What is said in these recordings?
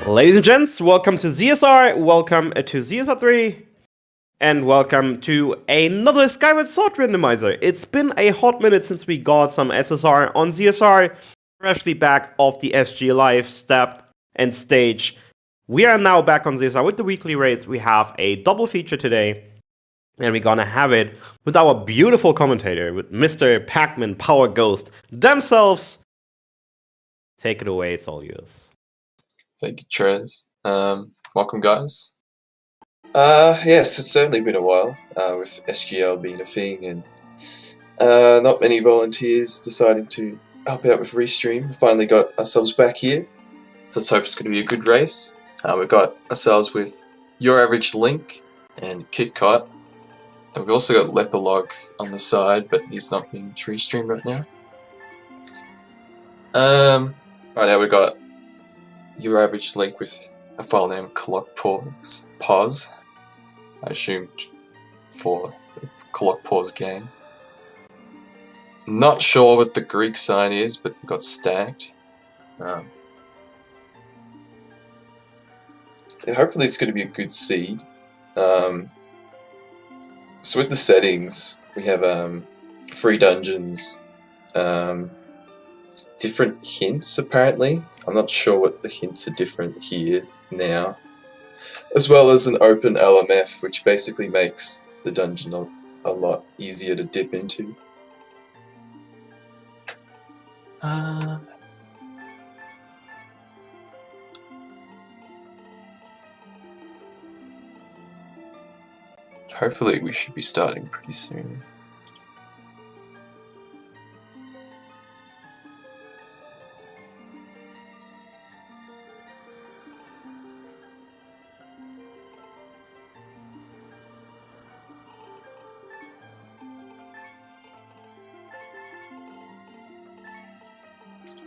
Ladies and gents, welcome to ZSR, welcome to ZSR 3, and welcome to another Skyward Sword Randomizer. It's been a hot minute since we got some SSR on ZSR, freshly back off the SG Live step and stage. We are now back on ZSR with the weekly raids. We have a double feature today, and we're gonna have it with our beautiful commentator, with Mr. Pac-Man Power Ghost themselves. Take it away, it's all yours. Thank you, Trez. Welcome, guys. Yes, it's certainly been a while with SGL being a thing and not many volunteers deciding to help out with Restream. We finally got ourselves back here. So let's hope it's going to be a good race. We've got ourselves with Your Average Link and KitKat. And we've also got Lepalog on the side, but he's not being Restreamed right now. Right now we've got Your Average Link with a file name Clock Pause. I assumed for the Clock Pause game. Not sure what the Greek sign is, but we got stacked. Yeah, hopefully it's going to be a good seed. So with the settings, we have free dungeons, different hints apparently. I'm not sure what the hints are different here now. As well as an open LMF, which basically makes the dungeon a lot easier to dip into. Hopefully we should be starting pretty soon.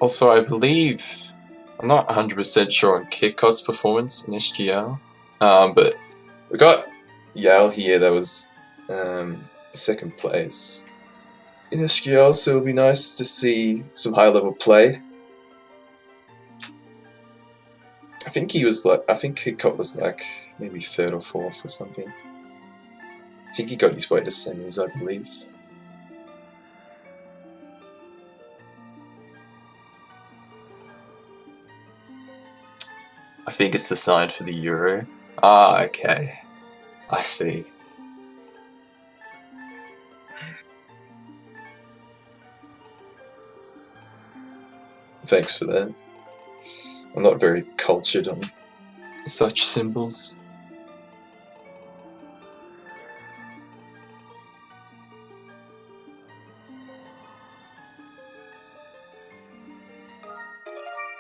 Also, I believe, I'm not 100% sure on KitKat's performance in SGL, but we got Yale here that was second place in SGL, so it'll be nice to see some high level play. I think KitKat was like maybe third or fourth or something. I think he got his way to semis, I believe. I think it's the sign for the Euro. Ah, okay. I see. Thanks for that. I'm not very cultured on such symbols.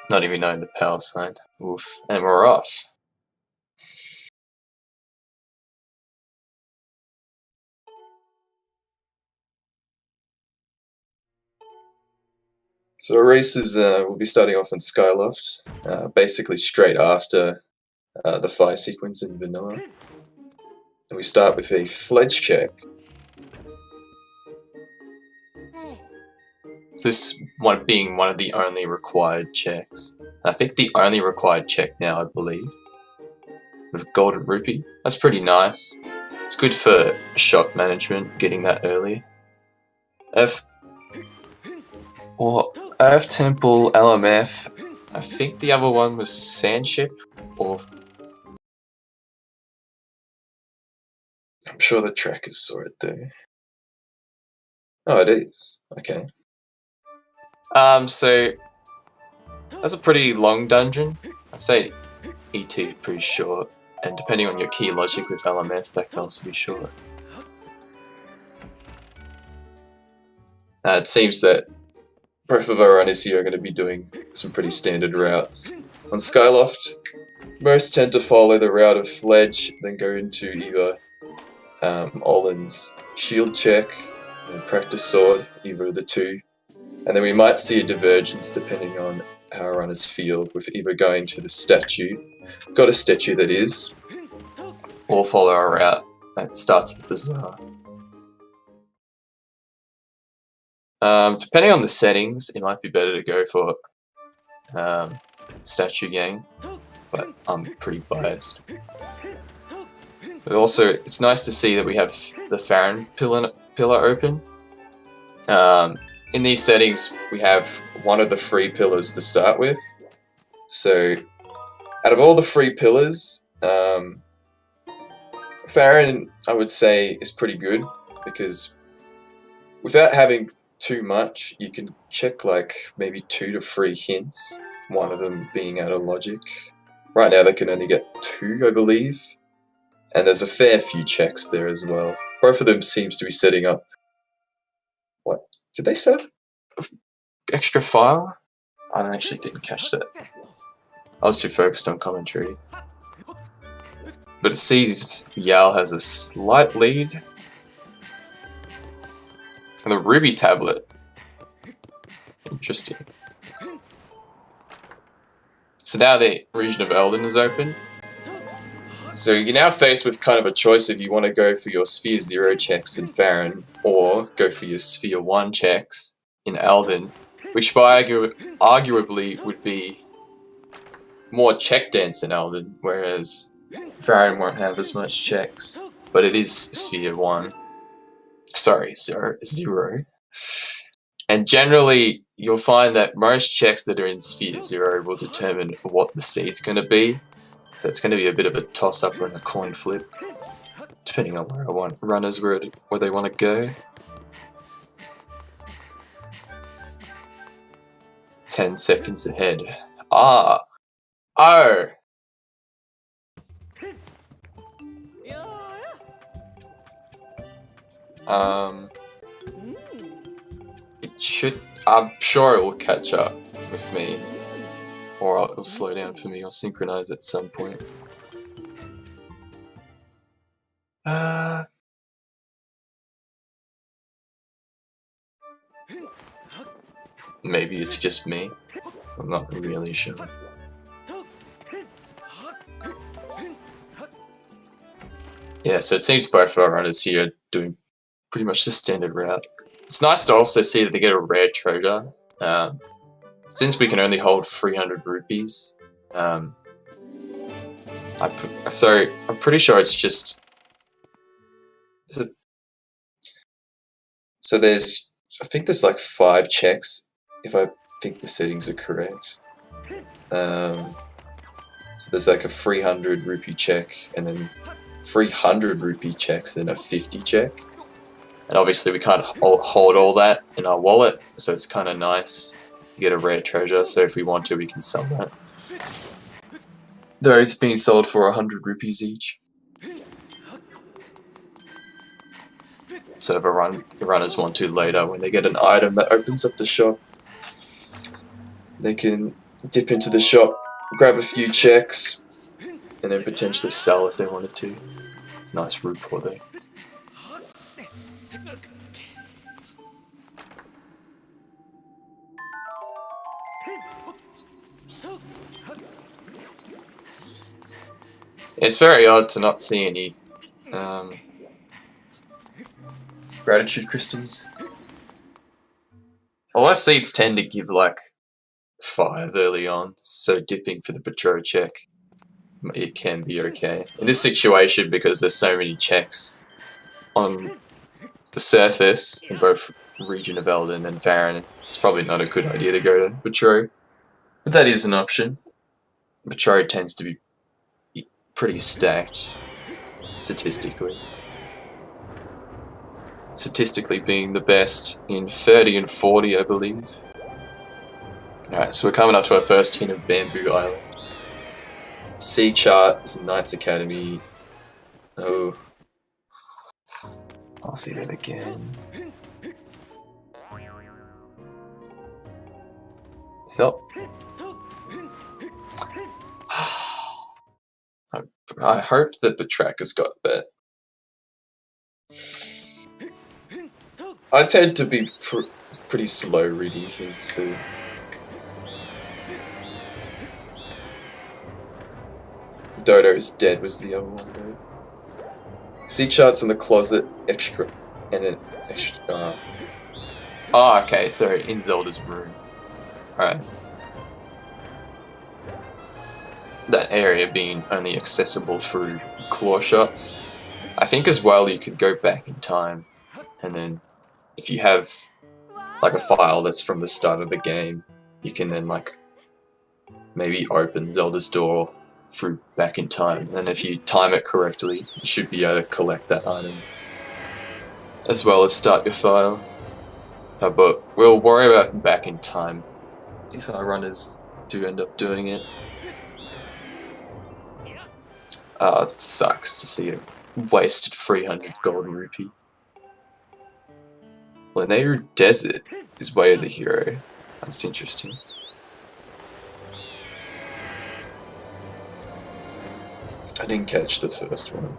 Not even knowing the power sign. Oof. And we're off. So our races will be starting off on Skyloft, basically straight after the fire sequence in vanilla. And we start with a fledge check. This one being one of the only required checks. I think the only required check now, I believe. With a golden rupee. That's pretty nice. It's good for shot management, getting that early. Earth Temple, LMF. I think the other one was Sandship, or I'm sure the trackers saw it there. Oh, it is. Okay. So that's a pretty long dungeon. I'd say ET is pretty short, and depending on your key logic with LMF, that can also be short. It seems that both of our runners here are going to be doing some pretty standard routes. On Skyloft, most tend to follow the route of Fledge, then go into either Olin's shield check and practice sword, either of the two. And then we might see a divergence depending on how our runners feel, with either going to the statue, got a statue that is, or follow our route that starts at the bazaar. Depending on the settings, it might be better to go for statue gang. but I'm pretty biased. But also, it's nice to see that we have the Farron pillar open. In these settings, we have one of the free pillars to start with. So, out of all the free pillars, Farron, I would say, is pretty good, because without having too much, you can check like maybe 2 to 3 hints, one of them being out of logic. Right now they can only get 2, I believe, and there's a fair few checks there as well. Both of them seems to be setting up... What? Did they set up extra file? I actually didn't catch that. I was too focused on commentary. But it seems Yal has a slight lead. And the Ruby tablet. Interesting. So now the region of Eldin is open. So you're now faced with kind of a choice if you want to go for your Sphere 0 checks in Farron, or go for your Sphere 1 checks in Eldin, which by arguably would be more check dense in Eldin, whereas Farron won't have as much checks, but it is Sphere 1. Sorry, 0. And generally, you'll find that most checks that are in Sphere 0 will determine what the seed's going to be. So it's going to be a bit of a toss-up and a coin flip, depending on where I want runners where they want to go. 10 seconds ahead. Ah! Oh! It should... I'm sure it will catch up with me. Or it'll slow down for me or synchronize at some point. Maybe it's just me. I'm not really sure. Yeah, so it seems both of our runners here are doing pretty much the standard route. It's nice to also see that they get a rare treasure. Since we can only hold 300 rupees, so I'm pretty sure it's just... So there's... I think there's like 5 checks, if I think the settings are correct. So there's like a 300 rupee check, and then 300 rupee checks, then a 50 check. And obviously we can't hold all that in our wallet, so it's kind of nice to get a rare treasure, so if we want to we can sell that. Those being sold for 100 rupees each. So if the runners want to later, when they get an item that opens up the shop, they can dip into the shop, grab a few checks, and then potentially sell if they wanted to. Nice root pour there. It's very odd to not see any gratitude crystals. A lot of seeds tend to give like 5 early on, so dipping for the Petro check, it can be okay. In this situation, because there's so many checks on the surface in both region of Eldin and Farron, it's probably not a good idea to go to Petro. But that is an option. Petro tends to be pretty stacked, statistically. Statistically being the best in 30 and 40, I believe. Alright, so we're coming up to our first hint of Bamboo Island. C chart is Knights Academy. Oh. I'll see that again. So. I hope that the track has got that. I tend to be pretty slow reading hints, so... Dodo's Dead was the other one, though. See charts in the closet, extra, and an extra... Oh, okay, so in Zelda's room. Alright. that area being only accessible through claw shots, I think as well you could go back in time, and then if you have like a file that's from the start of the game, you can then like maybe open Zelda's door through back in time, and if you time it correctly, you should be able to collect that item as well as start your file. But we'll worry about back in time if our runners do end up doing it. It sucks to see a wasted 300 gold rupee. Lenaru Desert is Way of the Hero. That's interesting. I didn't catch the first one.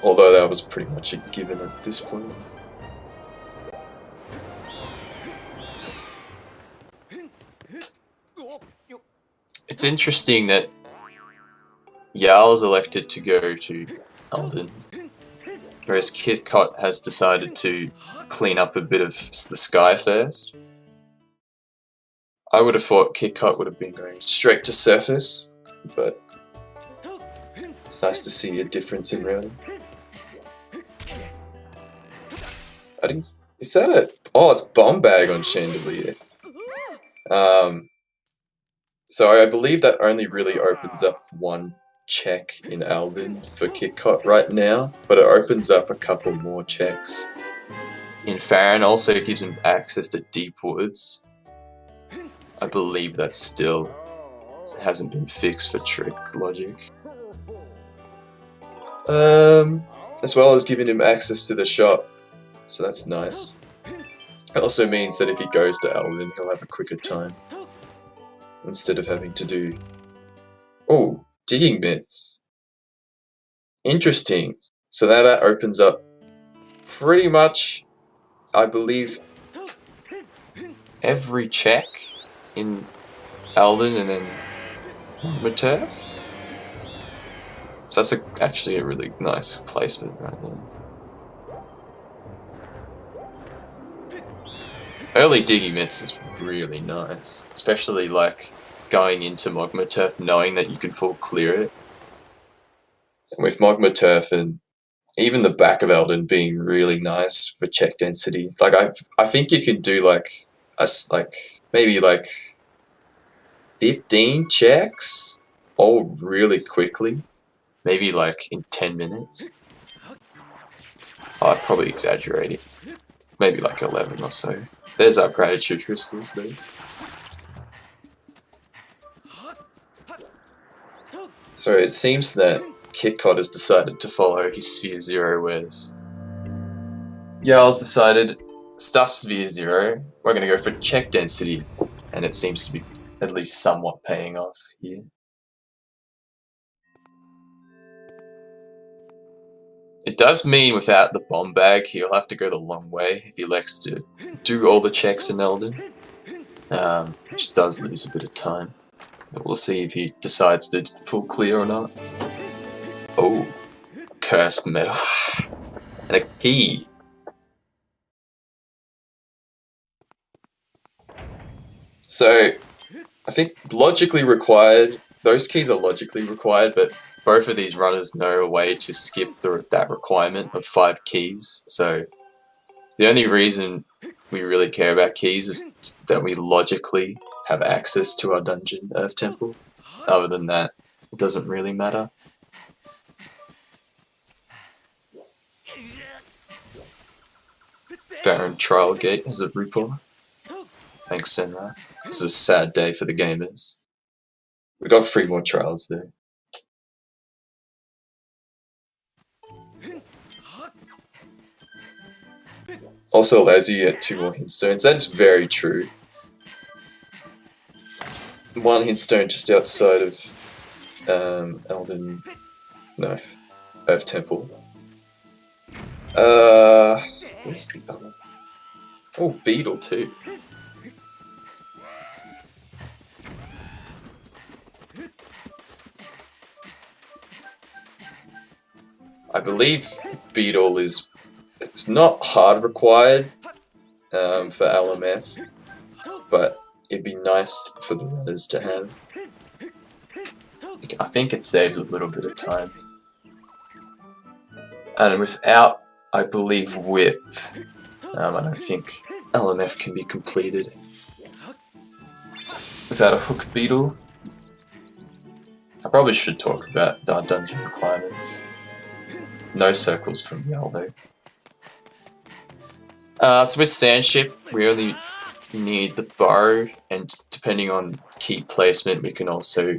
Although that was pretty much a given at this point. It's interesting that Yarl's elected to go to Eldin, whereas KitKat has decided to clean up a bit of the sky first. I would have thought KitKat would have been going straight to surface, but it's nice to see a difference in routing. Is that a... Oh, it's Bomb Bag on Chandelier. So I believe that only really opens up one check in Eldin for KitKat right now, but it opens up a couple more checks. In Farron also gives him access to Deep Woods. I believe that still hasn't been fixed for trick logic. As well as giving him access to the shop, so that's nice. It also means that if he goes to Eldin, he'll have a quicker time. Instead of having to do... Oh, digging mitts. Interesting. So now that opens up pretty much, I believe, every check in Eldin and then Magmaturf. So that's actually a really nice placement right there. Early Diggy Mitts is really nice, especially like going into Magmaturf knowing that you can full clear it. And with Magmaturf and even the back of Eldin being really nice for check density, like I think you could do like maybe 15 checks all really quickly, maybe like in 10 minutes. Oh, that's probably exaggerating. Maybe like 11 or so. There's our gratitude crystals there. So it seems that KitKat has decided to follow his Sphere Zero ways. Jarl's decided, stuff Sphere Zero, we're going to go for check density, and it seems to be at least somewhat paying off here. It does mean without the bomb bag, he'll have to go the long way if he elects to do all the checks in Eldin, which does lose a bit of time. But we'll see if he decides to full clear or not. Oh, cursed metal. And a key. So, I think logically required, those keys are logically required, but both of these runners know a way to skip that requirement of 5 keys, so the only reason we really care about keys is that we logically have access to our dungeon Earth Temple. Other than that, it doesn't really matter. Baron Trial Gate has a Rupor. Thanks, Senra. This is a sad day for the gamers. We got 3 more trials there. Also allows you to get 2 more hintstones. That is very true. 1 hintstone just outside of Earth Temple. Where's the other? Oh, Beetle too. I believe Beetle is... It's not hard required, for LMF, but it'd be nice for the runners to have. I think it saves a little bit of time. And without, I believe, whip, I don't think LMF can be completed. Without a hook beetle, I probably should talk about the dungeon requirements. No circles from Yell though. So with Sandship, we only need the bow, and depending on key placement, we can also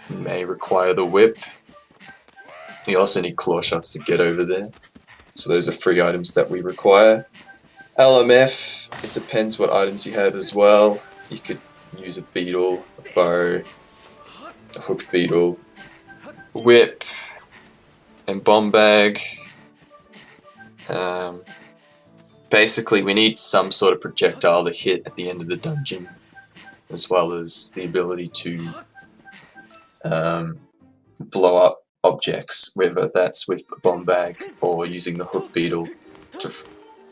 may require the whip. You also need claw shots to get over there. So those are 3 items that we require. LMF, it depends what items you have as well. You could use a beetle, a bow, a hooked beetle, whip, and bomb bag. Basically, we need some sort of projectile to hit at the end of the dungeon, as well as the ability to blow up objects, whether that's with a bomb bag or using the hook beetle to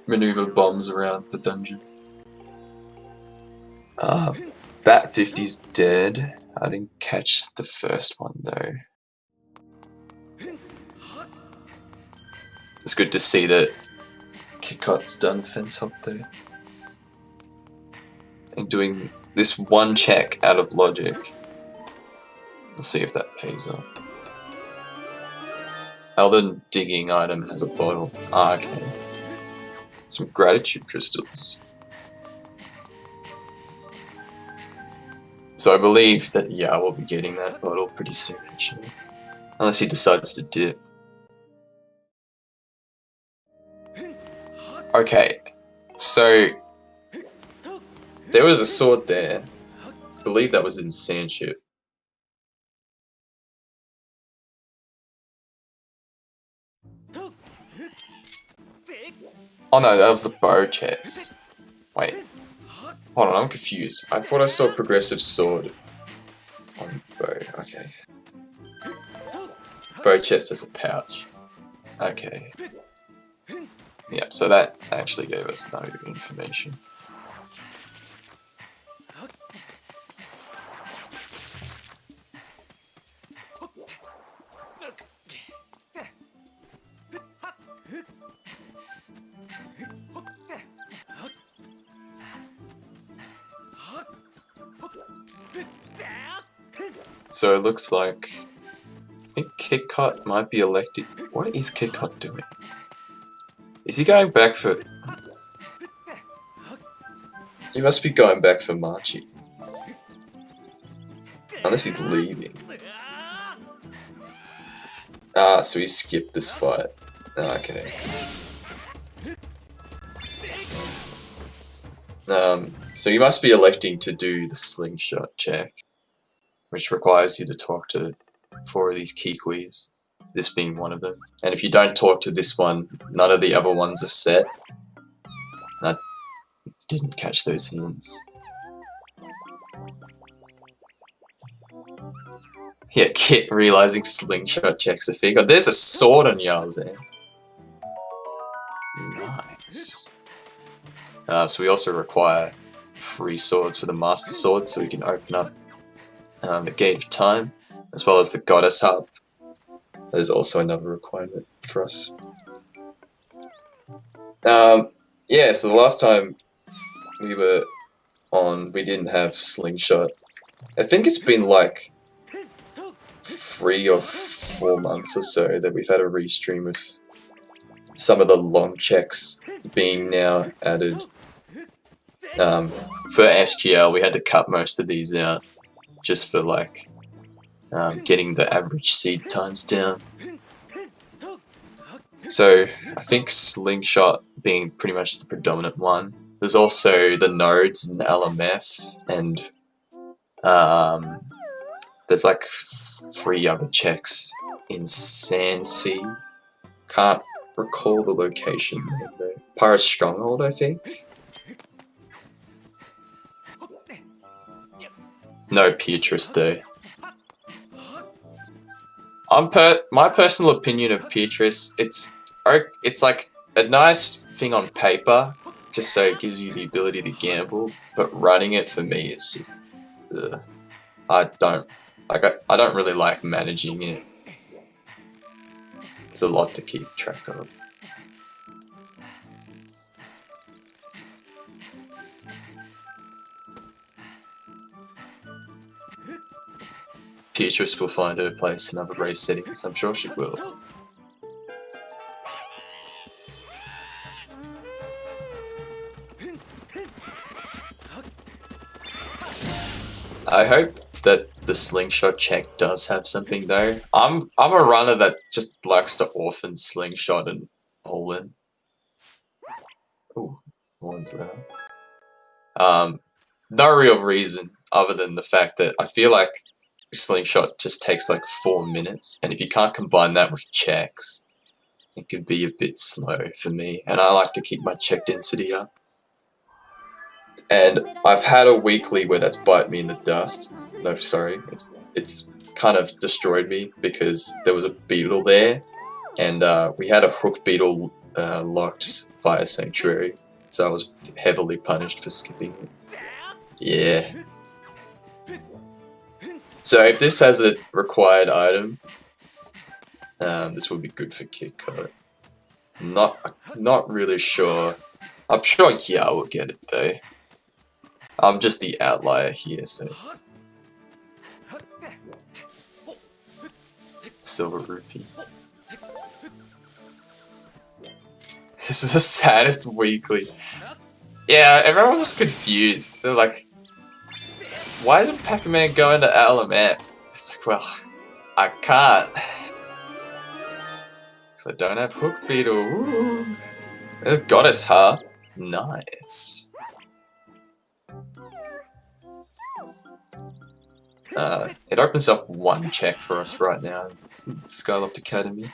maneuver bombs around the dungeon. Bat 50's dead. I didn't catch the first one though. It's good to see that Kikot's done the fence hop there. And doing this one check out of logic. Let's see if that pays off. Elden digging item has a bottle. Ah, okay. Some gratitude crystals. So I believe that, yeah, we'll be getting that bottle pretty soon, actually. Unless he decides to dip. Okay, so there was a sword there. I believe that was in Sandship. Oh no, that was the bow chest. Wait. Hold on, I'm confused. I thought I saw a progressive sword on bow. Okay. Bow chest has a pouch. Okay. Yep, so that actually gave us no information. So it looks like, I think Kikot might be elected. What is Kikot doing? Is he going back for... He must be going back for Marchi. Unless he's leaving. Ah, so he skipped this fight. Okay. So you must be electing to do the slingshot check, which requires you to talk to 4 of these Kikwis, this being one of them. And if you don't talk to this one, none of the other ones are set. I didn't catch those hints. Yeah, Kit realizing slingshot checks a figure. There's a sword on Yarl's end. Nice. So we also require 3 swords for the Master Sword, so we can open up the Gate of Time, as well as the Goddess Harp. There's also another requirement for us. Yeah, so the last time we were on, we didn't have Slingshot. I think it's been like 3 or 4 months or so that we've had a restream with some of the long checks being now added. For SGL, we had to cut most of these out just for like getting the average seed times down. So I think Slingshot being pretty much the predominant one. There's also the nodes in LMF, and there's like 3 other checks in Sandsea. Can't recall the location though. Pyro's Stronghold, I think. No Beatrice though. My personal opinion of Beatrice, it's like a nice thing on paper just so it gives you the ability to gamble, but running it for me is just, I don't really like managing it. It's a lot to keep track of. Beatrice will find her place in other race settings, I'm sure she will. I hope that the slingshot check does have something though. I'm a runner that just likes to orphan slingshot and all in. Ooh, one's there. No real reason other than the fact that I feel like slingshot just takes like 4 minutes, and if you can't combine that with checks, it could be a bit slow for me, and I like to keep my check density up. And I've had a weekly where that's bite me in the dust. No, sorry, it's kind of destroyed me because there was a beetle there, and we had a hook beetle locked via Sanctuary, so I was heavily punished for skipping it. Yeah. So if this has a required item, this would be good for kick code. Not really sure. I'm sure Kia will get it though. I'm just the outlier here, so. Silver rupee. This is the saddest weekly. Yeah, everyone was confused. They're like, why isn't Pac-Man going to LMF? It's like, well, I can't. Because I don't have Hook Beetle. Ooh. There's Goddess Harp. Nice. It opens up one check for us right now in Skyloft Academy.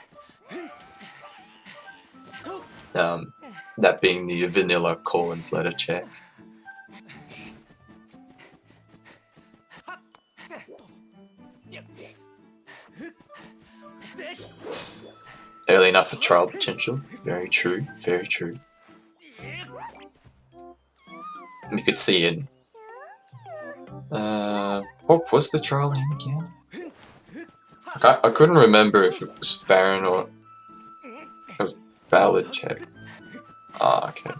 That being the vanilla Corwin's letter check. Early enough for trial potential. Very true, very true. We could see in... what was the trial name again? I couldn't remember if it was Farron or... It was Ballad check. Ah, okay.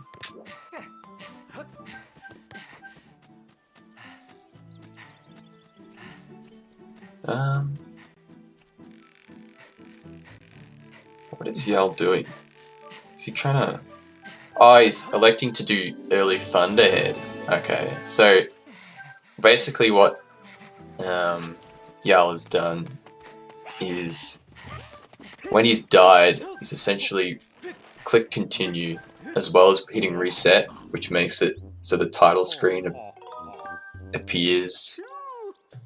What is Yell doing? Is he trying to... Oh, he's electing to do early Thunderhead. Okay, so basically what Yal has done is when he's died, he's essentially click continue as well as hitting reset, which makes it so the title screen appears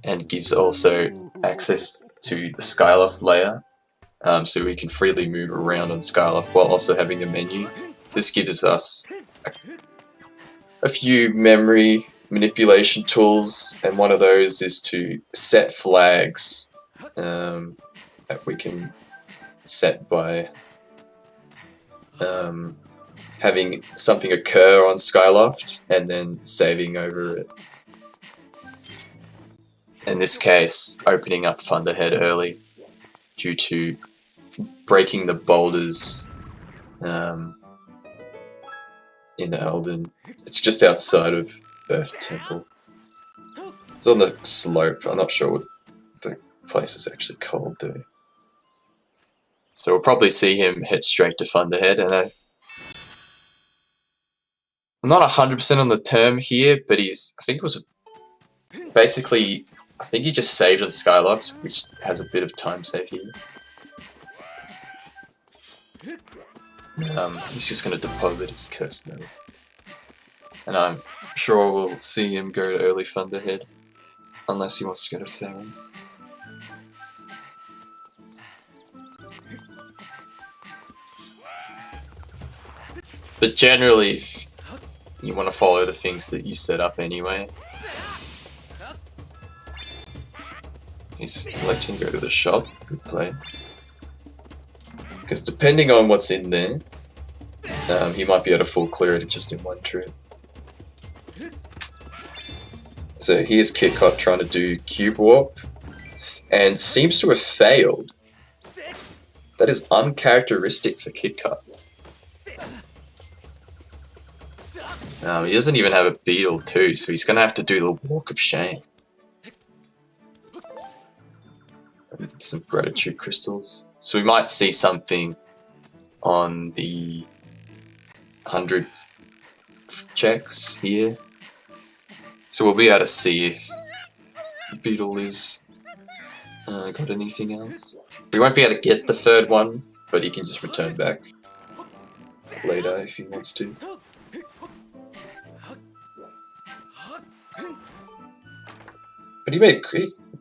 and gives also access to the Skyloft layer, so we can freely move around on Skyloft while also having a menu. This gives us a few memory manipulation tools, and one of those is to set flags that we can set by having something occur on Skyloft and then saving over it. In this case, opening up Thunderhead early due to breaking the boulders in Elden. It's just outside of Earth Temple. It's on the slope. I'm not sure what the place is actually called though. So we'll probably see him head straight to Thunderhead, and I'm not 100% on the term here, but I think it was basically, I think he just saved on Skyloft, which has a bit of time save here. He's just going to deposit his cursed metal. And I'm sure we'll see him go to early Thunderhead, unless he wants to go to Farron. But generally, if you want to follow the things that you set up anyway, he's electing to go to the shop. Good play. Because depending on what's in there, He might be able to full clear it just in one trip. So here's KitKat trying to do Cube Warp, and seems to have failed. That is uncharacteristic for KitKat. He doesn't even have a beetle too, so he's gonna have to do the Walk of Shame. And some gratitude crystals. So we might see something on the 100 checks here. So we'll be able to see if Beetle is got anything else. We won't be able to get the third one, but he can just return back later if he wants to. But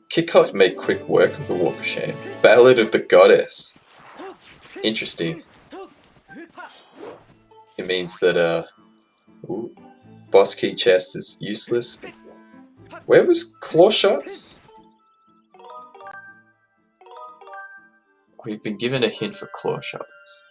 KitKat made quick work of the Walk of Shame. Ballad of the Goddess. Interesting. It means that ooh, boss key chest is useless. Where was Claw Shots? We've been given a hint for Claw Shots.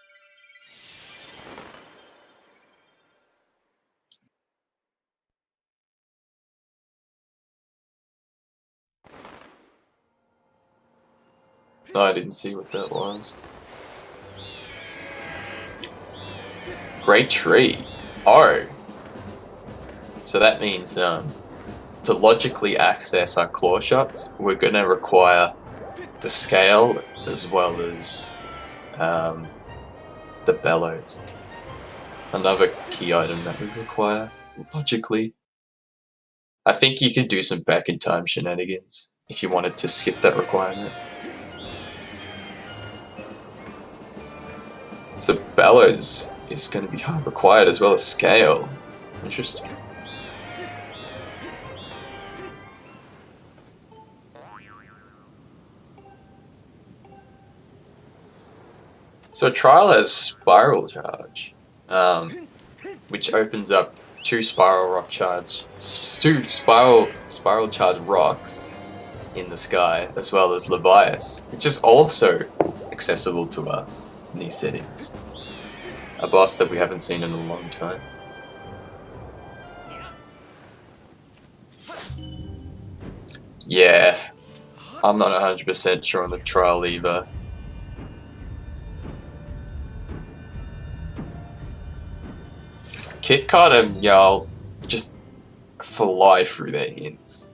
No, I didn't see what that was. Great Tree. Oh. So that means to logically access our Claw Shots, we're going to require the scale as well as the bellows. Another key item that we require, logically. I think you could do some back in time shenanigans if you wanted to skip that requirement. So bellows is going to be hard required as well as scale. Interesting. So Trial has Spiral Charge, which opens up two Spiral Charge rocks in the sky, as well as Levias, which is also accessible to us in these settings. A boss that we haven't seen in a long time. Yeah, I'm not 100% sure on the Trial either. KitKat and Yarl just fly through their hints.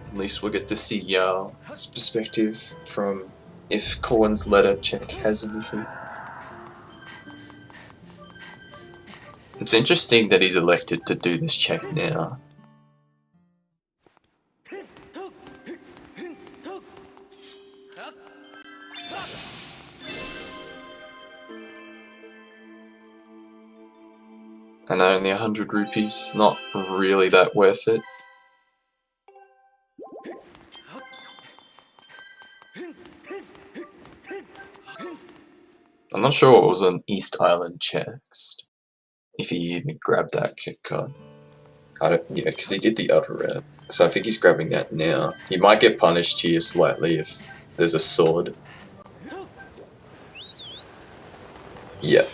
At least we'll get to see Yarl's perspective from if Corwin's letter check has anything. It's interesting that he's elected to do this check now. And only 100 rupees, not really that worth it. I'm not sure what was on East Island chest. If he even grabbed that KitKat. Yeah, because he did the other route. So I think he's grabbing that now. He might get punished here slightly if there's a sword. Yeah.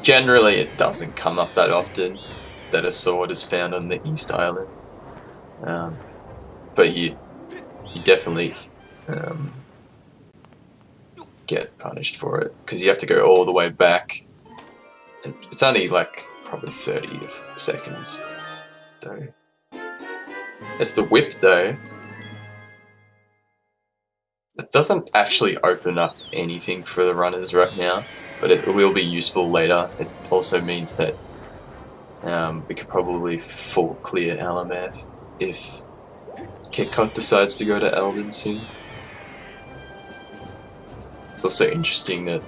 Generally, it doesn't come up that often that a sword is found on the East Island. But you definitely get punished for it, because you have to go all the way back. And it's only like probably 30 seconds, though. It's the whip, though. It doesn't actually open up anything for the runners right now, but it will be useful later. It also means that we could probably full clear LMF if KitKat decides to go to Elden soon. It's also interesting that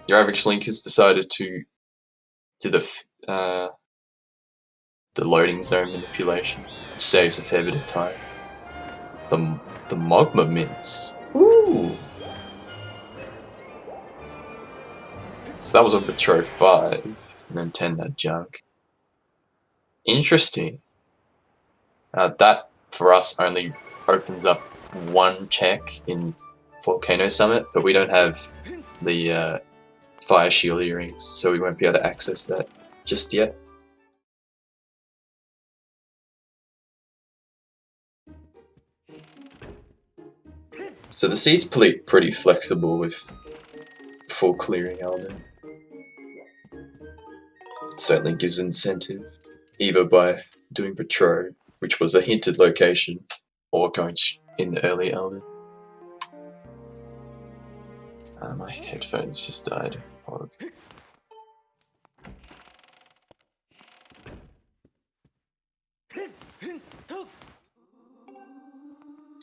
your average Link has decided to do the loading zone manipulation. It saves a fair bit of time. The Mogma mints. Ooh. So that was on Betrothed 5, and then 10 that junk. Interesting. That, for us, only opens up one check in Volcano Summit, but we don't have the Fire Shield earrings, so we won't be able to access that just yet. So the seed's pretty flexible with full clearing Elden. It certainly gives incentive, either by doing Patrol, which was a hinted location, or going in the early Elden. My headphones just died. Hog.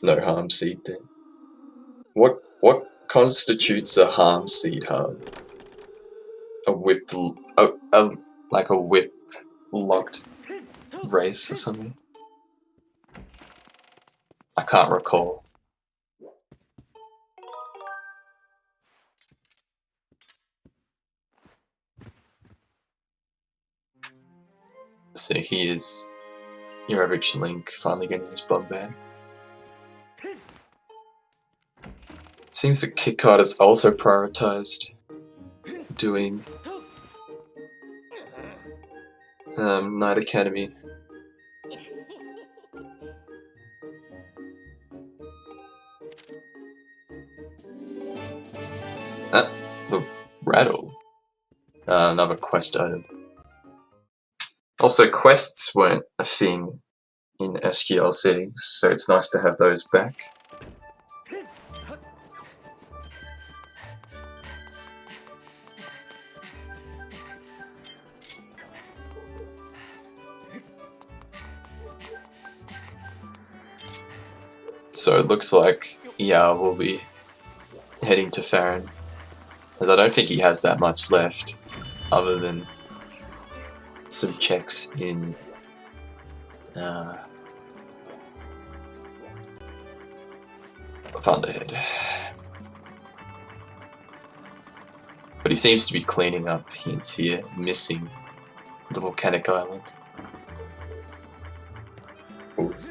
No harm seed then. What constitutes a harm seed harm? A whip, like a whip locked race or something? I can't recall. So here's your average Link finally getting his bum back. Seems that KitKat has also prioritized doing Knight Academy. The rattle. Another quest item. Also, quests weren't a thing in SQL settings, so it's nice to have those back. So it looks like will be heading to Farron, as I don't think he has that much left, other than some checks in Thunderhead. But he seems to be cleaning up hints here, missing the volcanic island. Oof.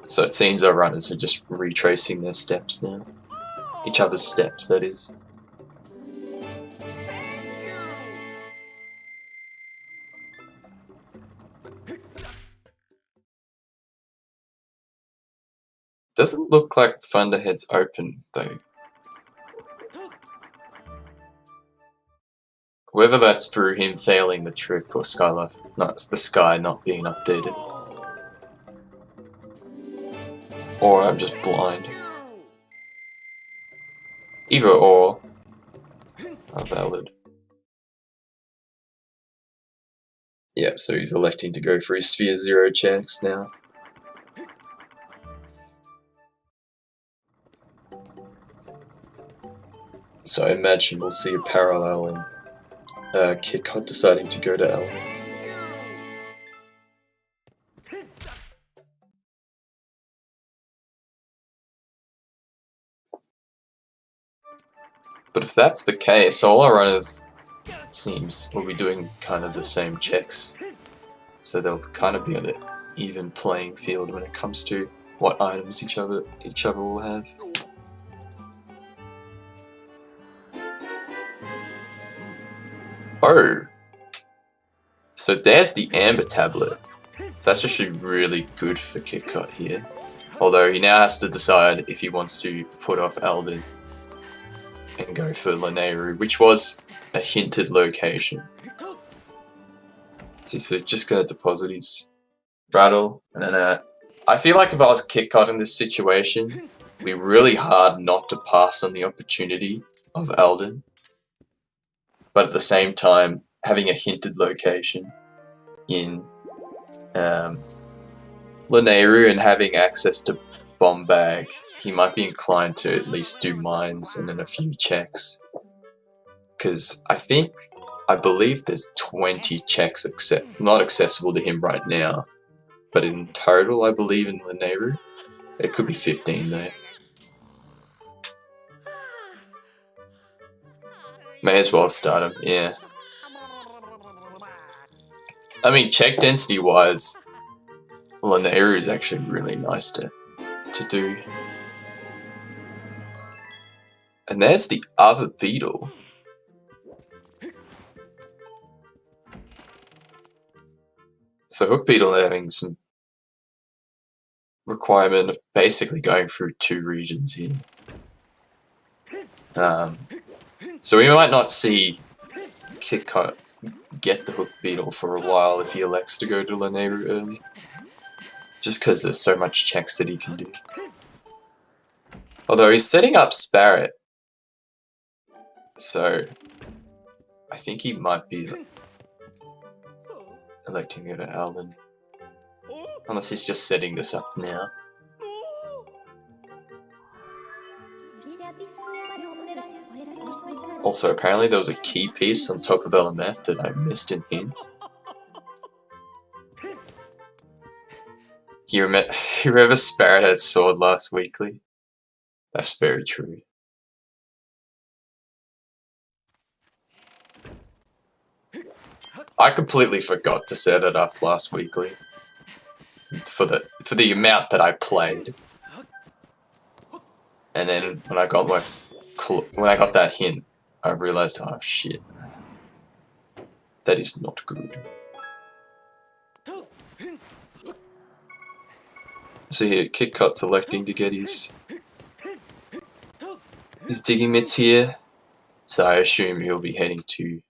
So it seems our runners are just retracing their steps now. Each other's steps, that is. Doesn't look like Thunderhead's open, though. Whether that's through him failing the trick or Skylife, no, it's the sky not being updated. Or I'm just blind. Either or are valid. Yep, so he's electing to go for his Sphere Zero checks now. So I imagine we'll see a parallel in KitKat deciding to go to Elden. But if that's the case, all our runners, it seems, will be doing kind of the same checks. So they'll kind of be on an even playing field when it comes to what items each other will have. Oh! So there's the Amber Tablet. That's actually really good for KitKat here. Although he now has to decide if he wants to put off Elden and go for Lanayru, which was a hinted location. So he's just going to deposit his rattle, and then I feel like if I was KitKat in this situation, it'd be really hard not to pass on the opportunity of Elden. But at the same time, having a hinted location in Lanayru and having access to Bomb Bag, he might be inclined to at least do mines and then a few checks. Because I believe there's 20 checks not accessible to him right now. But in total, I believe in Lanayru, it could be 15 though. May as well start him, yeah. I mean, check density wise, Lanayru is actually really nice to do. And there's the other beetle. So Hook Beetle having some requirement of basically going through 2 regions here. So we might not see KitKat get the Hook Beetle for a while if he elects to go to Lanayru early. Just because there's so much checks that he can do. Although he's setting up Sparrowt. So I think he might be electing to go to Alden. Unless he's just setting this up now. Also, apparently there was a key piece on top of LMF that I missed in hints. You remember Sparrowt had sword last weekly? That's very true. I completely forgot to set it up last weekly. For the amount that I played. And then when I got that hint, I realized, oh shit. That is not good. So here, KitKat's electing to get his digging mitts here. So I assume he'll be heading to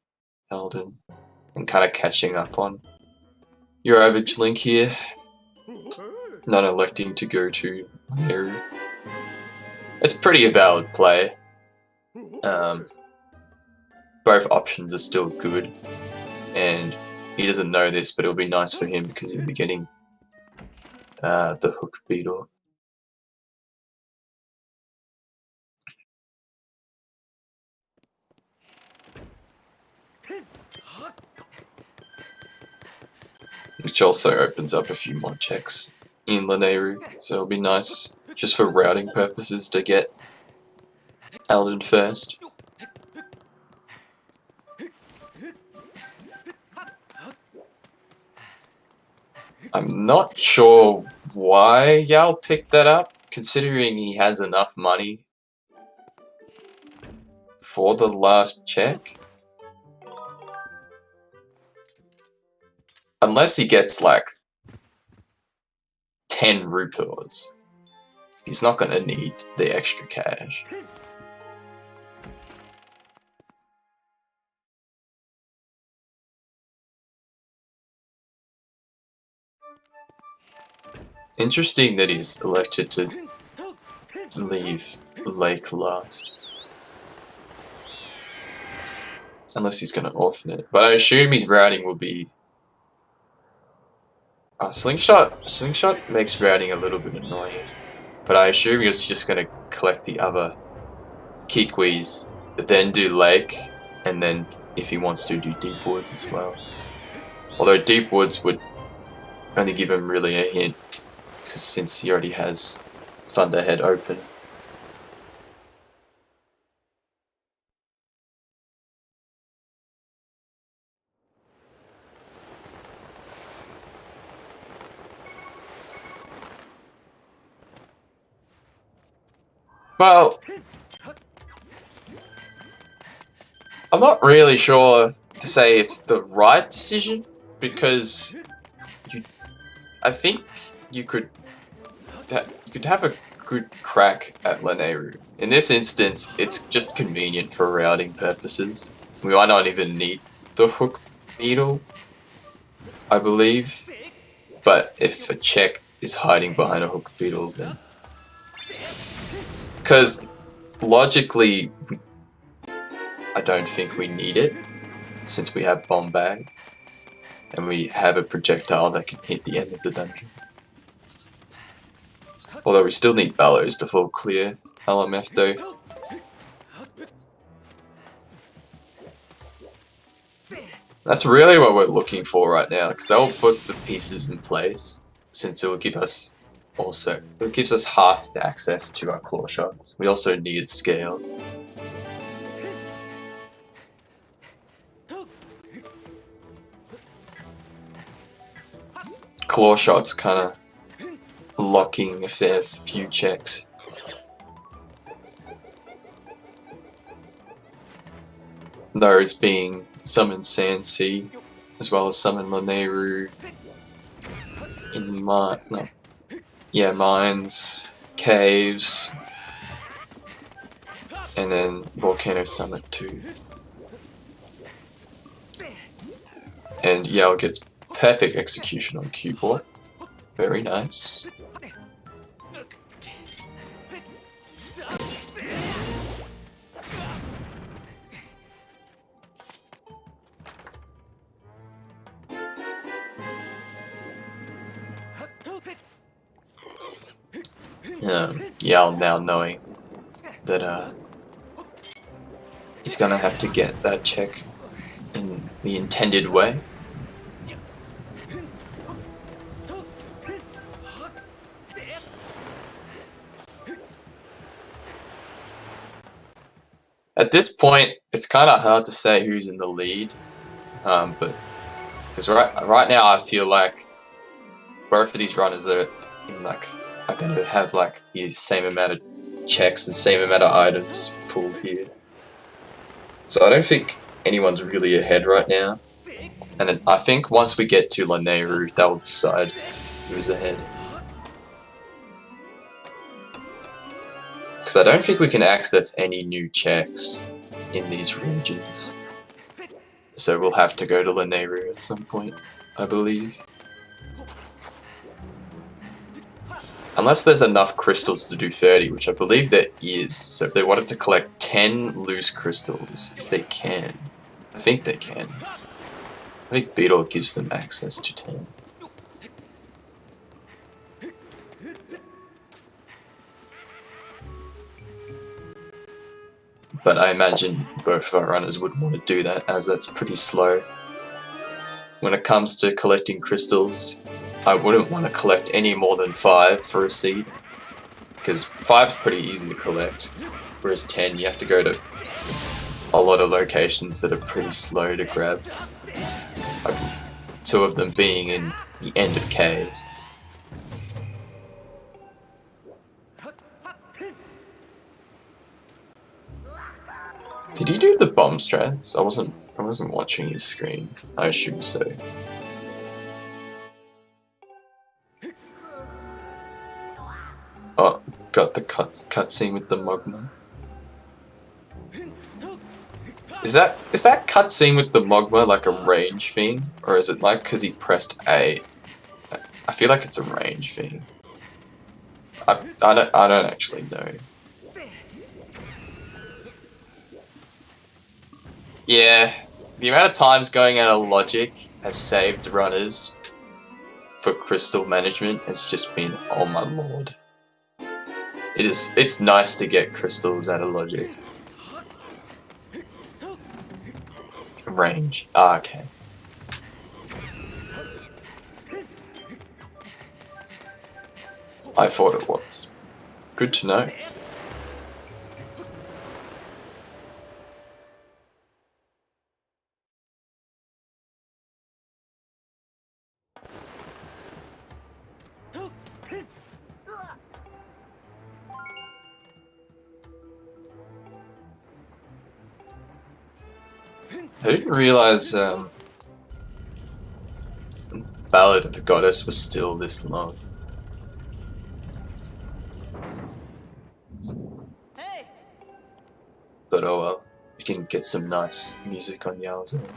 Alden and kind of catching up on your average Link here. Not electing to go to Lanayru. It's pretty a valid play. Both options are still good. And he doesn't know this, but it'll be nice for him because he'll be getting the Hook Beetle. Which also opens up a few more checks in Lanayru, so it'll be nice just for routing purposes to get Alden first. I'm not sure why Yao picked that up, considering he has enough money for the last check. Unless he gets like 10 rupees, he's not gonna need the extra cash. Interesting that he's elected to leave Lake last. Unless he's gonna orphan it. But I assume his routing will be... Slingshot makes routing a little bit annoying. But I assume he's just gonna collect the other Kikwis, then do Lake, and then if he wants to do Deep Woods as well. Although Deep Woods would only give him really a hint, because since he already has Thunderhead open. Well, I'm not really sure to say it's the right decision, because I think you could have a good crack at Lanayru. In this instance, it's just convenient for routing purposes. We might not even need the Hook Beetle, I believe. But if a check is hiding behind a Hook Beetle, then... Because logically, I don't think we need it, since we have Bomb Bag. And we have a projectile that can hit the end of the dungeon. Although we still need Bellows to full clear LMF though. That's really what we're looking for right now, because that will put the pieces in place, since it will give us it gives us half the access to our claw shots. We also need scale. claw shot's kind of locking a fair few checks. Those being Summon Sansi, as well as Summon Lanayru in mines, caves, and then Volcano Summit too. And Yao gets perfect execution on Q-Port. Very nice. Yao now knowing that he's gonna have to get that check in the intended way. At this point, it's kind of hard to say who's in the lead, but because right now I feel like both of these runners are going to have like the same amount of checks and same amount of items pulled here. So I don't think anyone's really ahead right now, and I think once we get to Lanayru, that will decide who's ahead. Because I don't think we can access any new checks in these regions. So we'll have to go to Lanayru at some point, I believe. Unless there's enough crystals to do 30, which I believe there is. So if they wanted to collect 10 loose crystals, if they can. I think they can. I think Beetle gives them access to 10. But I imagine both of our runners would want to do that, as that's pretty slow. When it comes to collecting crystals, I wouldn't want to collect any more than 5 for a seed, because 5's pretty easy to collect, whereas 10 you have to go to a lot of locations that are pretty slow to grab. Like 2 of them being in the end of caves. Did he do the bomb strats? I wasn't watching his screen. I assume so. Oh, got the cutscene with the Mogma. Is that cutscene with the Mogma like a range thing, or is it like because he pressed A? I feel like it's a range thing. I don't actually know. Yeah, the amount of times going out of logic has saved runners for crystal management has just been, oh my lord. It's nice to get crystals out of logic. Range. Ah, okay. I thought it was. Good to know. I didn't realize Ballad of the Goddess was still this long. Hey. But oh well, you can get some nice music on Yao's end.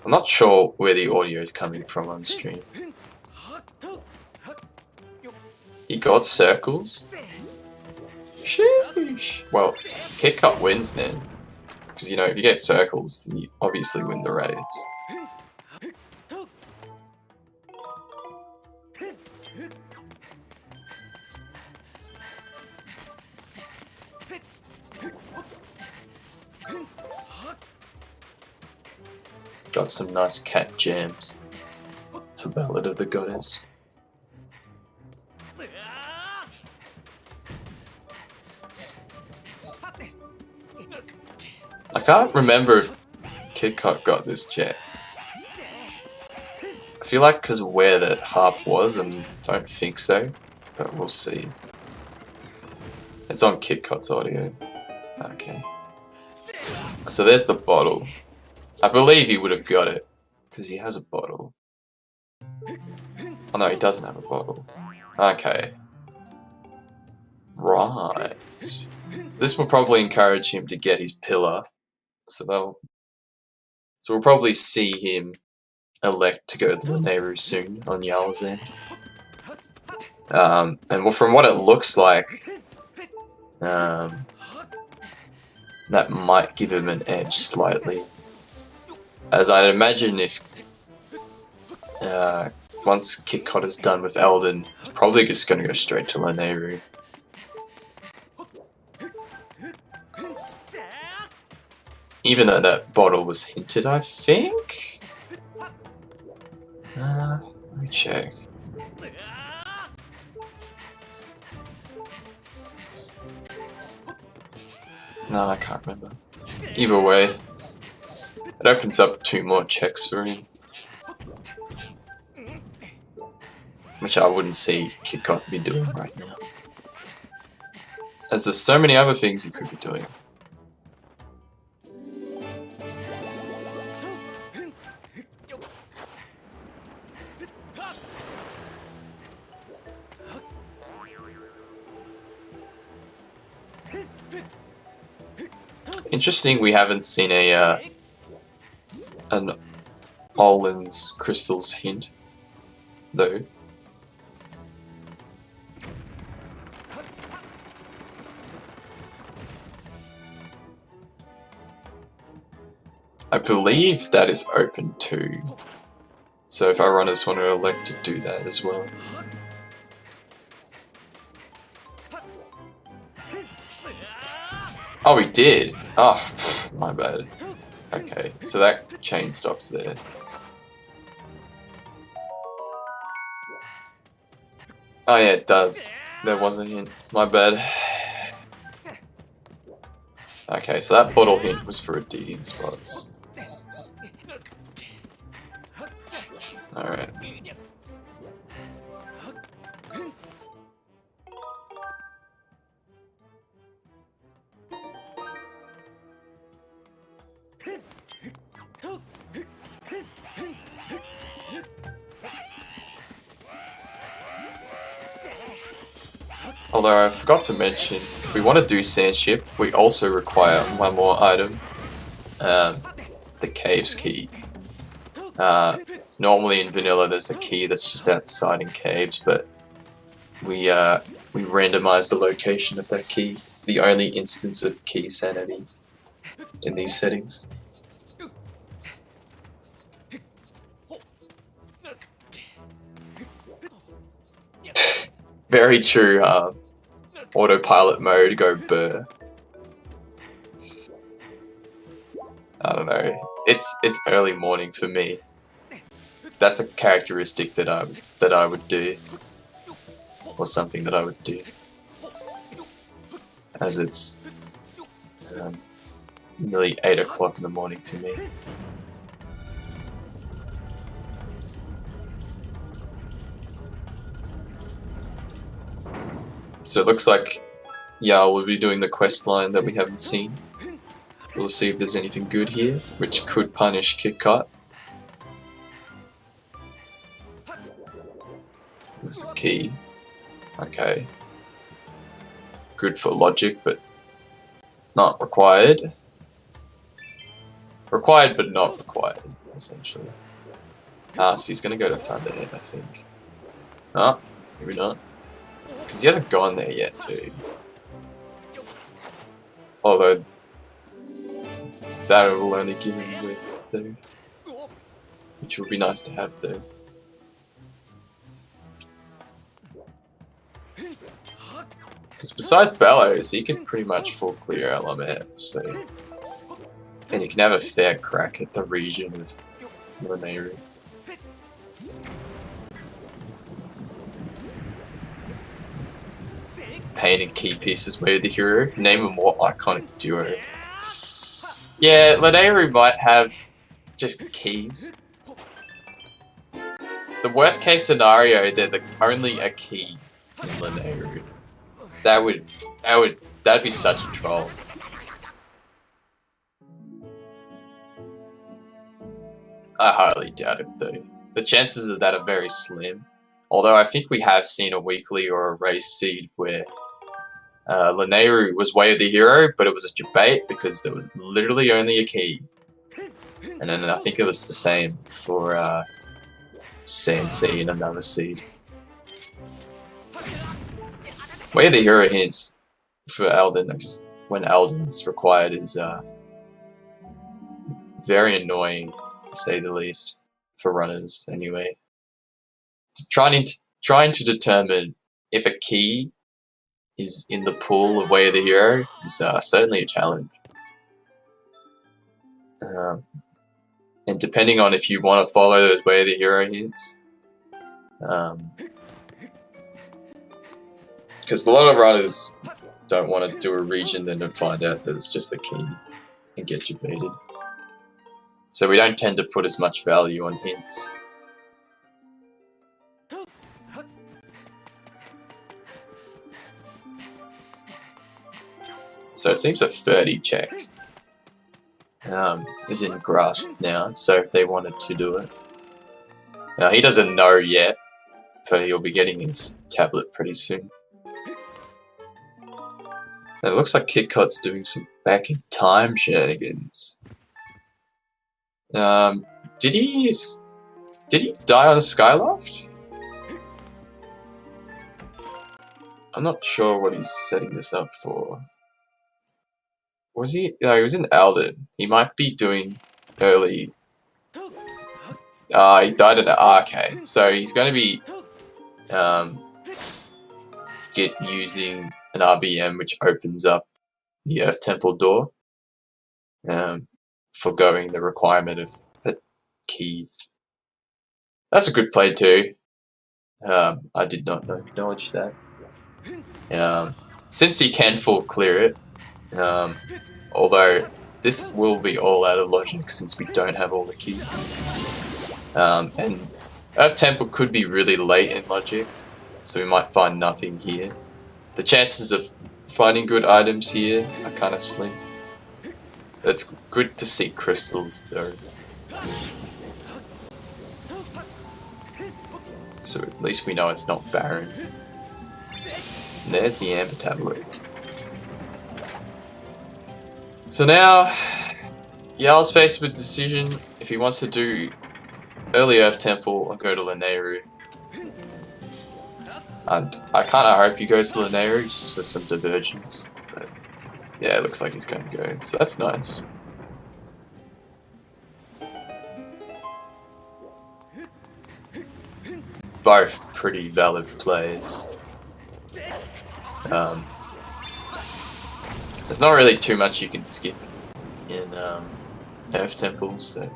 I'm not sure where the audio is coming from on stream. He got circles? Sheesh. Well, Kick Cut wins then. Because, you know, if you get circles, then you obviously win the raids. Got some nice cat jams for Ballad of the Goddess. I can't remember if Kid Cut got this jet. I feel like because of where the harp was, and don't think so, but we'll see. It's on KitKat's audio. Okay. So there's the bottle. I believe he would have got it, because he has a bottle. Oh no, he doesn't have a bottle. Okay. Right. This will probably encourage him to get his pillar. So we'll probably see him elect to go to the Nehru soon on Yarl's End. And from what it looks like, that might give him an edge slightly. As I'd imagine if once KitKat is done with Eldon, it's probably just going to go straight to Nehru. Even though that bottle was hinted, I think? Let me check. No, I can't remember. Either way, it opens up 2 more checks for him. Which I wouldn't see KitKat be doing right now. As there's so many other things he could be doing. Interesting, we haven't seen an Olin's Crystals hint, though. I believe that is open too, so if our runners want to elect to do that as well. Oh, we did! Oh, my bad. Okay, so that chain stops there. Oh yeah, it does. There was a hint. My bad. Okay, so that bottle hint was for a digging spot. Alright. Although I forgot to mention, if we want to do Sandship, we also require one more item. The Caves Key. Normally in vanilla there's a key that's just outside in caves, but we randomized the location of that key. The only instance of key sanity in these settings. Very true, autopilot mode, go burr. I don't know. It's early morning for me. That's a characteristic that I would do, or something that I would do, as it's nearly 8 o'clock in the morning for me. So it looks like Yarl will be doing the quest line that we haven't seen. We'll see if there's anything good here, which could punish KitKat. This is the key. Okay. Good for logic, but not required. Required, but not required, essentially. So he's gonna go to Thunderhead, I think. Ah, maybe not. Because he hasn't gone there yet, too. Although, that will only give him width, though. Which would be nice to have, though. Because besides Bellows, he can pretty much full clear LMF, so... And he can have a fair crack at the region of Nehru. Pain and key pieces were the hero. Name a more iconic duo. Yeah, Nehru might have just keys. the worst case scenario, there's only a key in Lanayru. That'd be such a troll. I highly doubt it though. The chances of that are very slim. Although I think we have seen a weekly or a race seed where Lanayru was Way of the Hero, but it was a debate because there was literally only a key. And then I think it was the same for Sand Seed and another seed. Way of the Hero hints for Alden, because when Alden's required, is very annoying, to say the least, for runners anyway. Trying to determine if a key is in the pool of Way of the Hero is certainly a challenge. And depending on if you want to follow those Way of the Hero hints, because a lot of runners don't want to do a region and then find out that it's just the key and get you baited. So we don't tend to put as much value on hints. So it seems a 30 check is in grasp now, so if they wanted to do it. Now he doesn't know yet, but he'll be getting his tablet pretty soon. And it looks like KitKat's doing some back in time shenanigans. Did he die on the Skyloft? I'm not sure what he's setting this up for. Was he? No, he was in Alden. He might be doing early. He died at okay, so he's going to be using an RBM, which opens up the Earth Temple door, forgoing the requirement of the keys. That's a good play too. I did not acknowledge that. Since he can full clear it, although this will be all out of logic since we don't have all the keys. And Earth Temple could be really late in logic, so we might find nothing here. The chances of finding good items here are kind of slim. It's good to see crystals though. So at least we know it's not barren. And there's the Amber Tablet. So now, Yarl's faced with a decision if he wants to do early Earth Temple or go to Lanayru. And I kind of hope he goes to Lanayru just for some divergence. But yeah, it looks like he's going to go, so that's nice. Both pretty valid plays. There's not really too much you can skip in Earth Temples, so.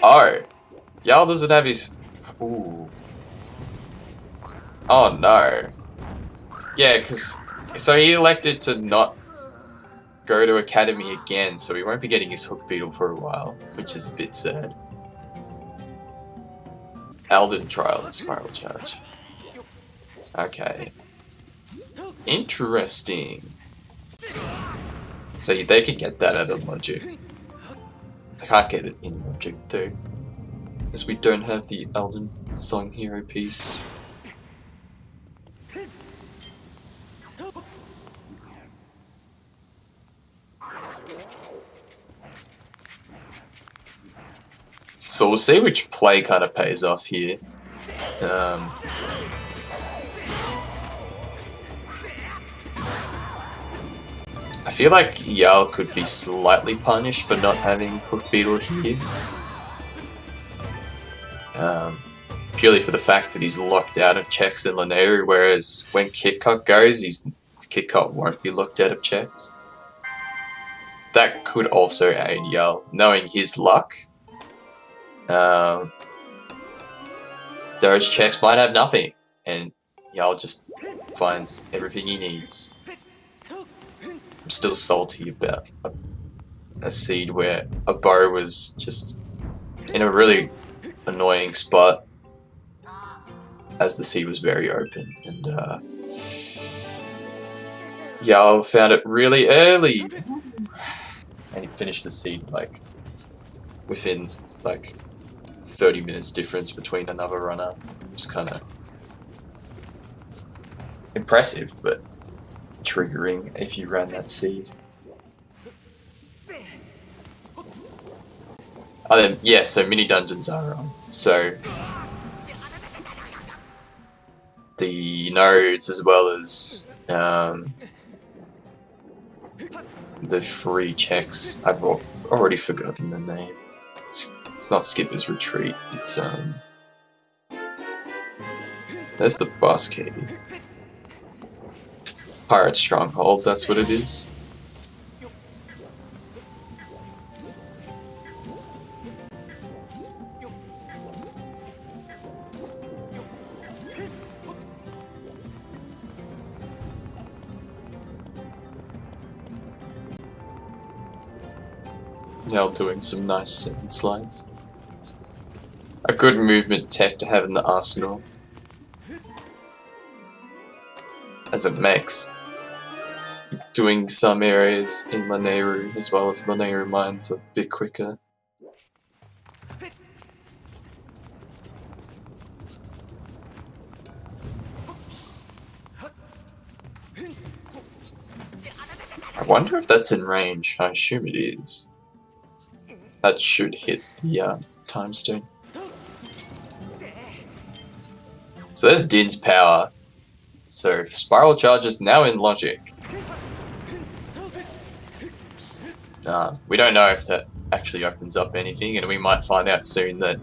Oh! Yarl doesn't have his... Ooh. Oh no. Yeah, because... So he elected to not go to Academy again, so he won't be getting his Hook Beetle for a while, which is a bit sad. Alden Trial and Spiral Charge. Okay. Interesting. So they could get that out of logic. They can't get it in logic though, as we don't have the Alden Song Hero piece. So we'll see which play kind of pays off here. I feel like Yarl could be slightly punished for not having Hook Beetle here. Purely for the fact that he's locked out of checks in Lanayru, whereas when KitKat goes, KitKat won't be locked out of checks. That could also aid Yarl, knowing his luck. Those checks might have nothing, and Yarl just finds everything he needs. I'm still salty about a seed where a bow was just in a really annoying spot, as the sea was very open, and yeah, I found it really early, and he finished the seed like within like 30 minutes difference between another runner. It was kind of impressive, but triggering if you ran that seed. Oh, then, yeah, so mini dungeons are on. So the nodes as well as the free checks. I've already forgotten the name. It's not Skipper's Retreat. It's there's the boss cave. Pirate Stronghold. That's what it is. Now doing some nice second slides. A good movement tech to have in the arsenal, as it makes doing some areas in Lanayru as well as Lanayru mines a bit quicker. I wonder if that's in range. I assume it is. That should hit the time stone. So there's Din's power. So Spiral Charge is now in logic. We don't know if that actually opens up anything, and we might find out soon that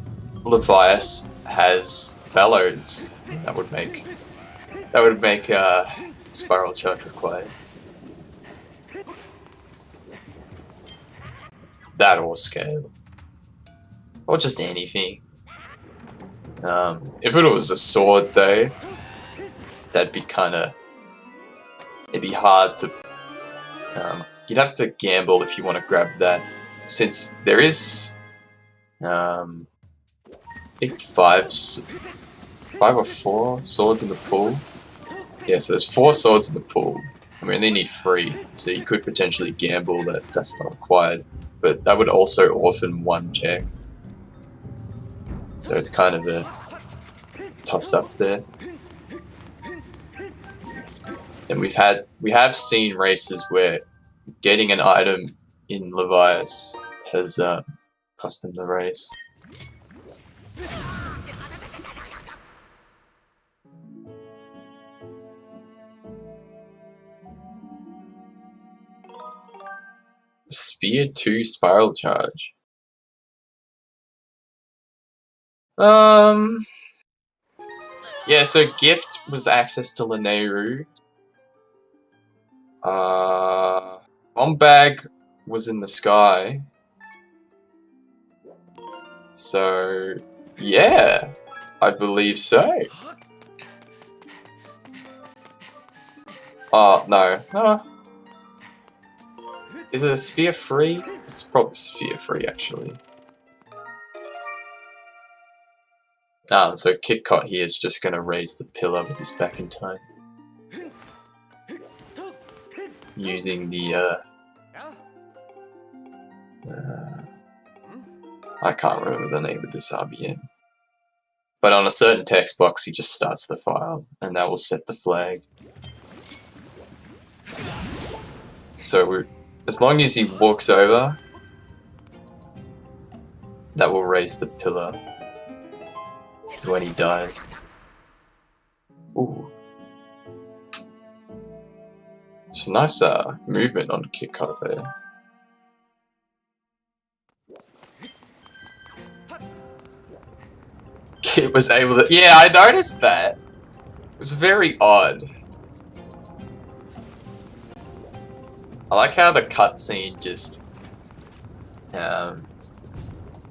Levias has Bellows. That would make Spiral Charge required. That or scale. Or just anything. If it was a sword though, that'd be kinda... it'd be hard to... you'd have to gamble if you want to grab that. Since there is... I think 5 or 4 swords in the pool. Yeah, so there's 4 swords in the pool. I mean, they need 3, so you could potentially gamble that that's not required. But that would also orphan 1 check. So it's kind of a toss-up there. And we have seen races where getting an item in Levias has cost them the race. Spear 2 Spiral Charge. Yeah, so Gift was access to Lanayru. Bombag was in the sky. So, yeah, I believe so. Oh, no. Is it a sphere free? It's probably sphere free, actually. So Kitcot here is just going to raise the pillar with his back in time. Using the, I can't remember the name of this RBM. But on a certain text box, he just starts the file, and that will set the flag. So as long as he walks over, that will raise the pillar when he dies. Ooh. Some nice movement on Kitcot there. Kit was able to... Yeah, I noticed that. It was very odd. I like how the cutscene just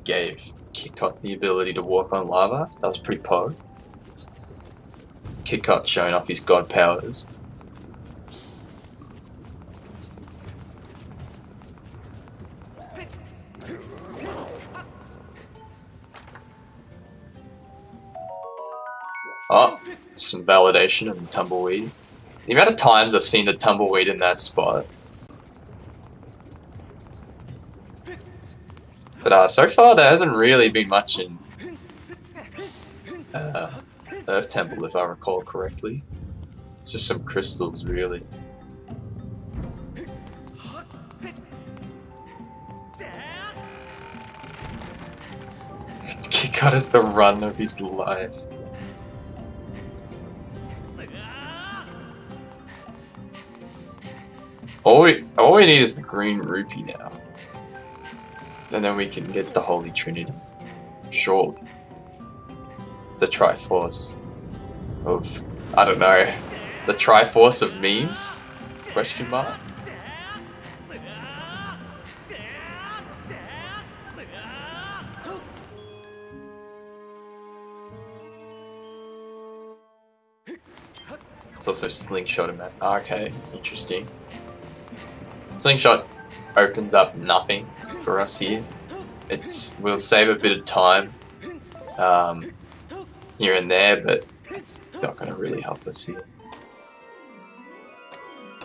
gave Kitcot the ability to walk on lava. That was pretty pog. Kitcot showing off his god powers. Oh, some validation and tumbleweed. The amount of times I've seen the tumbleweed in that spot. But so far there hasn't really been much in Earth Temple, if I recall correctly. Just some crystals, really. Kick out is the run of his life. All we need is the green rupee now. And then we can get the Holy Trinity. Surely. The Triforce of, I don't know, the Triforce of memes? Question mark? It's also slingshot in that. Okay, interesting. Slingshot opens up nothing for us here. We'll save a bit of time here and there, but it's not going to really help us here.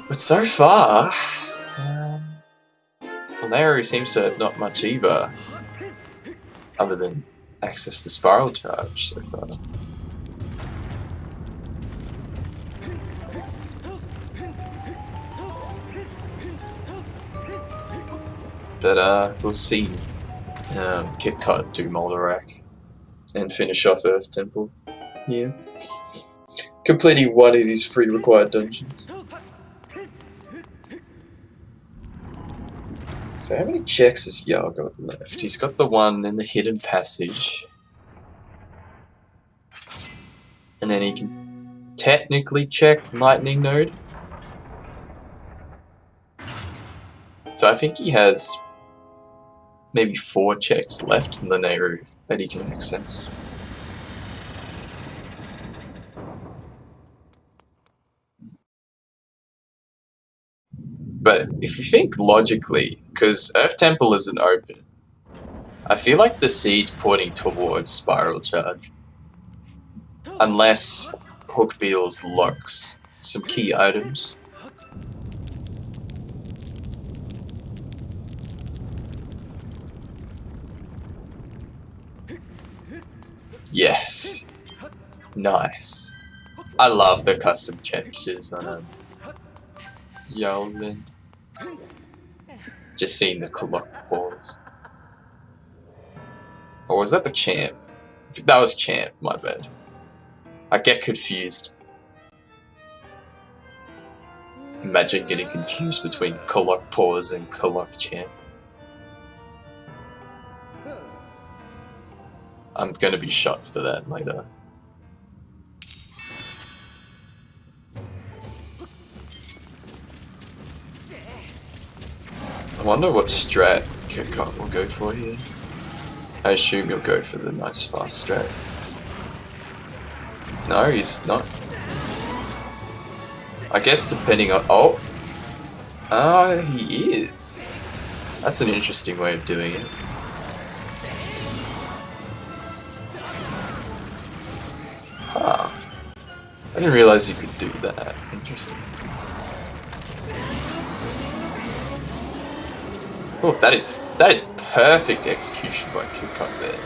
But so far, Nehru seems to have not much either, other than access to Spiral Charge so far. But we'll see Kit Kat do Moldarak and finish off Earth Temple here. Completing one of these 3 required dungeons. So how many checks has Yao got left? He's got the one in the hidden passage. And then he can technically check Lightning Node. So I think he has maybe 4 checks left in the Nehru that he can access. But if you think logically, because Earth Temple isn't open, I feel like the seed's pointing towards Spiral Charge. Unless Hookbeals locks some key items. Yes. Nice. I love the custom textures on Yells in. Just seeing the clock balls. Or was that the champ? That was champ, my bad. I get confused. Imagine getting confused between Kolok Pause and Kolok Champ. I'm gonna be shot for that later. I wonder what strat Kit Kat will go for here. I assume he'll go for the nice fast strat. No, he's not. I guess depending on... Oh! Ah, he is. That's an interesting way of doing it. Huh. I didn't realize you could do that. Interesting. Oh, that is perfect execution by Kit Kat there.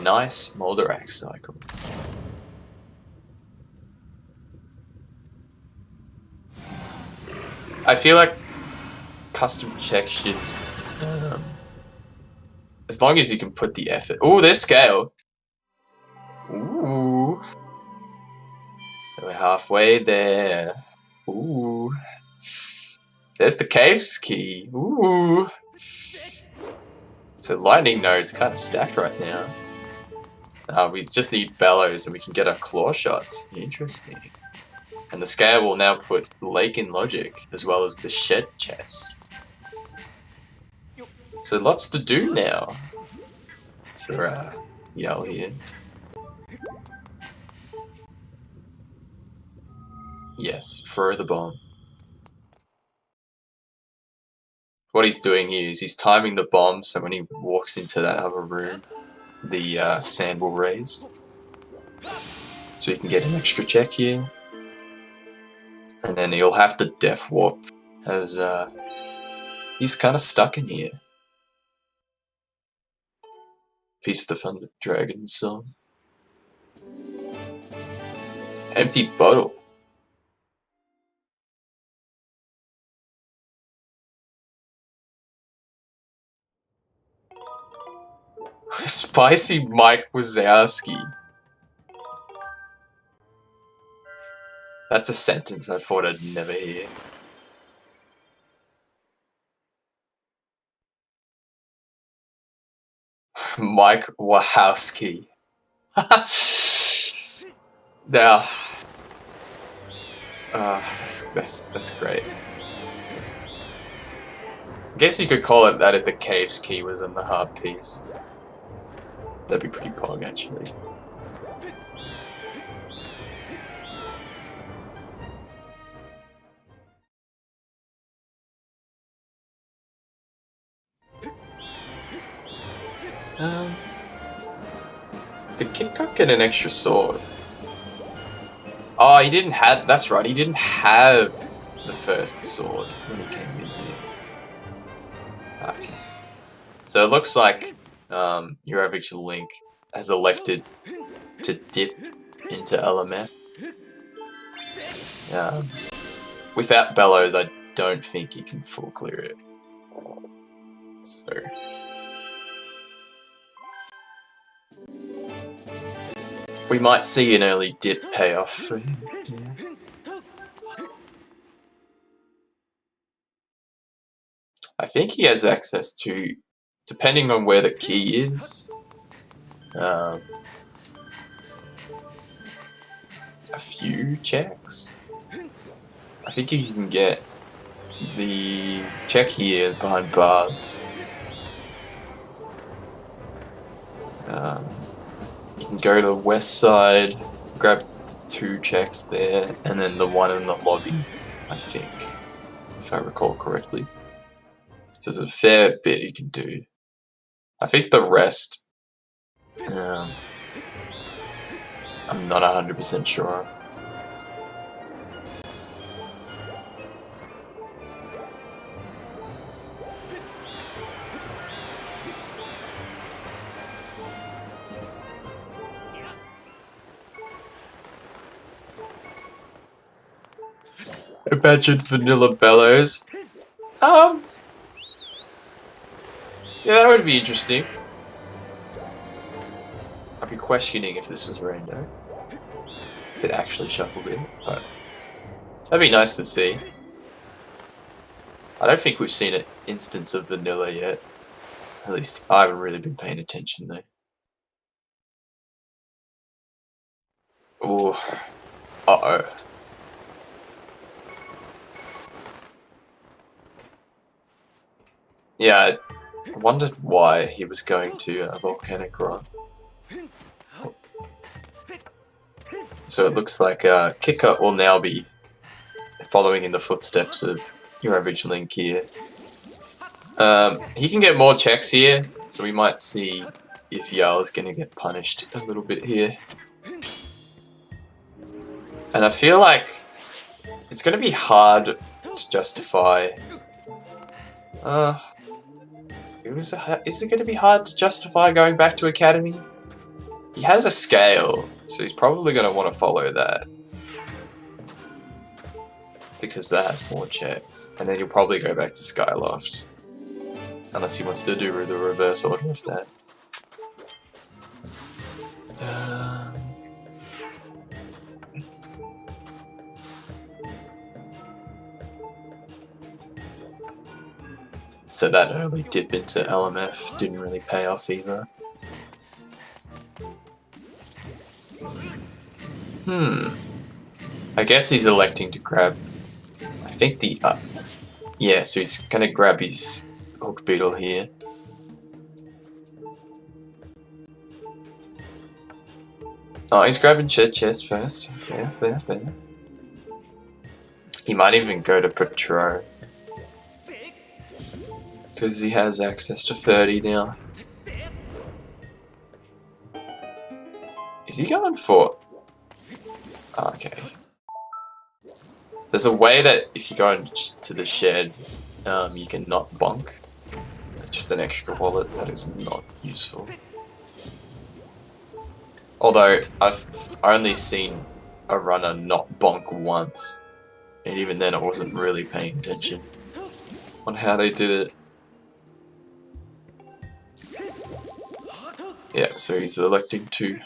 Nice Moldarak cycle. I feel like custom textures, as long as you can put the effort. Oh, there's scale. Ooh. We're halfway there. Ooh. There's the caves key. Ooh. So lightning node's kind of stacked right now. We just need bellows and we can get our claw shots. Interesting. And the scale will now put Lake in Logic, as well as the shed chest. So lots to do now for Yao here. Yes, throw the bomb. What he's doing here is he's timing the bomb so when he walks into that other room, the sand will raise. So he can get an extra check here. And then he'll have to Death Warp, as he's kind of stuck in here. Piece of the Thunder Dragon song. Empty bottle. Spicy Mike Wazowski. That's a sentence I thought I'd never hear. Mike Wazowski. Now, that's great. I guess you could call it that if the cave's key was in the heart piece. That'd be pretty pog, actually. Did Kit Kat get an extra sword? Oh, he didn't have. That's right, he didn't have the first sword when he came in here. Okay. So it looks like your average Link has elected to dip into LMF. Without Bellows, I don't think he can full clear it. So. We might see an early dip payoff for him. Yeah. I think he has access to, depending on where the key is, a few checks. I think he can get the check here behind bars. You can go to the west side, grab the 2 checks there, and then the one in the lobby, I think, if I recall correctly. So there's a fair bit you can do. I think the rest, I'm not 100% sure. Imagine Vanilla Bellows. Yeah, that would be interesting. I'd be questioning if this was Rando. If it actually shuffled in, but that'd be nice to see. I don't think we've seen an instance of Vanilla yet. At least I haven't really been paying attention though. Ooh. Uh-oh. Yeah, I wondered why he was going to Volcanic Rock. So it looks like Kit Kat will now be following in the footsteps of your average Link here. He can get more checks here, so we might see if Yao is going to get punished a little bit here. And I feel like it's going to be hard to justify... is it going to be hard to justify going back to Academy? He has a scale, so he's probably going to want to follow that. Because that has more checks. And then he'll probably go back to Skyloft. Unless he wants to do the reverse order of that. So that early dip into LMF didn't really pay off either. I guess he's electing to grab, I think the, yeah, so he's gonna grab his Hook Beetle here. Oh, he's grabbing chest first. Fair. He might even go to Patrol. Because he has access to 30 now. Is he going for... Okay. There's a way that if you go into the shed, you can not bonk. It's just an extra wallet that is not useful. Although I've only seen a runner not bonk once, and even then I wasn't really paying attention on how they did it. Yeah, so he's electing to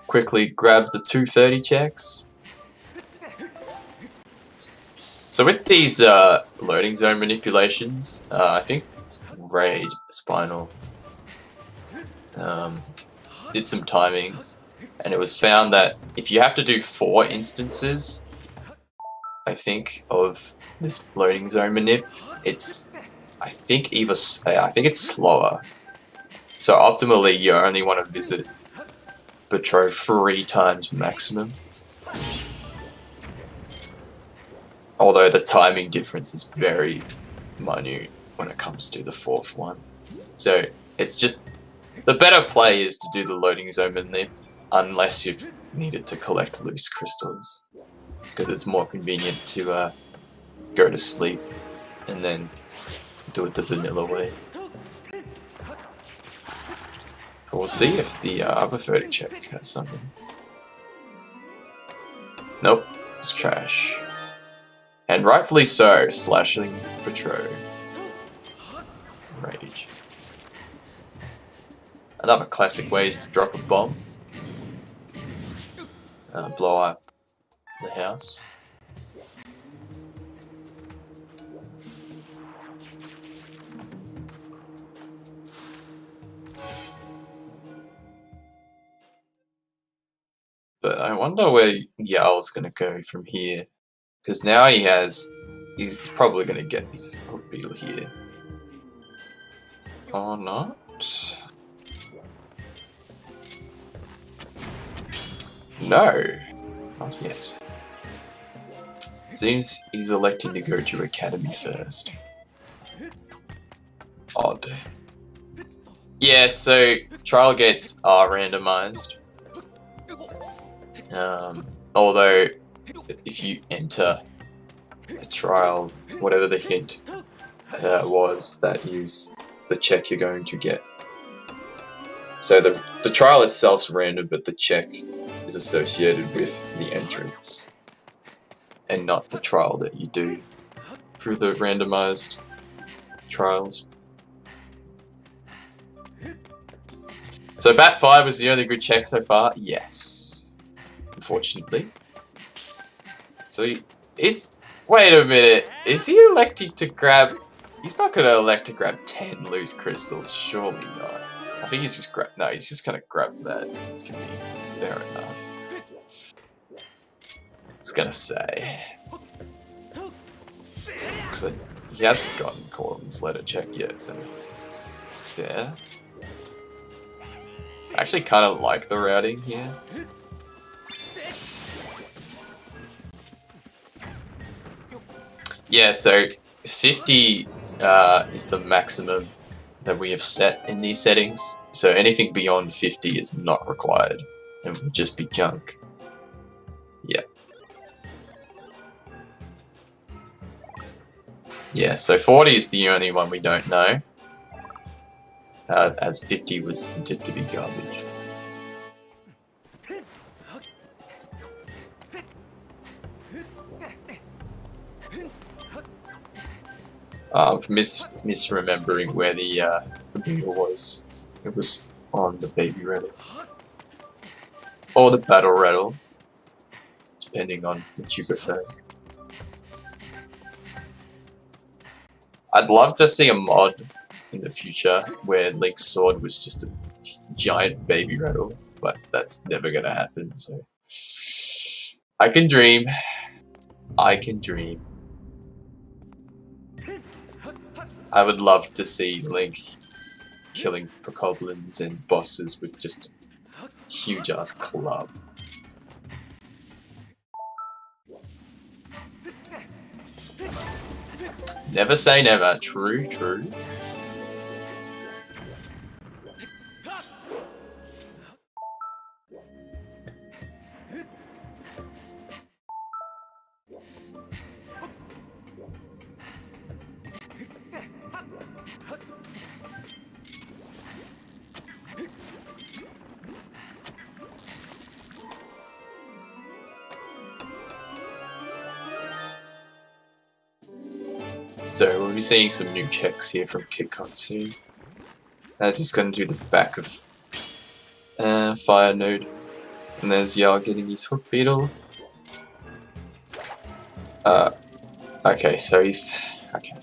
quickly grab the 230 checks. So with these loading zone manipulations, I think Raid Spinal did some timings, and it was found that if you have to do 4 instances, I think, of this loading zone manip, it's I think it's slower. So optimally, you only want to visit Petro 3 times maximum. Although the timing difference is very minute when it comes to the 4th one. So it's just, the better play is to do the loading zone manip unless you've needed to collect loose crystals. Because it's more convenient to go to sleep and then do it the vanilla way. But we'll see if the other 30 check has something. Nope, it's trash. And rightfully so, slashing Petro. Rage. Another classic way is to drop a bomb. Blow up the house. But I wonder where Yao's gonna go from here. Because now he's probably gonna get his hook beetle here. Or not? No, not yet. Seems he's electing to go to Academy first. Odd. Yeah, so trial gates are randomized. Although, if you enter a trial, whatever the hint was, that is the check you're going to get. So the trial itself's random, but the check is associated with the entrance, and not the trial that you do through the randomized trials. So Bat 5 was the only good check so far? Yes. Unfortunately. So wait a minute, is he electing to grab... He's not going to elect to grab 10 loose crystals, surely not. I think he's just no, he's just going to grab that. It's going to be fair enough. I was going to say. Because he hasn't gotten Corbin's letter checked yet, so... Yeah. I actually kind of like the routing here. Yeah, so 50 is the maximum that we have set in these settings. So anything beyond 50 is not required and will just be junk. Yeah. Yeah, so 40 is the only one we don't know. As 50 was hinted to be garbage. Misremembering where the beetle was. It was on the baby rattle. Or the battle rattle. Depending on which you prefer. I'd love to see a mod in the future where Link's sword was just a giant baby rattle, but that's never gonna happen, so... I can dream. I can dream. I would love to see Link killing Bokoblins and bosses with just a huge-ass club. Never say never. True, true. So we'll be seeing some new checks here from KitKat soon. As he's going to do the back of Fire Node. And there's Yarl getting his Hook Beetle. Okay, so he's... Okay.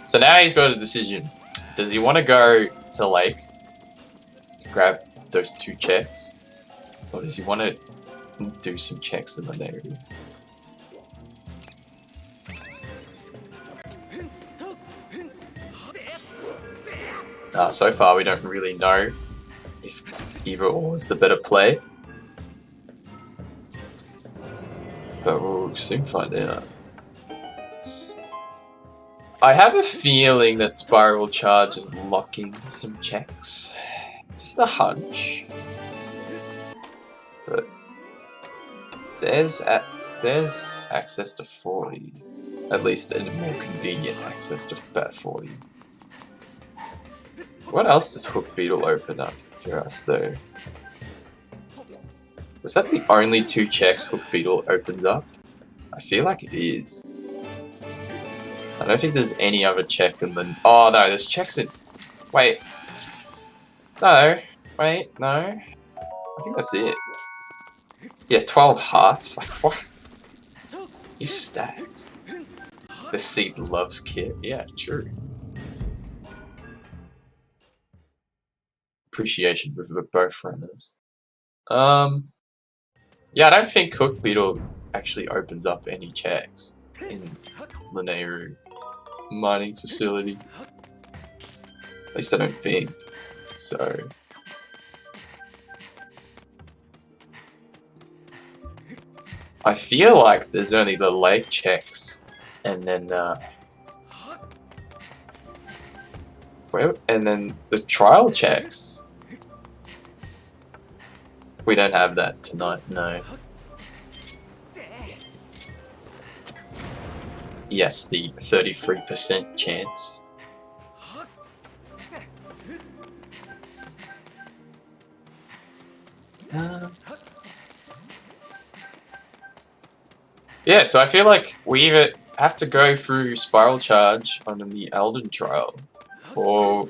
So now he's got a decision. Does he want to go to Lake to grab those 2 checks? Or does he want to do some checks in the area? So far we don't really know if either or is the better play. But we'll soon find out. I have a feeling that Spiral Charge is locking some checks. Just a hunch. But there's access to 40. At least a more convenient access to about 40. What else does Hook Beetle open up for us though? Was that the only 2 checks Hook Beetle opens up? I feel like it is. I don't think there's any other check in the... Oh no, there's checks in... Wait. No. Wait, no. I think that's it. Yeah, 12 hearts. Like, what? He's stacked. The Seed loves Kit. Yeah, true. Appreciation with both runners. Yeah, I don't think Hook Beetle actually opens up any checks in Lanayru mining facility. At least I don't think. So I feel like there's only the lake checks and then and then the trial checks. We don't have that tonight, no. Yes, the 33% chance. Yeah, so I feel like we either have to go through Spiral Charge on the Elden Trial, or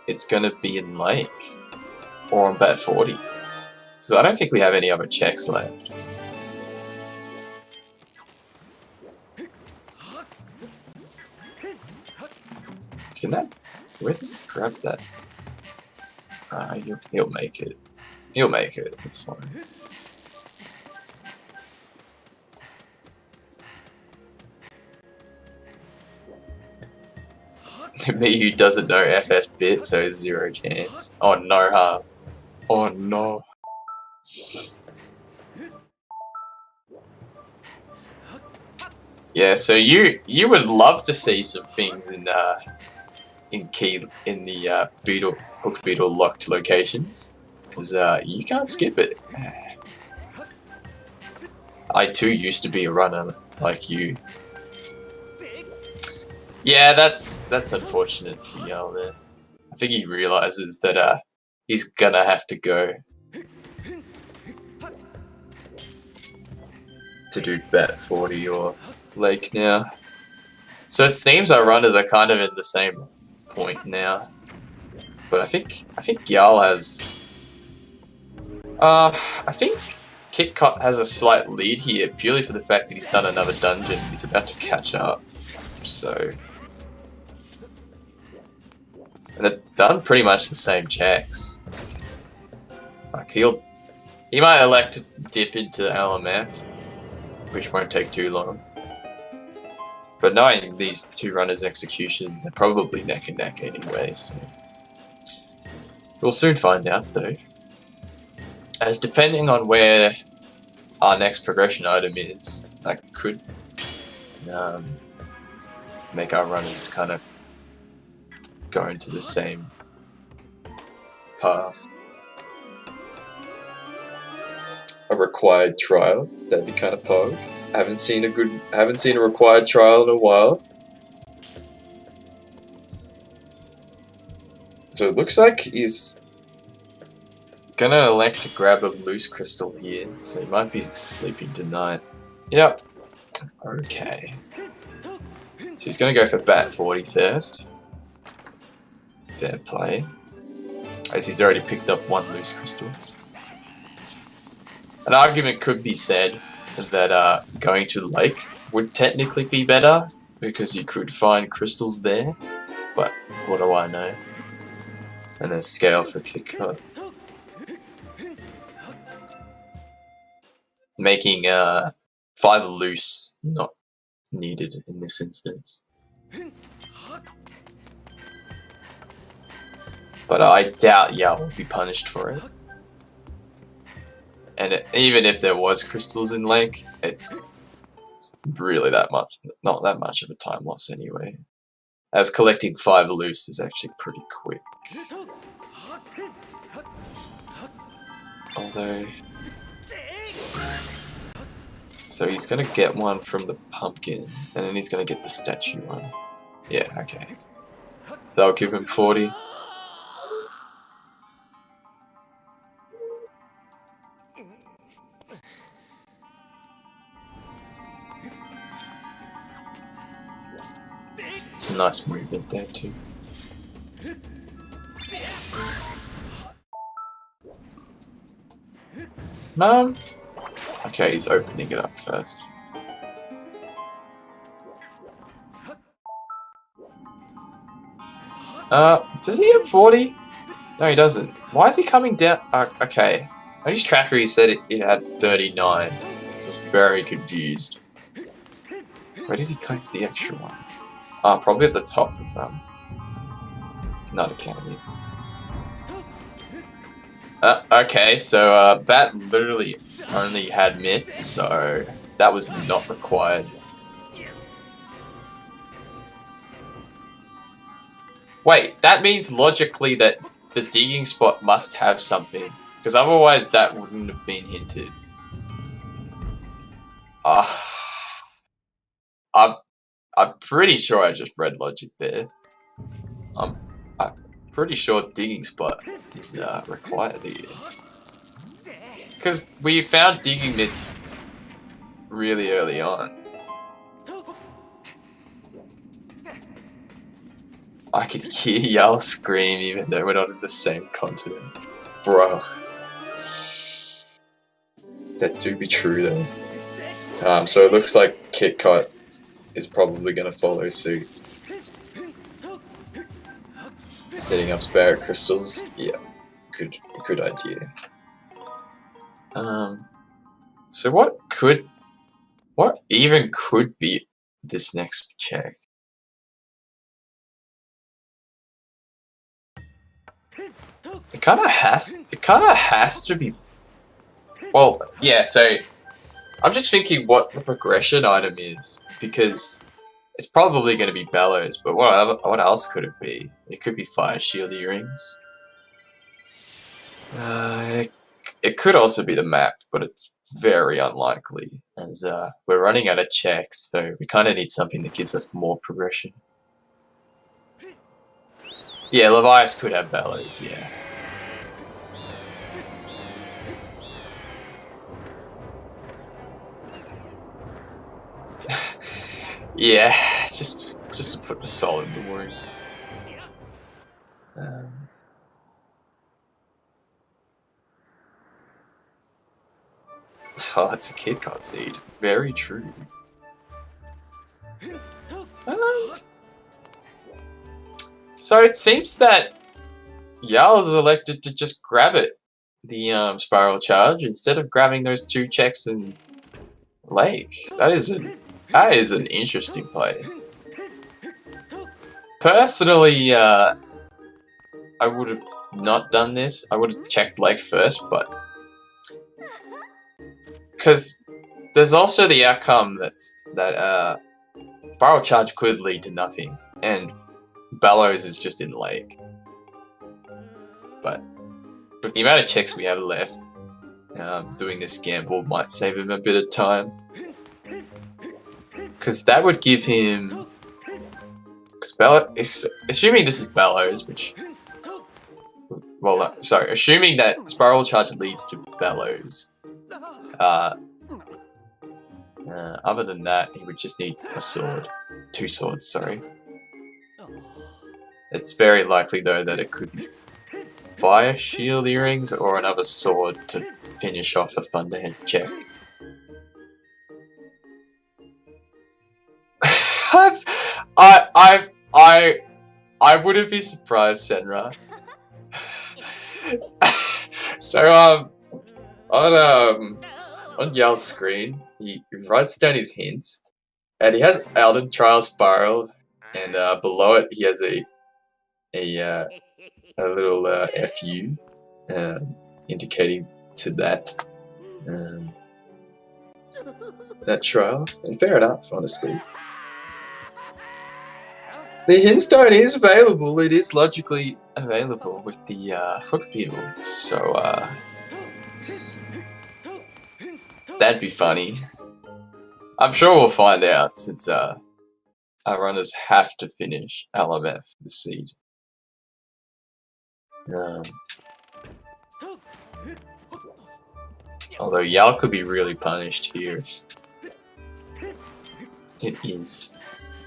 it's gonna be in Lake, or on Bet 40. So I don't think we have any other checks left. Can that... Where did he grab that? He'll make it. He'll make it. It's fine. Me who doesn't know FS bit, so 0 chance. Oh no, huh? Oh no. Yeah, so you would love to see some things in the Hook Beetle locked locations, because you can't skip it. I too used to be a runner like you. Yeah, that's unfortunate for Yal there. I think he realizes that he's gonna have to go to do Bet 40 or Lake now. So it seems our runners are kind of in the same point now. But I think Yal has... I think KitKat has a slight lead here, purely for the fact that he's done another dungeon. He's about to catch up. So... And they've done pretty much the same checks. Like, he might elect to dip into LMF, which won't take too long. But knowing these 2 runners' execution, they're probably neck and neck anyway, so... We'll soon find out, though. As depending on where our next progression item is, that could make our runners kind of go into the same path. A required trial, that'd be kind of pog. Haven't seen a required trial in a while. So it looks like he's gonna elect to grab a loose crystal here, so he might be sleeping tonight. Yep. Okay. So he's going to go for bat 40 first. Fair play. As he's already picked up one loose crystal. An argument could be said that going to the lake would technically be better because you could find crystals there, but what do I know? And then scale for kick cut. Making 5 loose not needed in this instance. But I doubt Yao will be punished for it. And even if there was crystals in lake, it's really not that much of a time loss anyway. As collecting 5 loose is actually pretty quick. Although... So he's gonna get one from the pumpkin, and then he's gonna get the statue one. Yeah, okay. That'll give him 40. It's a nice movement there too. Okay, he's opening it up first. Does he have 40? No, he doesn't. Why is he coming down? Okay. On his tracker he said it had 39. So I was very confused. Where did he collect the extra one? Probably at the top of, not Academy. Okay, so, Bat literally only had mitts, so that was not required. Wait, that means logically that the digging spot must have something, because otherwise that wouldn't have been hinted. I'm pretty sure I just read logic there. I'm pretty sure digging spot is required here. Because we found digging mitts really early on. I could hear y'all scream even though we're not in the same continent. Bro. That do be true though. So it looks like Kit Kat is probably going to follow suit. Setting up Barret crystals, yeah, good idea. So what even could be this next check? It kind of has to be. Well, yeah. So I'm just thinking what the progression item is, because it's probably going to be Bellows, but what else could it be? It could be Fire Shield Earrings. It could also be the map, but it's very unlikely, as we're running out of checks, so we kind of need something that gives us more progression. Yeah, Levias could have Bellows, yeah. Yeah, just to put the soul in the wound. Oh, that's a Kit Kat seed. Very true. So it seems that Yao has elected to just grab it, the spiral charge, instead of grabbing those 2 checks in Lake. That is an interesting play. Personally, I would have not done this. I would have checked Lake first, but because there's also the outcome that spiral charge could lead to nothing, and Bellows is just in Lake. But with the amount of checks we have left, doing this gamble might save him a bit of time. Because that would give him... assuming this is Bellows, which... Well, sorry, assuming that Spiral Charge leads to Bellows. Other than that, he would just need a sword. 2 swords, sorry. It's very likely though that it could be fire shield earrings or another sword to finish off a thunderhead check. I wouldn't be surprised, Senra. So on Yal's screen, he writes down his hints, and he has Elden Trial Spiral, and below it he has a little FU indicating to that that trial, and fair enough, honestly. The hint stone is available. It is logically available with the hook build, so that'd be funny. I'm sure we'll find out, since our runners have to finish LMF this seed. Although Yal could be really punished here if it is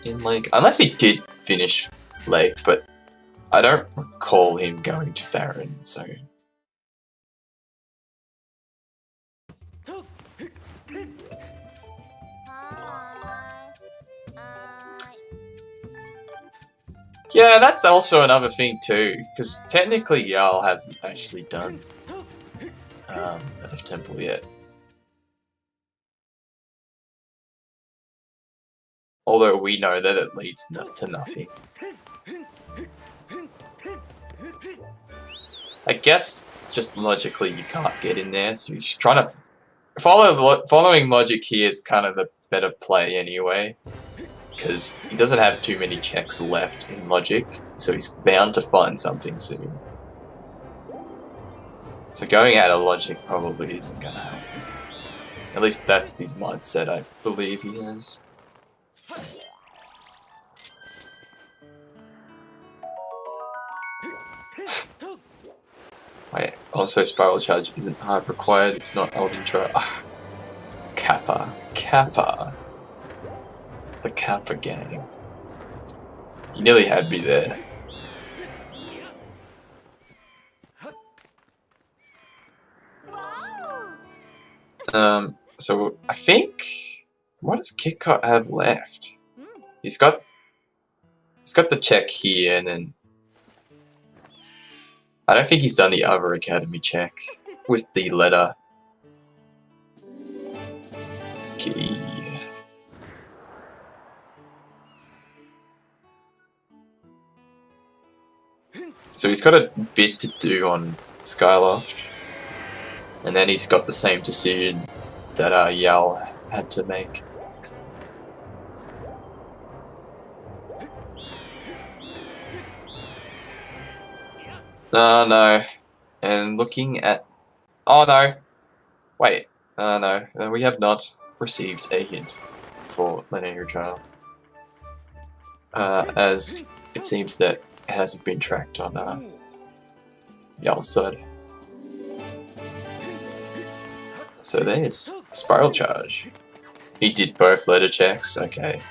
in Lake, unless he did finish Lake, but I don't recall him going to Farron, so. Yeah, that's also another thing too, because technically Yal hasn't actually done Earth Temple yet. Although we know that it leads to nothing. I guess just logically you can't get in there, so he's trying to following logic here is kind of the better play anyway, because he doesn't have too many checks left in logic, so he's bound to find something soon. So going out of logic probably isn't gonna help him. At least that's his mindset, I believe he has. Wait, also Spiral Charge isn't hard required, it's not Elden Trial. Kappa. The Kappa gang. You nearly had me there. So I think, what does KitKat have left? He's got the check here, and then I don't think he's done the other academy check with the letter key. So he's got a bit to do on Skyloft, and then he's got the same decision that Yal had to make. No. And looking at... Oh, no. Wait. No. We have not received a hint for Linear Trial. As it seems that it hasn't been tracked on Yal's side. So there's Spiral Charge. He did both letter checks, okay.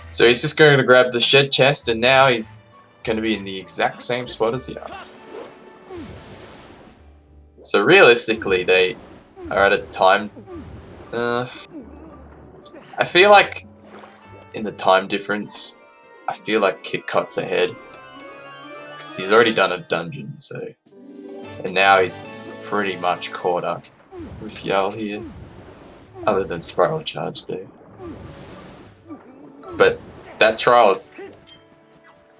So he's just going to grab the shed chest, and now he's going to be in the exact same spot as Yal. So realistically, they are at a time... I feel like in the time difference, I feel like KitKat's ahead. Because he's already done a dungeon, so... And now he's pretty much caught up with Yal here. Other than Spiral Charge, though. But that trial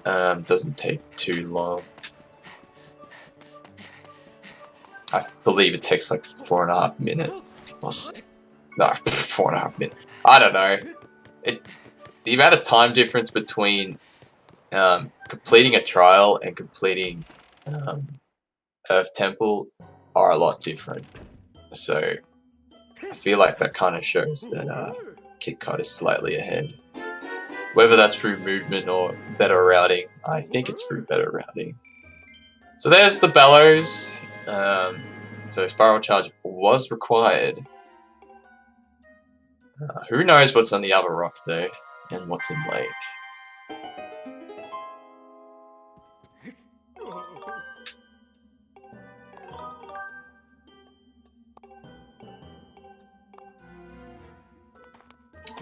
doesn't take too long. I believe it takes like 4.5 minutes. No, 4.5 minutes. I don't know. The amount of time difference between completing a trial and completing Earth Temple are a lot different. So I feel like that kind of shows that KitKat is slightly ahead. Whether that's through movement or better routing, I think it's through better routing. So there's the bellows. So Spiral Charge was required. Who knows what's on the other rock though, and what's in lake.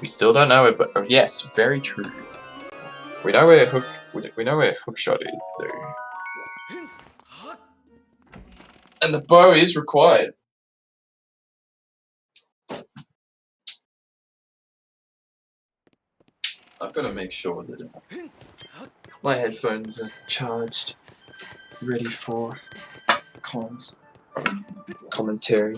We still don't know it, but oh, yes, very true. We know where hookshot is though. And the bow is required. I've got to make sure that my headphones are charged, ready for commentary.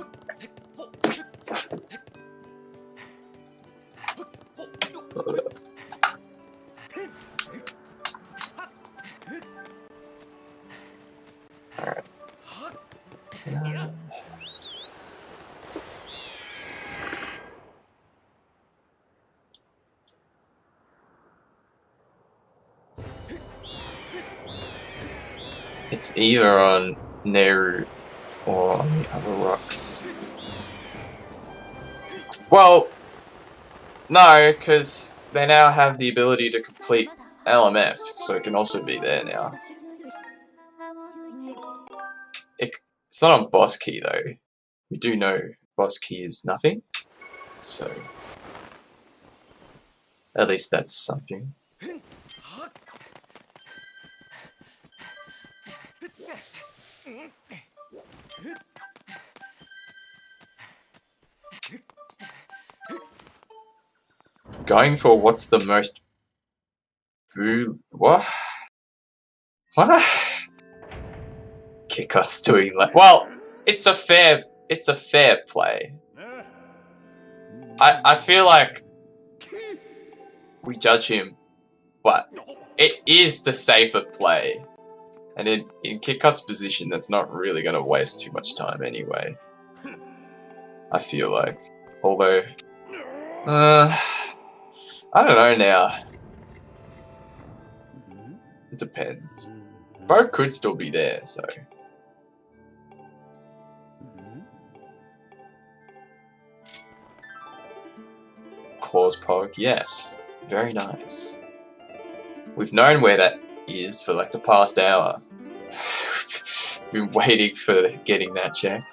Alright. It's either on Nehru or on the other rocks. Well, no, because they now have the ability to complete LMF, so it can also be there now. It's not on boss key though. We do know boss key is nothing, so at least that's something. Going for what's the most what? Kikot's doing like, well, it's a fair play. I feel like we judge him, but it is the safer play. And in Kikot's position, that's not really going to waste too much time anyway. I feel like. Although, I don't know now. It depends. Bo could still be there, so. Claws Pog, yes. Very nice. We've known where that is for like the past hour. Been waiting for getting that check.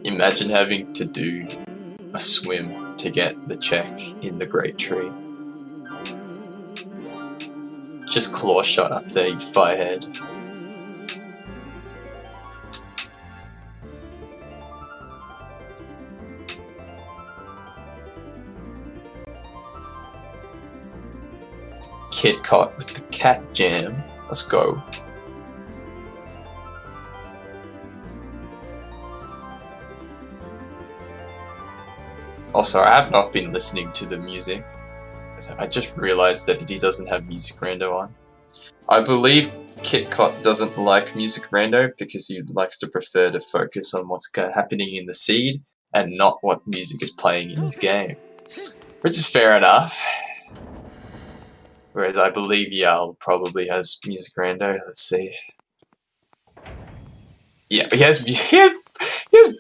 Imagine having to do a swim to get the check in the Great Tree. Just claw shot up there, you firehead. Kit Kat with the cat jam. Let's go. Also, I have not been listening to the music. I just realized that he doesn't have Music Rando on. I believe Kit Kat doesn't like Music Rando because he likes to prefer to focus on what's happening in the seed and not what music is playing in his game. Which is fair enough. Whereas I believe Yal probably has Music Rando. Let's see. Yeah, but he has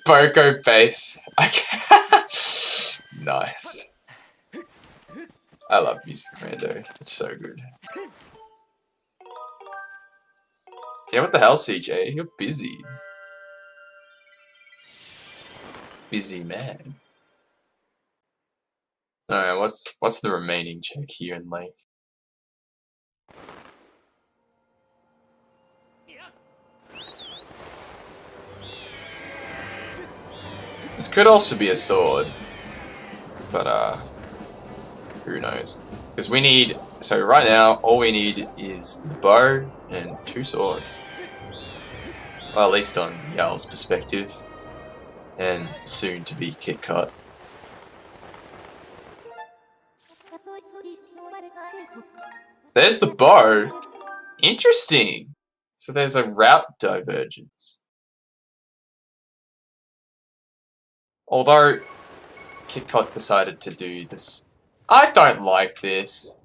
Boko bass. Nice. I love Music Rando. It's so good. Yeah, what the hell, CJ? You're busy. Busy man. Alright, what's the remaining check here in Lake? This could also be a sword, but who knows? Because we need, so right now all we need is the bow and 2 swords. Well, at least on Yal's perspective, and soon to be Kit Kat. There's the bow. Interesting. So there's a route divergence. Although Kit Kat decided to do this. I don't like this.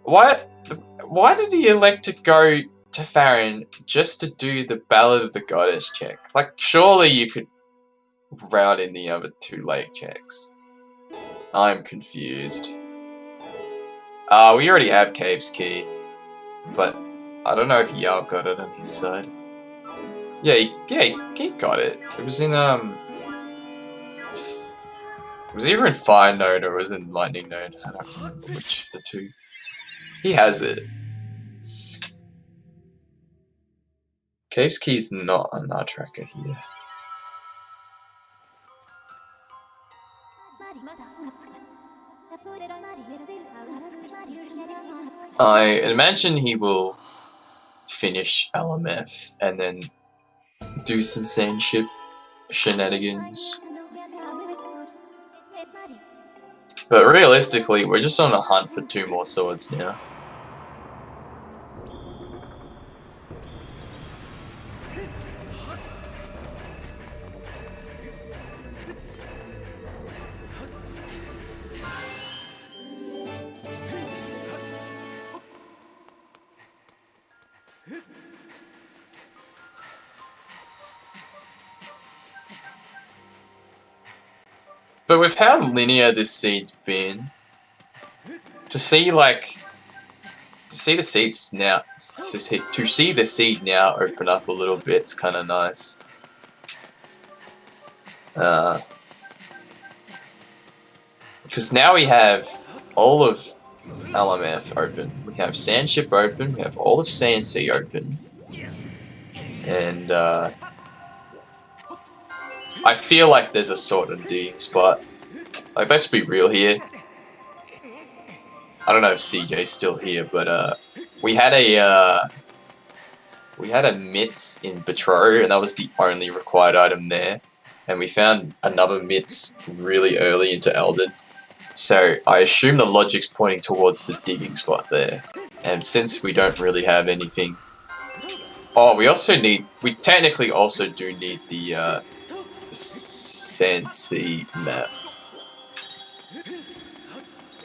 Why did he elect to go to Farron just to do the Ballad of the Goddess check. Like, surely you could route in the other 2 lake checks. I'm confused. We already have Cave's Key, but I don't know if Yao got it on his side. Yeah, he got it. It was in, it was either in Fire Node or it was in Lightning Node. I don't remember which of the 2. He has it. Cave's Key's not on our tracker here. I imagine he will finish LMF and then do some Sandship shenanigans. But realistically, we're just on a hunt for 2 more swords now. But with how linear this seed's been, to see the seeds now, to see the seed now open up a little bit's kind of nice. Because now we have all of LMF open, we have Sandship open, we have all of Sandsea open, and I feel like there's a sort of D spot. Like, let's be real here. I don't know if CJ's still here, but we had a Mitz in Betro, and that was the only required item there. And we found another Mitz really early into Elden. So I assume the logic's pointing towards the digging spot there. And since we don't really have anything... Oh, we technically also do need the Sandsea map.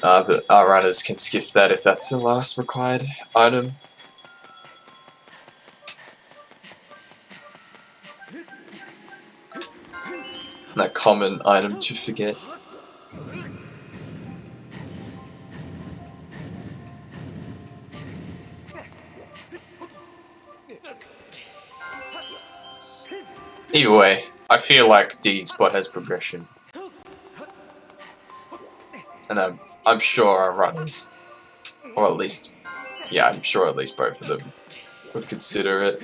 But our runners can skip that if that's the last required item. That common item to forget. Either way, I feel like Digging Spot has progression. And I'm sure our runners, or at least, yeah, I'm sure at least both of them would consider it.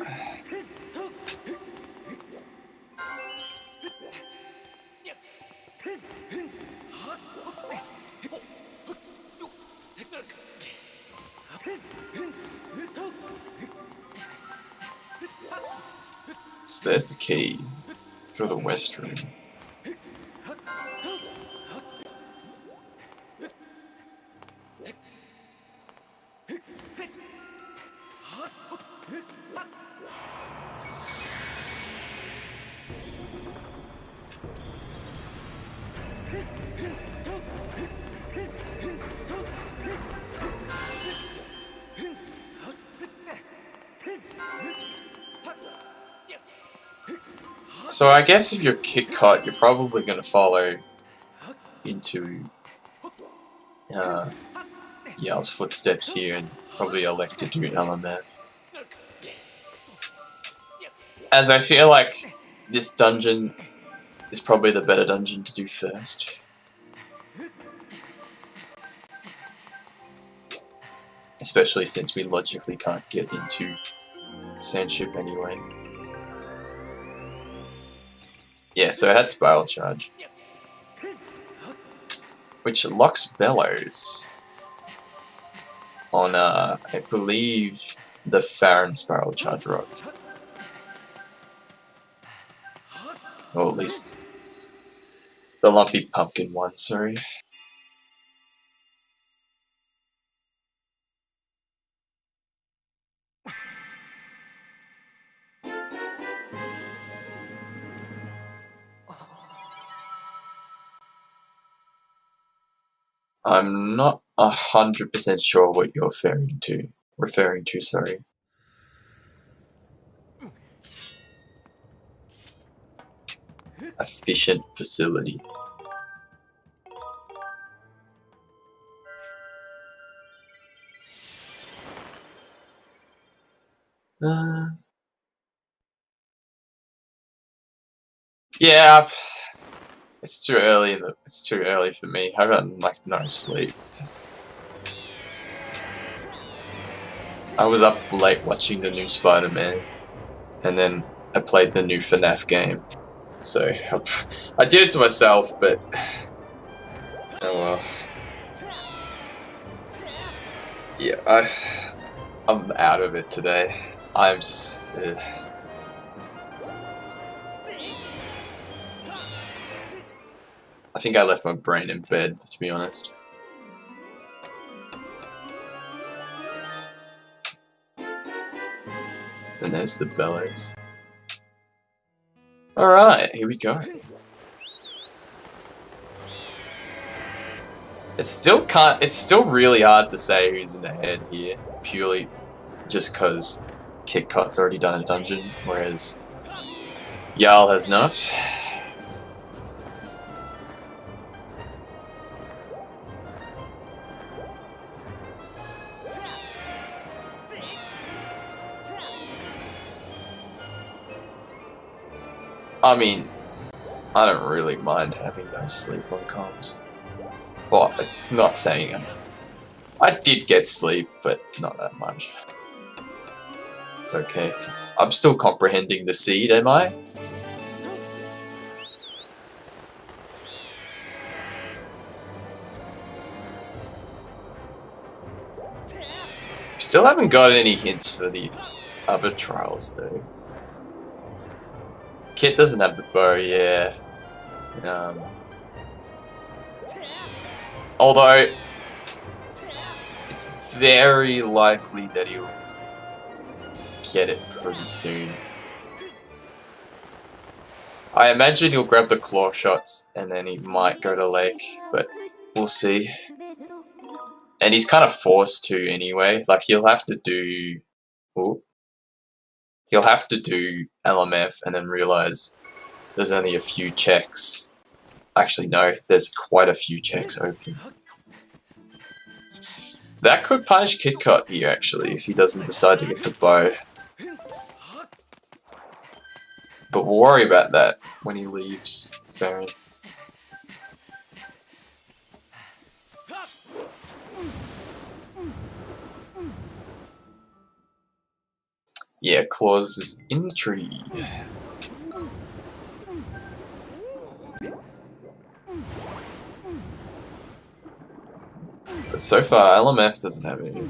So there's the key for the west room. So I guess if you're Kit Kat, you're probably going to follow into Yal's footsteps here and probably elect to do LMF. As I feel like this dungeon is probably the better dungeon to do first. Especially since we logically can't get into Sandship anyway. Yeah, so it has Spiral Charge. Which locks Bellows on, I believe, the Farron Spiral Charge rock. Or at least the Lumpy Pumpkin one, sorry. I'm not 100% sure what you're referring to, sorry. efficient facility. Yeah, it's too early. It's too early for me. I got like no sleep. I was up late watching the new Spider-Man, and then I played the new FNAF game. So I did it to myself, but oh well. Yeah, I'm out of it today. I'm just. I think I left my brain in bed, to be honest. And there's the bellows. Alright, here we go. It's still really hard to say who's in the head here, purely just because Kit Kat's already done a dungeon, whereas Jarl has not. I mean, I don't really mind having no sleep on comms. Well, I'm not saying I did get sleep, but not that much. It's okay. I'm still comprehending the seed, am I? Still haven't got any hints for the other trials, though. Kit doesn't have the bow, yeah. Although, it's very likely that he'll get it pretty soon. I imagine he'll grab the claw shots and then he might go to Lake, but we'll see. And he's kind of forced to anyway. Like, he'll have to do... Ooh. He'll have to do LMF and then realize there's only a few checks. Actually, no, there's quite a few checks open. That could punish Kit Kat here, actually, if he doesn't decide to get the bow. But we'll worry about that when he leaves Farron. Yeah, Claus is in the tree. But so far, LMF doesn't have any.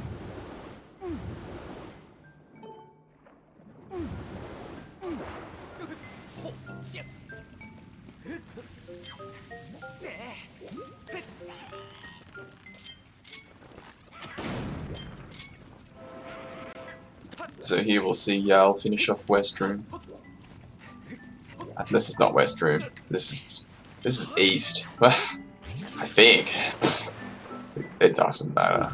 So here we'll see Jarl finish off West Room. This is not West Room. This is East. I think. It doesn't matter.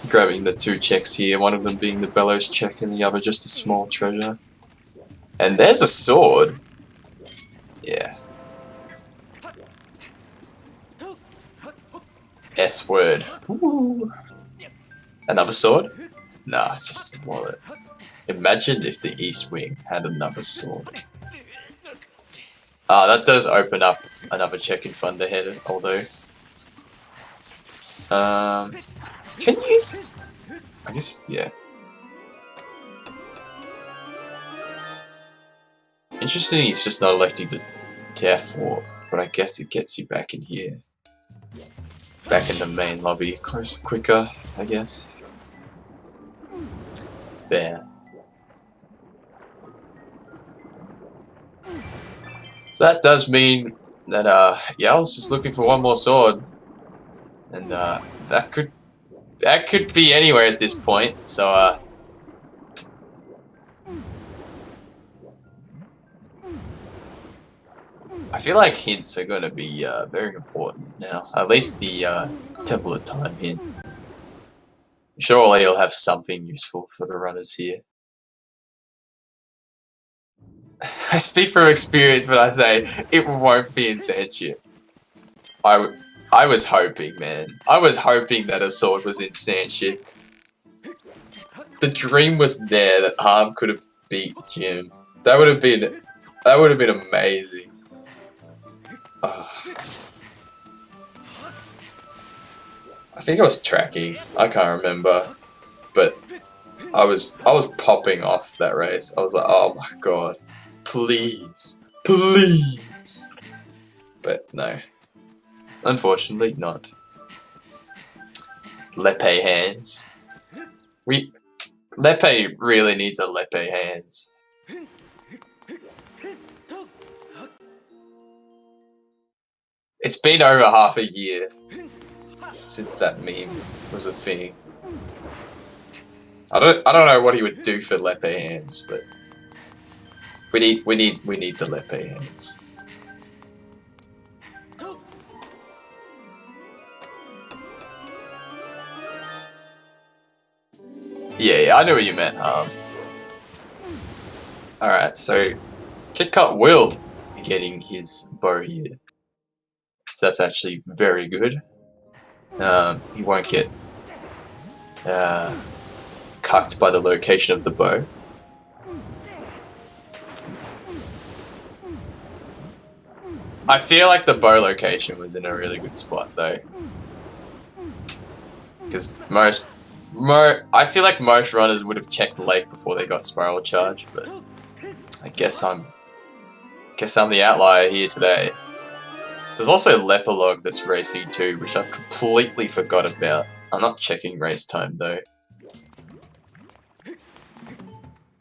Grabbing the two checks here, one of them being the Bellows check and the other just a small treasure. And there's a sword. Yeah. S word. Ooh. Another sword? Nah, it's just a wallet. Imagine if the East Wing had another sword. Ah, that does open up another check in Thunderhead, although... can you? I guess, yeah. Interesting, he's just not electing the Death War, but I guess it gets you back in here. Back in the main lobby, quicker, I guess. There. So that does mean that Jarl's just looking for one more sword. And that could be anywhere at this point, so I feel like hints are going to be very important now. At least the Temple of Time hint. Surely he'll have something useful for the runners here. I speak from experience when I say it won't be in Sandship. I was hoping, man. I was hoping that a sword was in Sandship. The dream was there that Harm could have beat Jim. That would have been amazing. Oh. I think I was tracking. I can't remember, but I was popping off that race. I was like, oh my god, please, please. But no, unfortunately not. Lepe hands. Lepe really needs a Lepe hands. It's been over half a year since that meme was a thing. I don't know what he would do for Lepe hands, but we need the Lepe hands. Yeah, I know what you meant. Alright, so Kit Kat will be getting his bow here. So that's actually very good. He won't get cucked by the location of the bow. I feel like the bow location was in a really good spot though. Because I feel like most runners would have checked lake before they got spiral charge, but I guess I'm the outlier here today. There's also Lepalog that's racing too, which I completely forgot about. I'm not checking race time though.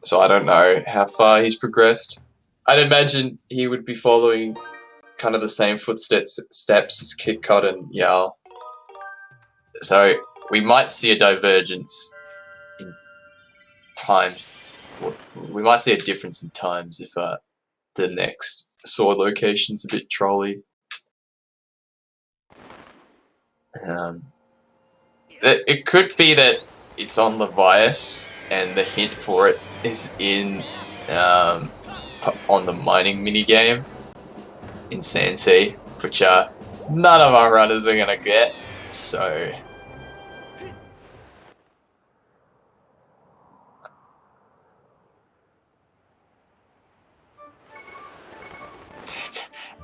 So I don't know how far he's progressed. I'd imagine he would be following kind of the same footsteps as Kit Kat and Yao. So we might see a divergence in times. We might see a difference in times if the next sword location's a bit trolly. It could be that it's on Levias and the hint for it is in on the mining minigame in Sansea, which none of our runners are gonna get, so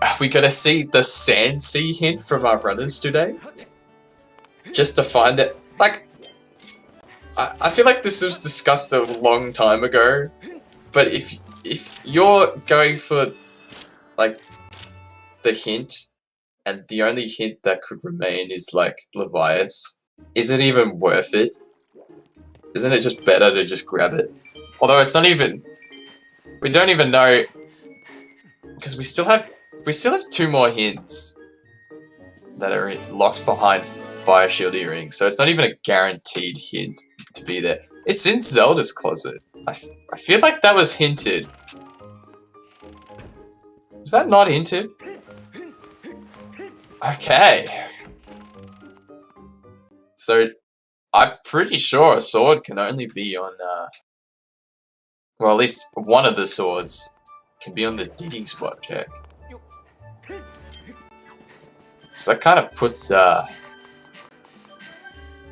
are we gonna see the Sansea hint from our runners today? Just to find it, like, I feel like this was discussed a long time ago, but if you're going for, like, the hint, and the only hint that could remain is, like, Levias, is it even worth it? Isn't it just better to just grab it? Although it's not even, we don't even know, because we still have 2 more hints that are locked behind Fire Shield earrings, so it's not even a guaranteed hint to be there. It's in Zelda's closet. I feel like that was hinted. Was that not hinted? Okay. So, I'm pretty sure a sword can only be on, well, at least one of the swords can be on the digging spot check. So that kind of puts,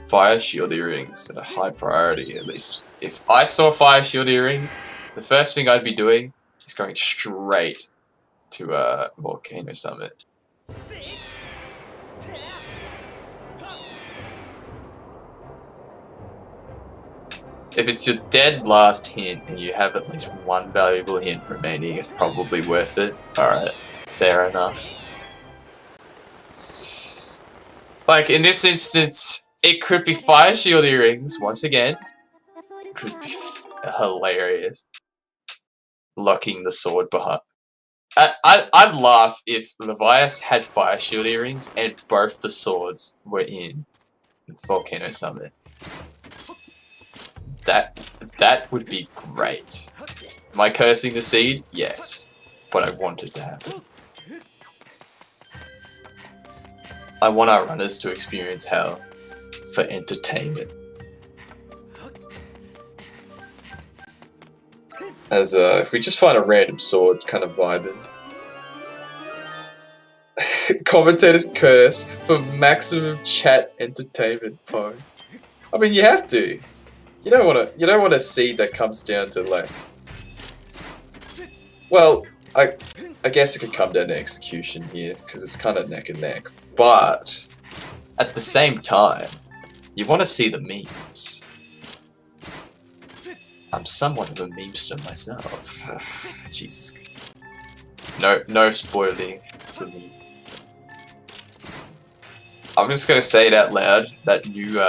Fire Shield earrings at a high priority, at least. If I saw Fire Shield earrings, the first thing I'd be doing is going straight to Volcano Summit. If it's your dead last hint and you have at least one valuable hint remaining, it's probably worth it. Alright, fair enough. Like, in this instance, it could be Fire Shield earrings, once again. Could be hilarious. Locking the sword behind. I'd laugh if Levias had Fire Shield earrings and both the swords were in Volcano Summit. That would be great. Am I cursing the seed? Yes. But I want it to happen. I want our runners to experience hell for entertainment. As if we just find a random sword, kind of vibing. Commentators curse for maximum chat entertainment, Pong. I mean, you have to. You don't want a seed that comes down to like. Well, I guess it could come down to execution here because it's kind of neck and neck. But at the same time, you want to see the memes. I'm somewhat of a memester myself. Jesus. No spoiling for me. I'm just gonna say it out loud. That new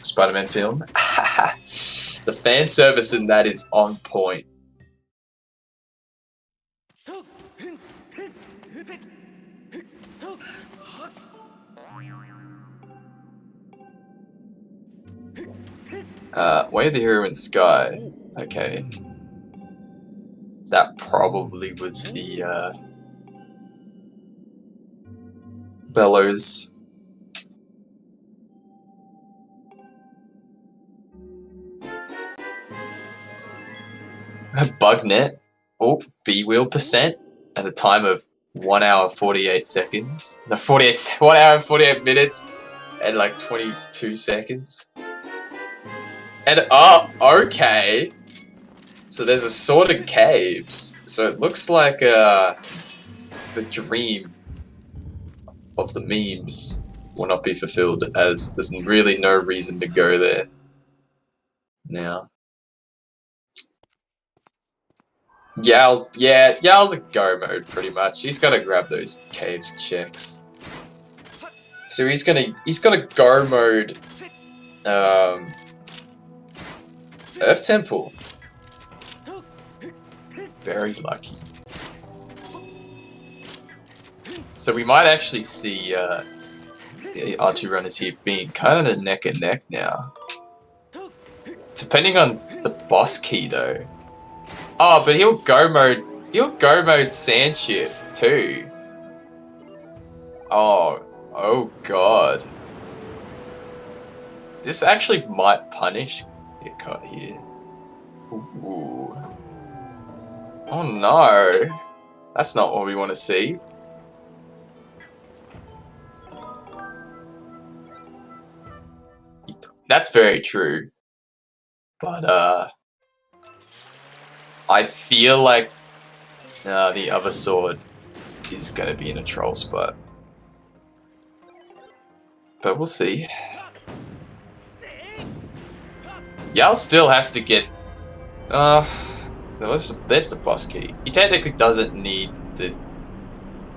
Spider-Man film. The fan service in that is on point. Way of the Hero in Sky. Okay. That probably was the Bellows. Bugnet. Oh, B-wheel percent at a time of 1 hour 48 seconds. No, 1 hour and 48 minutes and like 22 seconds. And okay. So there's a sword in caves. So it looks like the dream of the memes will not be fulfilled, as there's really no reason to go there now. Yal's a go mode pretty much. He's gonna grab those caves checks. So he's gonna go mode Earth Temple. Very lucky. So we might actually see our two runners here being kind of neck and neck now. Depending on the boss key though. Oh, but he'll go mode sand ship too. Oh god. This actually might punish get caught here. Ooh. Oh no. That's not what we want to see. That's very true. But I feel like the other sword is going to be in a troll spot. But we'll see. Yal still has to get... there's the boss key. He technically doesn't need the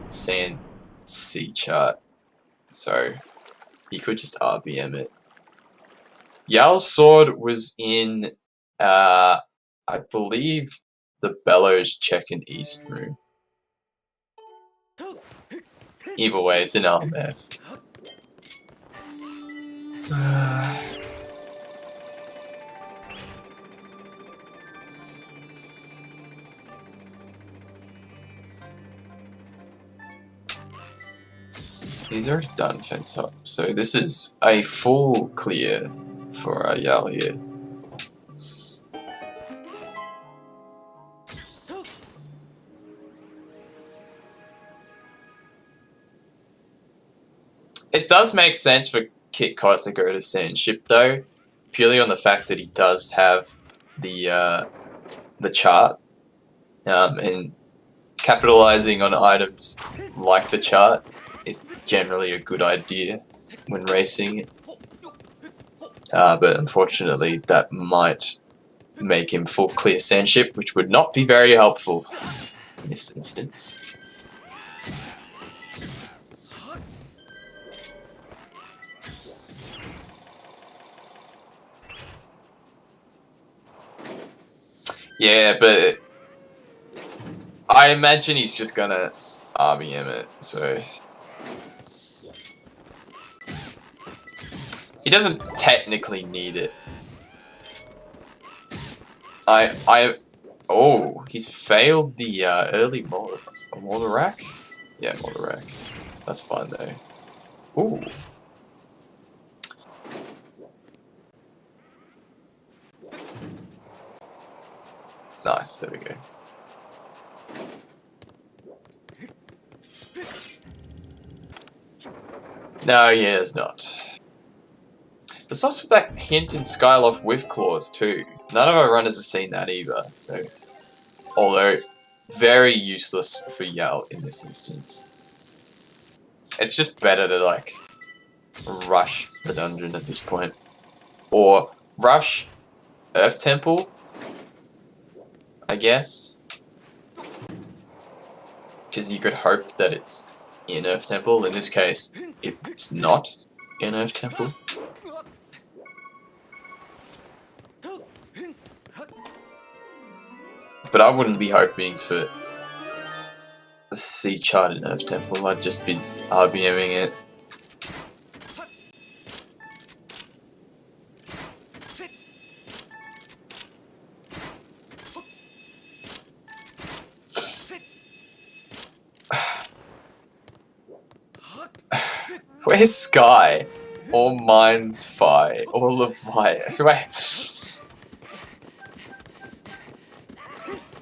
Sand Sea chart. So, he could just RBM it. Yal's sword was in, I believe, the Bellows check and East room. Either way, it's an LMF. He's already done fence up, so this is a full clear for Yal here. It does make sense for Kit Kat to go to Sand Ship though, purely on the fact that he does have the chart, and capitalizing on items like the chart is generally a good idea when racing. But unfortunately, that might make him full clear Sand Ship, which would not be very helpful in this instance. Yeah, but I imagine he's just gonna RBM it, so he doesn't technically need it. Oh, he's failed the early mortar rack? Yeah, mortar rack. That's fine though. Ooh. Nice, there we go. No, he is not. There's also that hint in Skyloft with claws too. None of our runners have seen that either, so... Although, very useless for Yao in this instance. It's just better to, like, rush the dungeon at this point. Or rush Earth Temple, I guess. Because you could hope that it's in Earth Temple. In this case, it's not in Earth Temple. But I wouldn't be hoping for the sea chart in Earth Temple. I'd just be RBMing it. Where's Sky? Or Mine's Fi? Or Levi? Wait.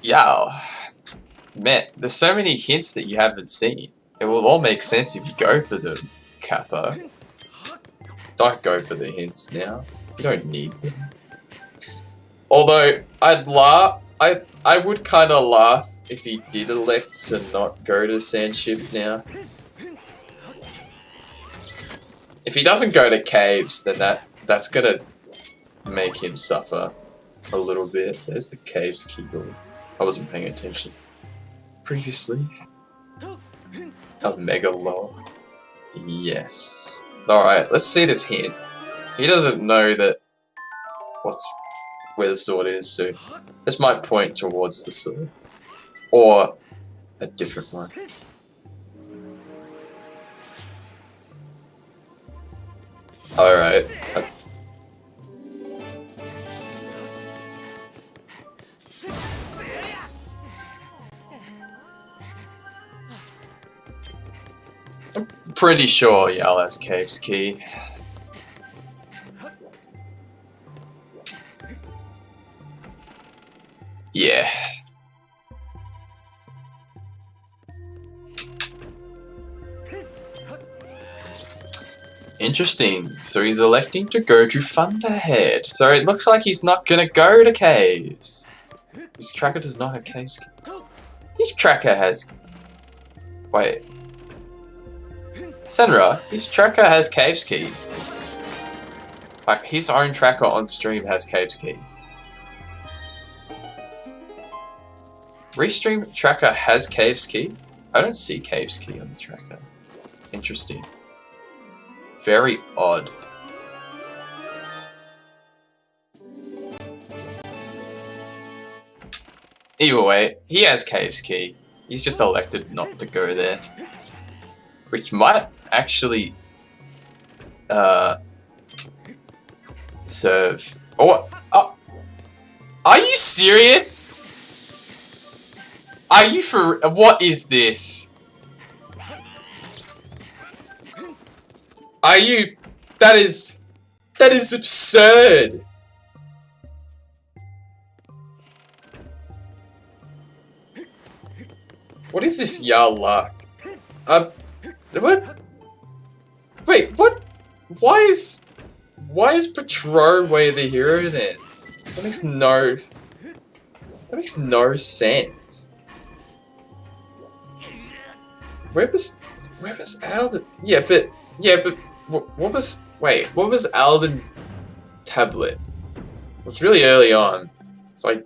Yeah. Man, there's so many hints that you haven't seen. It will all make sense if you go for them, Kappa. Don't go for the hints now. You don't need them. Although, I'd laugh. I would kind of laugh if he did elect to not go to Sandship now. If he doesn't go to caves, then that's gonna make him suffer a little bit. There's the caves key door. I wasn't paying attention previously. A mega low. Yes. Alright, let's see this hint. He doesn't know that where the sword is, so this might point towards the sword. Or a different one. Alright. I'm pretty sure Yal has Cave's key. Yeah. Interesting. So he's electing to go to Thunderhead. So it looks like he's not gonna go to caves. His tracker does not have caves. His tracker has... Wait. Senra, his tracker has caves key. Like, his own tracker on stream has caves key. Restream tracker has caves key? I don't see caves key on the tracker. Interesting. Very odd. Either way, he has Cave's key. He's just elected not to go there. Which might actually serve. Or are you serious? Are you for what is this? Are you... That is absurd! What is this Yal luck? What? Wait, what? Why is Patron way the hero then? That makes no sense. Where was Alden? Yeah, but what was Alden tablet? It was really early on. So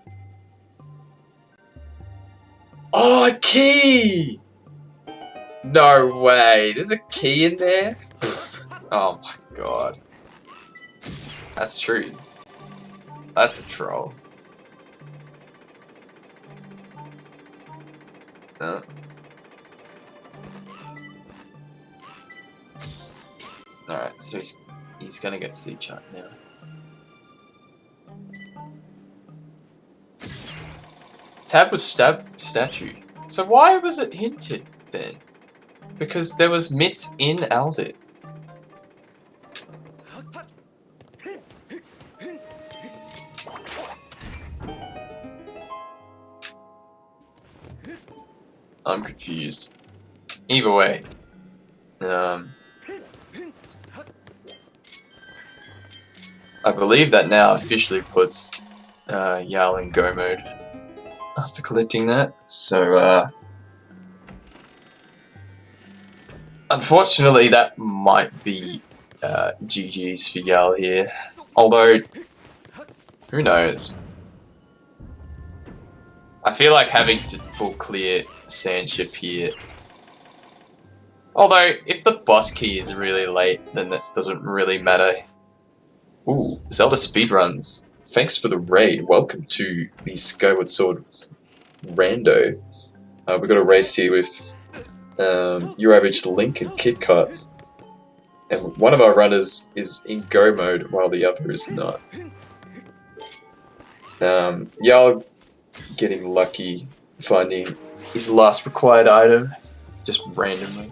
oh, a key! No way, there's a key in there? Oh my god. That's true. That's a troll. Alright, so he's gonna get sea chart now. Tab was statue. So why was it hinted then? Because there was mitts in Aldit. I'm confused. Either way. I believe that now officially puts Yal in go mode after collecting that. So, unfortunately, that might be GG's for Yal here. Although, who knows? I feel like having to full clear Sandship here. Although, if the boss key is really late, then that doesn't really matter. Ooh, ZeldaSpeedRuns. Thanks for the raid. Welcome to the Skyward Sword Rando. We've got a race here with Your Average Link and KitKat. And one of our runners is in go mode while the other is not. Yal getting lucky finding his last required item just randomly.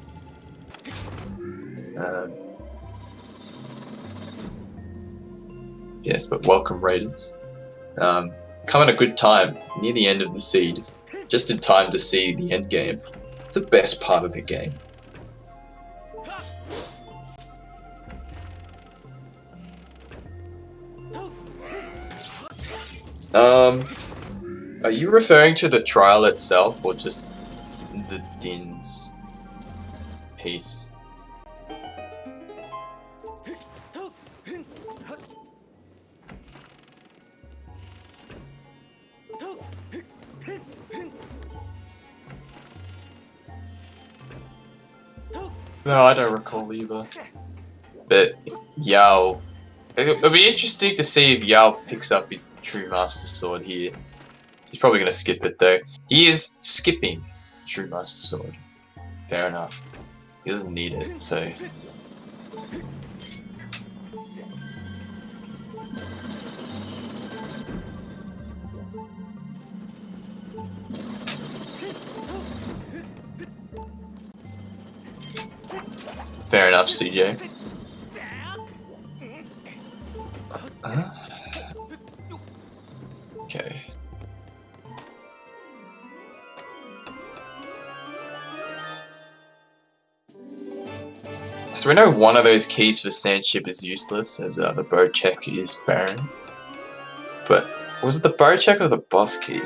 Yes, but welcome raiders. Come at a good time, near the end of the seed, just in time to see the end game, the best part of the game. Are you referring to the trial itself, or just the Dins piece? No, I don't recall either. But Yao, it'll be interesting to see if Yao picks up his True Master Sword here. He's probably going to skip it though. He is skipping True Master Sword. Fair enough. He doesn't need it, so... Fair enough, CJ. Okay. So we know one of those keys for Sandship is useless, as the bow check is barren. But was it the bow check or the boss key?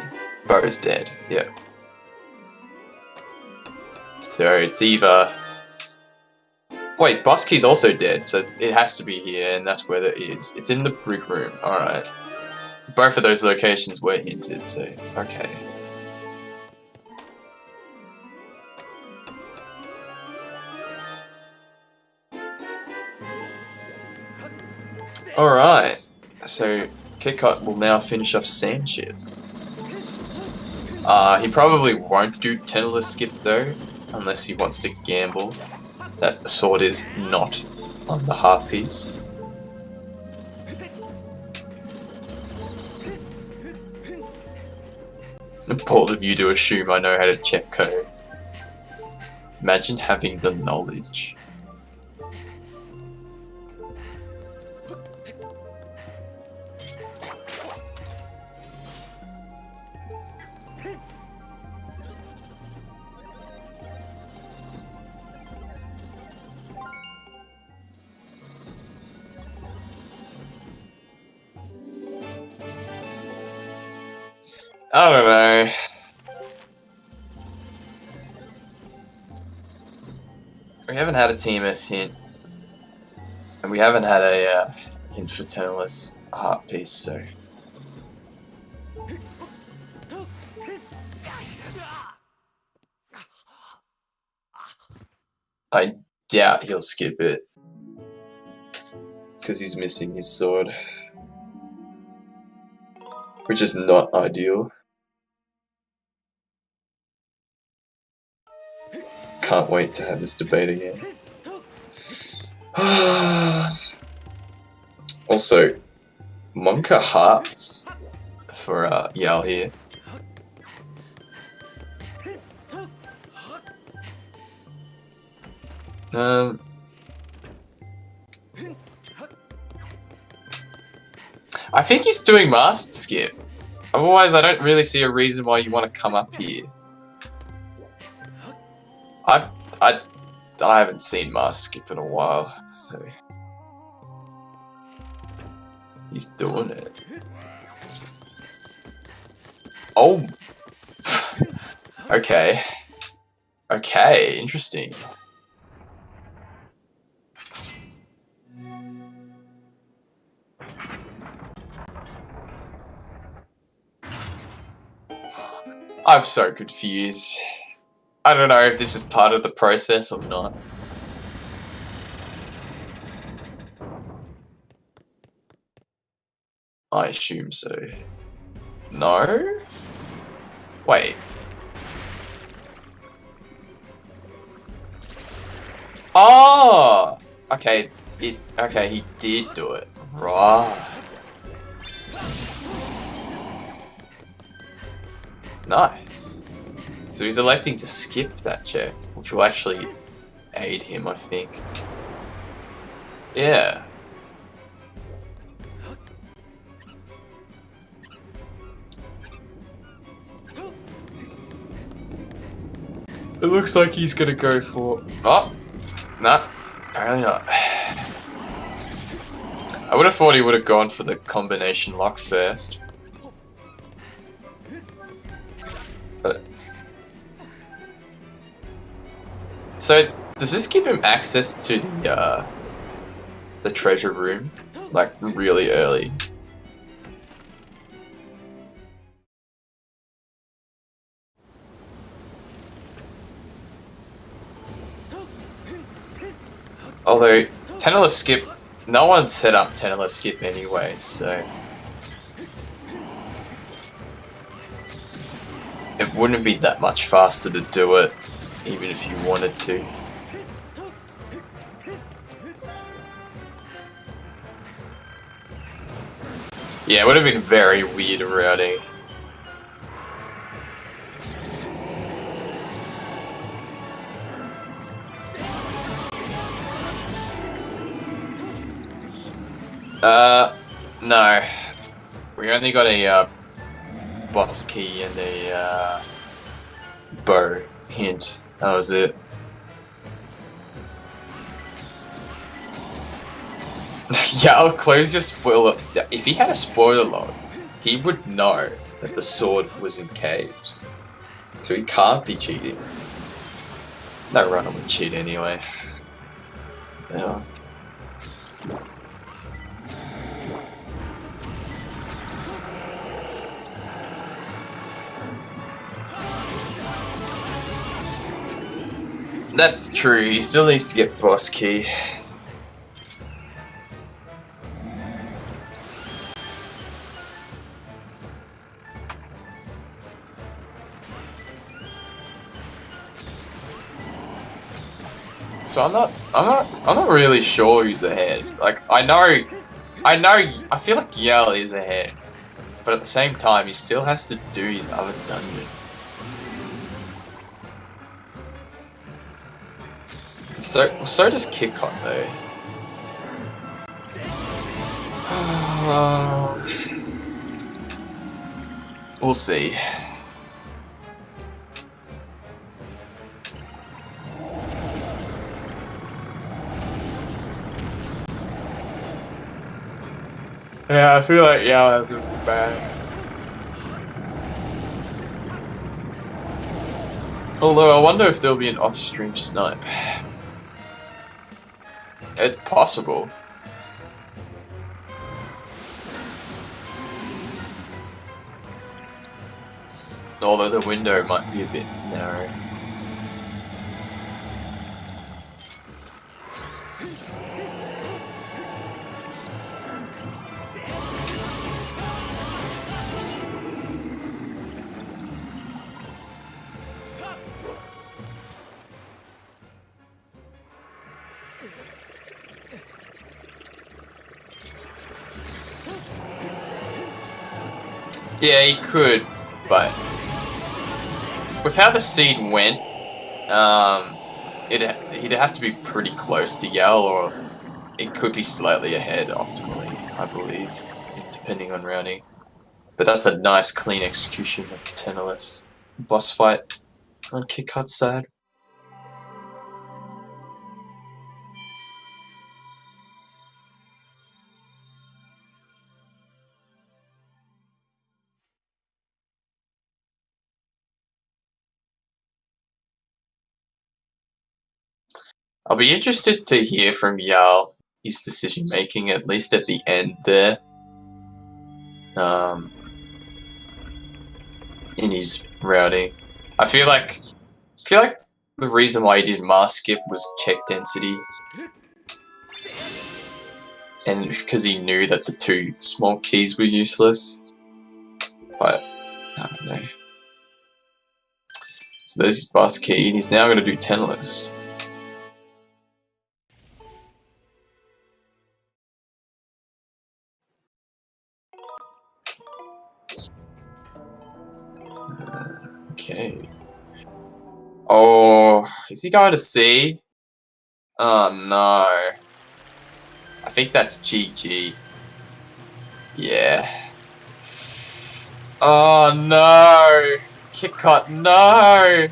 Bow is dead, yeah. So it's either... Wait, boss key's also dead, so it has to be here, and that's where it is. It's in the brick room, alright. Both of those locations were hinted, so okay. Alright, so KitKat will now finish off Sandship. He probably won't do Tenderless Skip though, unless he wants to gamble that the sword is not on the heart piece. Bold of you to assume I know how to check code. Imagine having the knowledge. I don't know. We haven't had a TMS hint. And we haven't had a hint for Tenderless heart piece, so... I doubt he'll skip it. Because he's missing his sword. Which is not ideal. Can't wait to have this debate again. Also, Monka hearts for Yal here. I think he's doing Master Skip. Otherwise, I don't really see a reason why you want to come up here. I haven't seen Mars skip in a while, so he's doing it. Oh, okay, okay, interesting. I'm so confused. I don't know if this is part of the process or not. I assume so. No? Wait. Oh! Okay, okay, he did do it. Right. Nice. So he's electing to skip that check, which will actually aid him, I think. Yeah. It looks like he's gonna go for... Oh! Nah, apparently not. I would have thought he would have gone for the combination lock first. But... So, does this give him access to the treasure room? Like, really early? Although, Tennerless Skip, no one set up Tennerless Skip anyway, so... It wouldn't be that much faster to do it, even if you wanted to. Yeah, it would have been very weird routing. No. We only got a, boss key and a, bow hint. That was it. Yeah, I'll close your spoiler. If he had a spoiler log, he would know that the sword was in caves. So he can't be cheating. No runner would cheat anyway. Yeah. That's true, he still needs to get boss key. So I'm not really sure who's ahead. Like I feel like Yell is ahead, but at the same time he still has to do his other dungeon. So does Kickhot though. We'll see. Yeah, I feel like Yao has it bad. Although I wonder if there'll be an off-stream snipe. It's possible. Although the window might be a bit narrow. Yeah, he could, but with how the seed went, he'd have to be pretty close to Yell, or it could be slightly ahead optimally, I believe, depending on rounding. But that's a nice, clean execution of Tennerless boss fight on Kickhut's side. I'll be interested to hear from Yal, his decision making, at least at the end there. In his routing. I feel like the reason why he did mask skip was check density. And because he knew that the 2 small keys were useless. But I don't know. So there's his bus key, and he's now going to do tenless. Okay. Oh, is he going to C? Oh no. I think that's GG. Yeah. Oh no! Kick cut, no!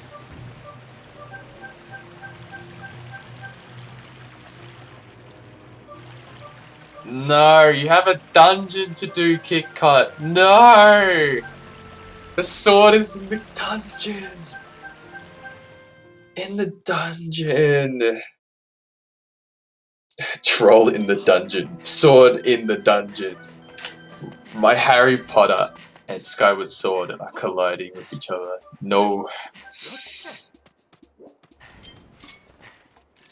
No, you have a dungeon to do, kick cut. No! The sword is in the dungeon! In the dungeon! Troll in the dungeon. Sword in the dungeon. My Harry Potter and Skyward Sword are colliding with each other. No.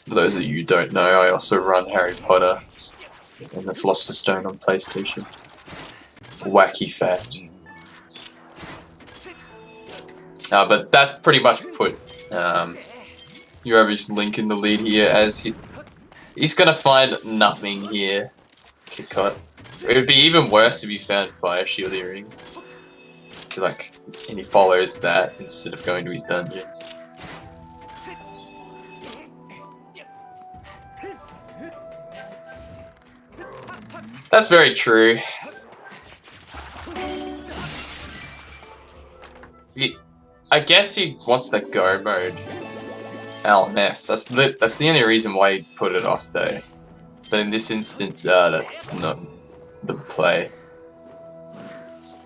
For those of you who don't know, I also run Harry Potter and the Philosopher's Stone on PlayStation. Wacky fact. But that's pretty much put Eurovi's Link in the lead here, as he's gonna find nothing here. Kick cut. It would be even worse if he found Fire Shield earrings. Like, and he follows that instead of going to his dungeon. That's very true. I guess he wants the go mode. LMF. That's the only reason why he put it off though. But in this instance, that's not the play.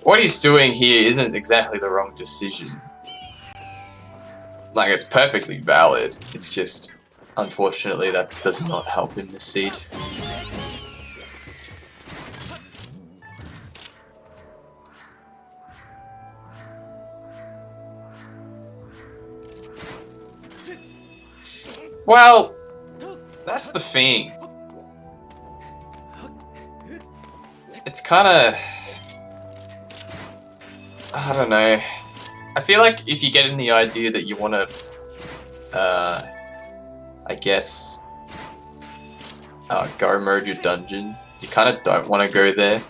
What he's doing here isn't exactly the wrong decision. Like, it's perfectly valid. It's just, unfortunately, that does not help him this seed. Well, that's the thing. It's kinda... I don't know. I feel like if you get in the idea that you wanna... I guess... go mode your dungeon, you kinda don't wanna go there.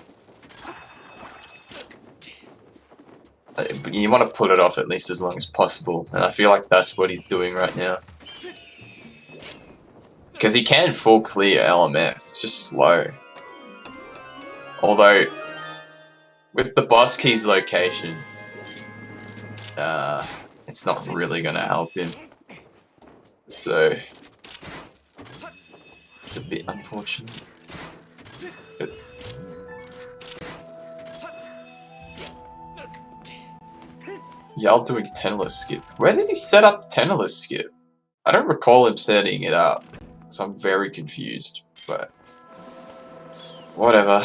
But you wanna put it off at least as long as possible, and I feel like that's what he's doing right now. Because he can full clear LMF, it's just slow. Although, with the boss key's location, it's not really going to help him. So, it's a bit unfortunate. But, Yal doing tenless skip. Where did he set up tenless skip? I don't recall him setting it up. So I'm very confused, but whatever.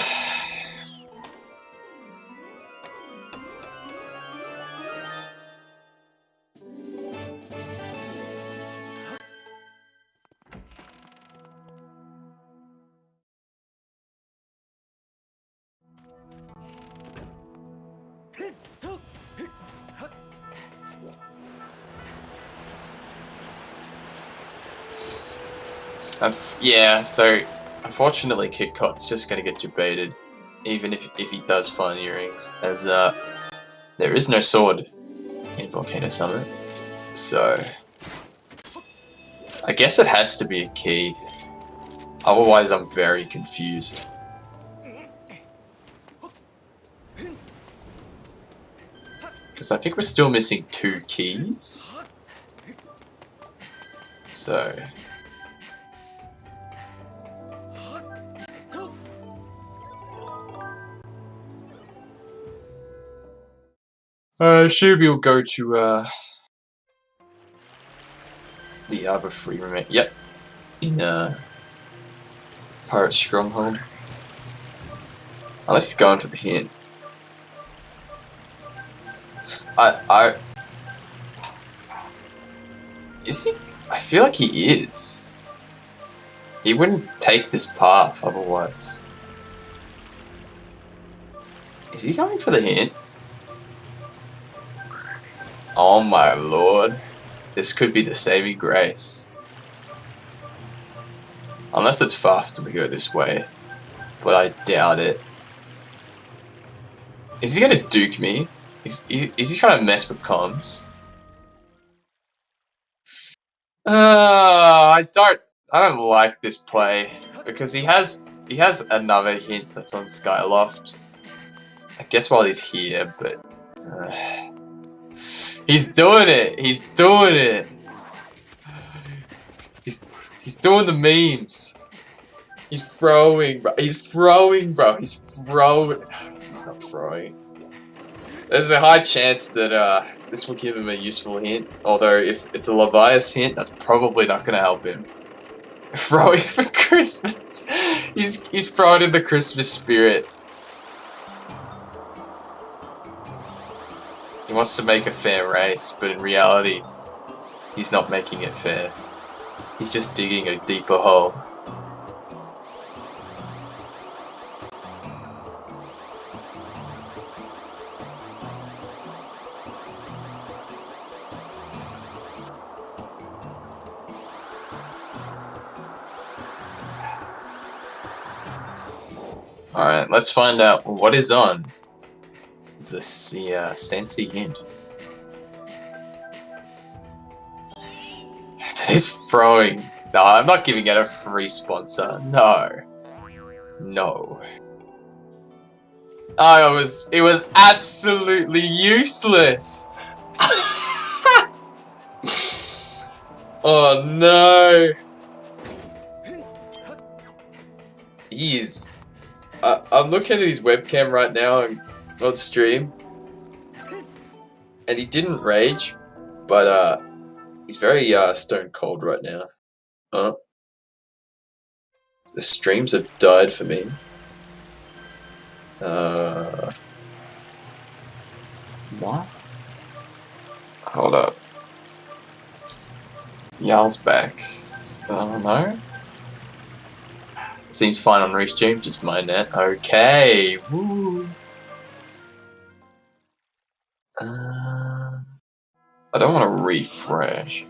Yeah, so unfortunately KitKat's just gonna get debated, even if he does find earrings, as there is no sword in Volcano Summit, so I guess it has to be a key. Otherwise I'm very confused. Because I think we're still missing 2 keys. So... Shubi will go to, the other free remain. Yep. in Pirate Stronghold. Unless he's going for the hint. Is he? I feel like he is. He wouldn't take this path otherwise. Is he going for the hint? Oh my lord. This could be the saving grace. Unless it's faster to go this way. But I doubt it. Is he gonna duke me? Is he trying to mess with comms? I don't like this play because he has another hint that's on Skyloft. I guess while he's here, but he's doing it. He's doing it. He's doing the memes. He's throwing, bro. He's throwing, bro. He's throwing. He's not throwing. There's a high chance that this will give him a useful hint. Although if it's a Levias hint, that's probably not going to help him. Throwing for Christmas. He's throwing in the Christmas spirit. He wants to make a fair race, but in reality, he's not making it fair. He's just digging a deeper hole. Alright, let's find out what is on the Sensi hint. Today's throwing. No, I'm not giving out a free sponsor. No. No. Oh, it was absolutely useless. Oh no. I'm looking at his webcam right now on stream, and he didn't rage, but he's very stone cold right now. The streams have died for me. What? Hold up. Yal's back. No? Seems fine on Restream, just my net. Okay. Woo. I don't want to refresh.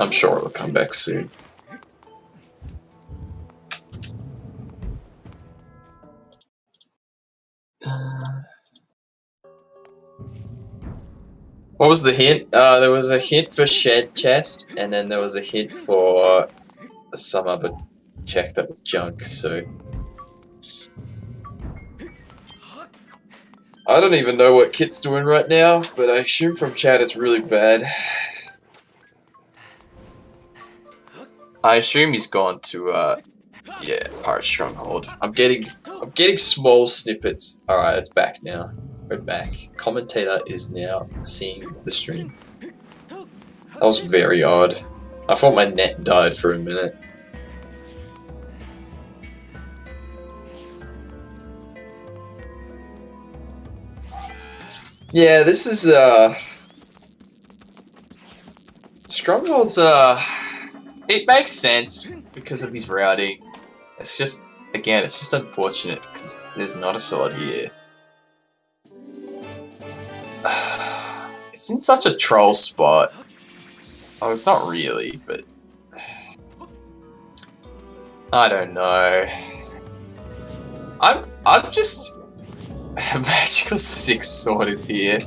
I'm sure it'll come back soon. What was the hint? There was a hint for shed chest, and then there was a hint for some other check that was junk, so... I don't even know what Kit's doing right now, but I assume from chat it's really bad. I assume he's gone to, yeah, Pirate Stronghold. I'm getting small snippets. Alright, it's back now. We're back. Commentator is now seeing the stream. That was very odd. I thought my net died for a minute. Yeah, this is, Stronghold's, it makes sense because of his routing. It's just, again, it's just unfortunate because there's not a sword here. It's in such a troll spot. Oh, it's not really, but... I don't know. I'm just... Magical 6 sword is here.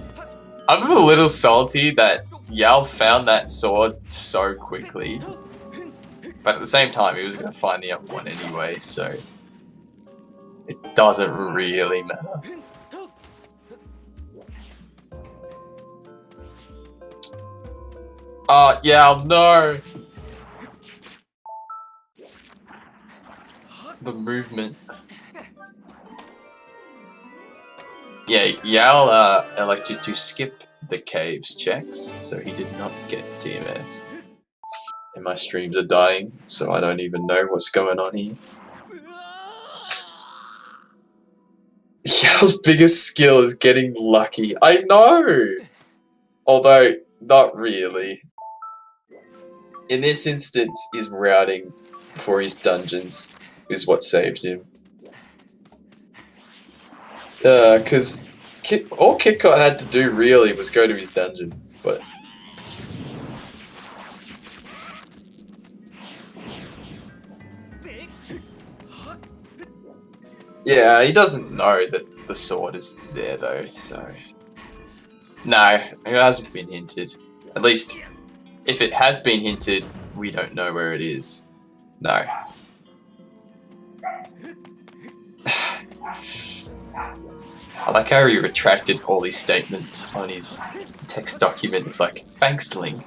I'm a little salty that Yal found that sword so quickly. But at the same time, he was going to find the other one anyway, so... It doesn't really matter. Yeah, no! The movement. Yeah, Yal elected to skip the caves checks, so he did not get DMS. And my streams are dying, so I don't even know what's going on here. Yao's biggest skill is getting lucky. I know! Although, not really. In this instance, his routing for his dungeons is what saved him. Because all KitKat had to do really was go to his dungeon, but... Yeah, he doesn't know that the sword is there though, so... No, it hasn't been hinted. At least, if it has been hinted, we don't know where it is. No. I like how he retracted all his statements on his text document. It's like, thanks, Link.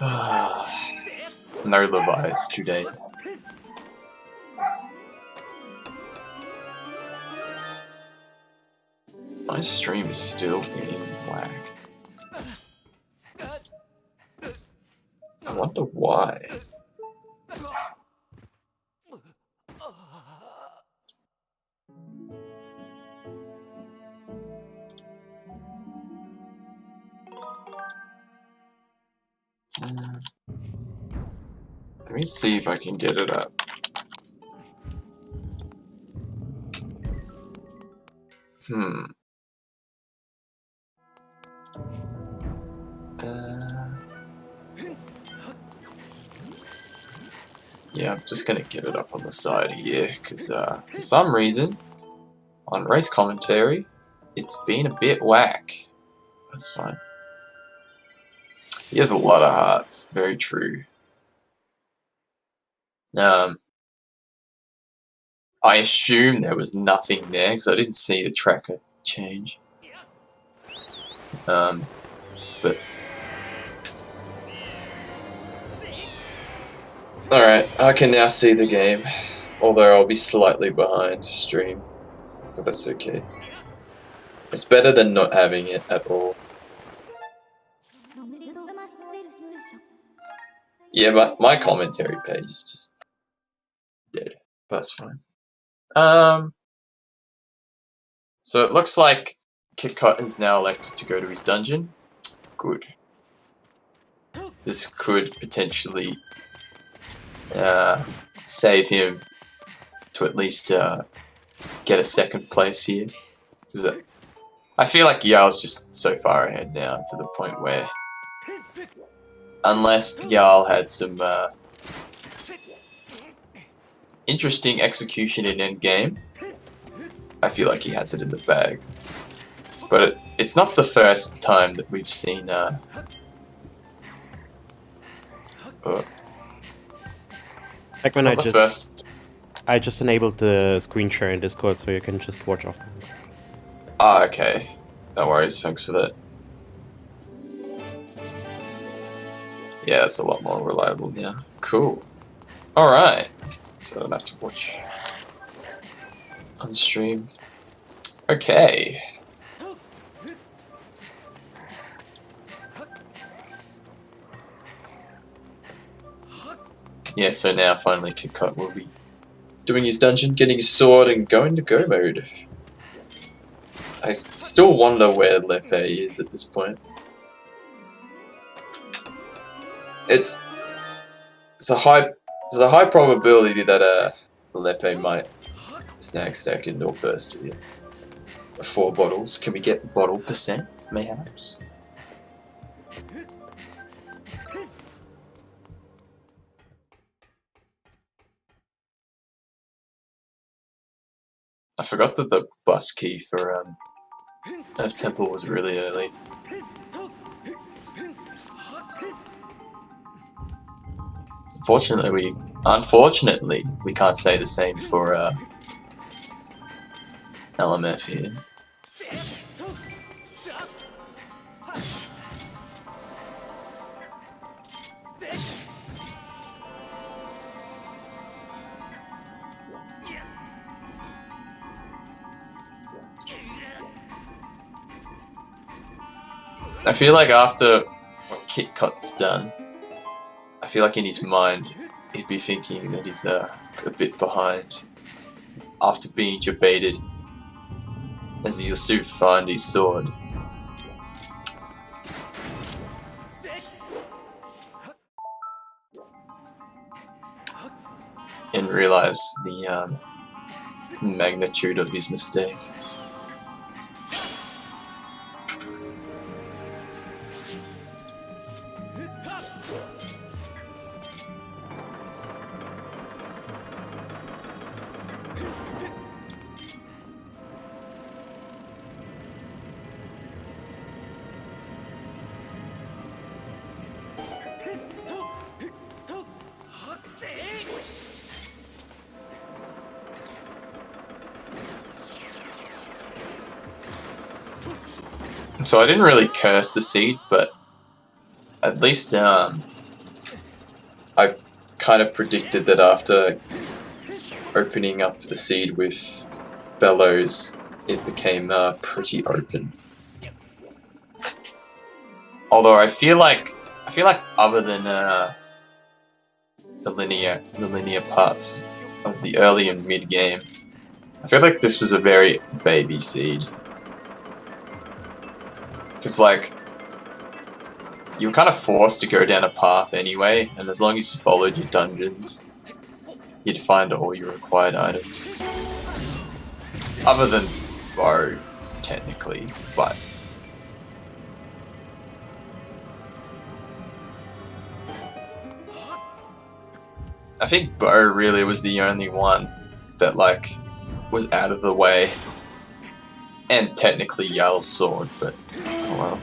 No Levi's today. My stream is still getting whacked. I wonder why. Let me see if I can get it up. Yeah, I'm just gonna get it up on the side here, because for some reason, on race commentary, it's been a bit whack. That's fine. He has a lot of hearts, very true. I assume there was nothing there, because I didn't see the tracker change. But... Alright, I can now see the game, although I'll be slightly behind stream, but that's okay. It's better than not having it at all. Yeah, but my commentary page is just dead. That's fine. So it looks like KitKat is now elected to go to his dungeon. Good. This could potentially save him to at least get a second place here. Because I feel like Yao's just so far ahead now to the point where, unless Yao had some interesting execution in endgame, I feel like he has it in the bag. But it's not the first time that we've seen like when I just enabled the screen share in Discord so you can just watch off. Ah, okay. No worries, thanks for that. Yeah, that's a lot more reliable now. Cool. Alright. So I don't have to watch on stream. Okay. Yeah, so now finally KitKat will be doing his dungeon, getting his sword, and going to go mode. I still wonder where Lepe is at this point. It's a high probability that Lepe might snag stack into first year. 4 bottles. Can we get bottle percent, mayhaps? I forgot that the bus key for Earth Temple was really early. Unfortunately, we can't say the same for LMF here. I feel like after what Kit Kat's done, I feel like in his mind, he'd be thinking that he's a bit behind. After being debated, as he'll soon find his sword. And realize the magnitude of his mistake. So I didn't really curse the seed, but at least I kind of predicted that after opening up the seed with Bellows, it became pretty open. Although I feel like other than the linear parts of the early and mid game, I feel like this was a very baby seed. Because, like, you were kind of forced to go down a path anyway, and as long as you followed your dungeons, you'd find all your required items. Other than Bow, technically, but... I think Bow really was the only one that, like, was out of the way. And technically Yell's sword, but... oh well.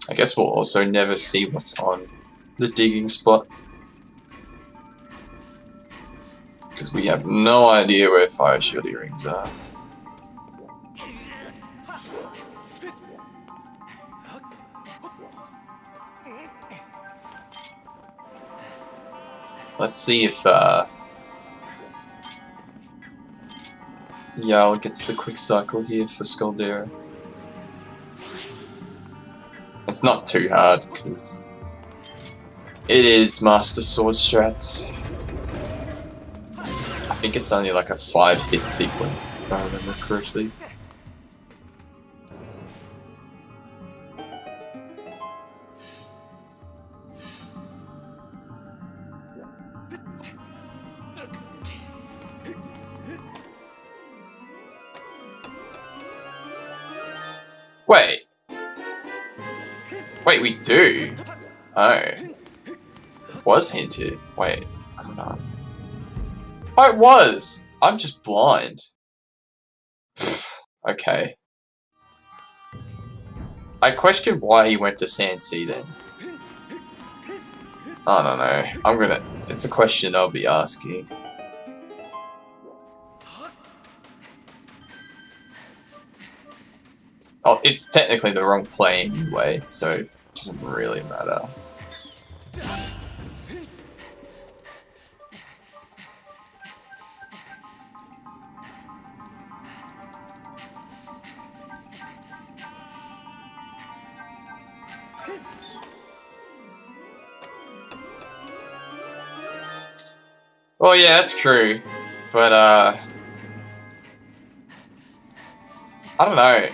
I guess we'll also never see what's on the digging spot. Because we have no idea where fire shield earrings are. Let's see if Yao gets the quick cycle here for Scaldera. It's not too hard because it is Master Sword strats. I think it's only like a 5-hit sequence, if I remember correctly. Wait. Wait, we do? Oh. It was hinted. Wait, hold on. Oh, it was! I'm just blind. Okay. I question why he went to Sand Sea then. I don't know. It's a question I'll be asking. Oh, it's technically the wrong play anyway, so it doesn't really matter. Well, yeah, that's true, but I don't know.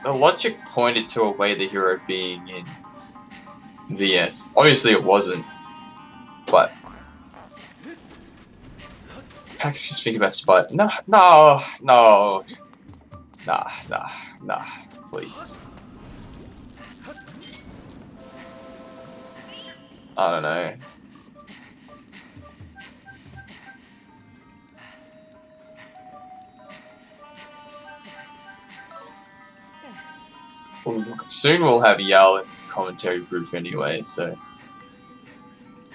The logic pointed to away the hero being in VS. Obviously it wasn't, but Pax just think about Spider. No, nah, please. I don't know. Soon we'll have Yao in commentary booth anyway, so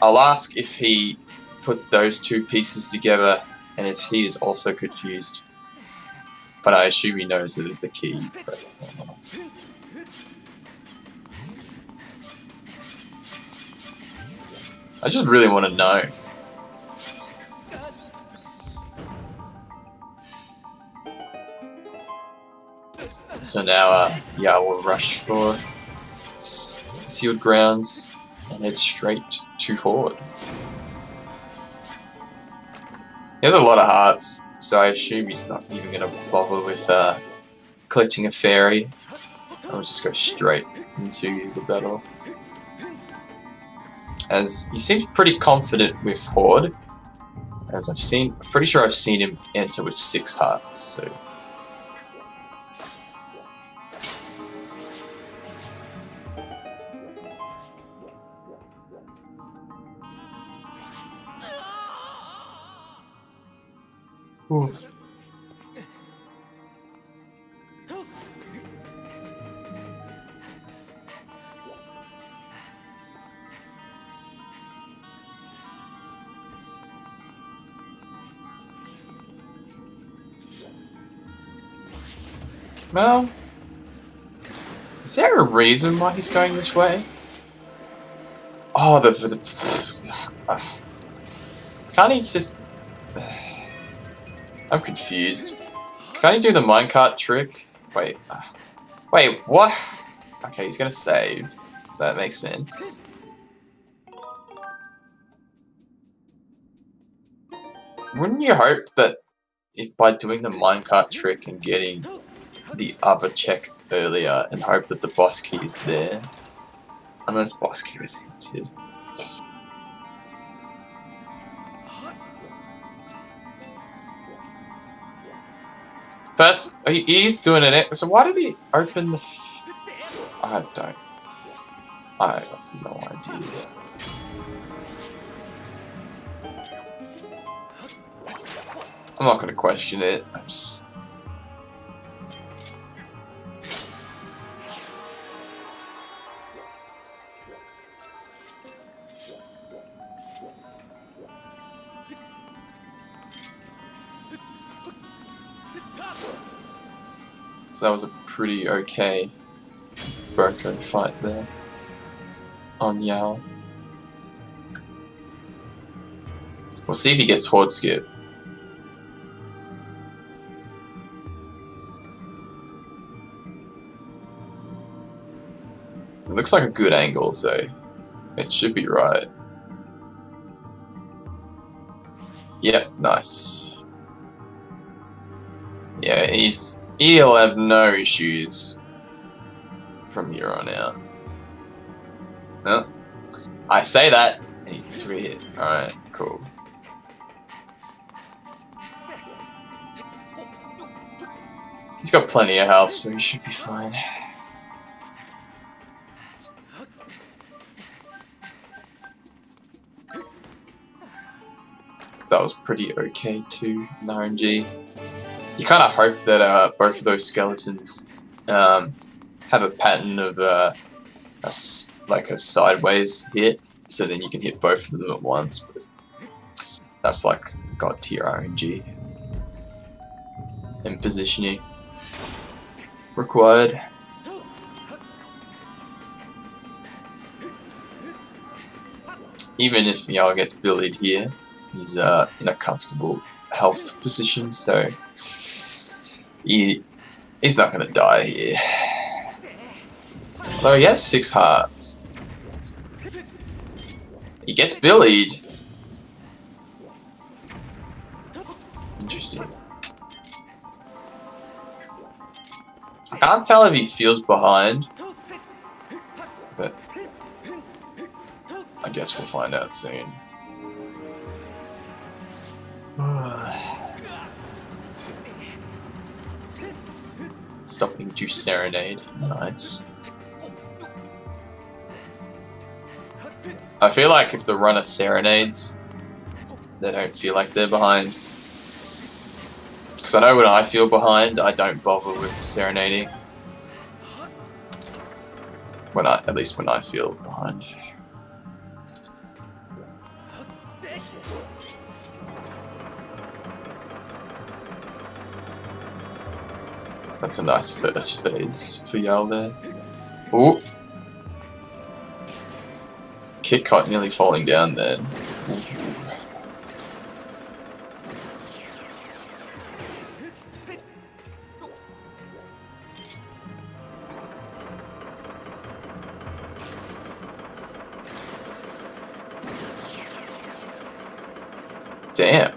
I'll ask if he put those two pieces together and if he is also confused. But I assume he knows that it's a key. But, I just really want to know. So now, yeah, we'll rush for sealed grounds and head straight to Horde. He has a lot of hearts, so I assume he's not even going to bother with collecting a fairy. I'll just go straight into the battle. As he seems pretty confident with Horde, as I'm pretty sure I've seen him enter with 6 hearts, so. Oof. Well, is there a reason why he's going this way? Oh, can't he just... I'm confused. Can't he do the minecart trick? Wait. Wait, what? Okay, he's gonna save. That makes sense. Wouldn't you hope that if by doing the minecart trick and getting the other check earlier and hope that the boss key is there? Unless boss key was hinted. First, he's doing it. So why did he open the? I have no idea. I'm not going to question it. I'm just... So that was a pretty okay Burko fight there on Yao. We'll see if he gets Horde Skip. It looks like a good angle, so it should be right. Yep, nice. Yeah, he'll have no issues from here on out. No, I say that, and he took a hit. Alright, cool. He's got plenty of health, so he should be fine. That was pretty okay too, in RNG. You kind of hope that both of those skeletons have a pattern of like a sideways hit, so then you can hit both of them at once. But that's like god tier RNG and positioning required. Even if Yao gets bullied here, he's in a comfortable health position, so he's not gonna die here. Although he has 6 hearts. He gets bullied. Interesting. I can't tell if he feels behind, but I guess we'll find out soon. Stopping to serenade. Nice. I feel like if the runner serenades, they don't feel like they're behind. Because I know when I feel behind, I don't bother with serenading. At least when I feel behind. That's a nice first phase for Yao there. Ooh. KitKat nearly falling down there. Damn.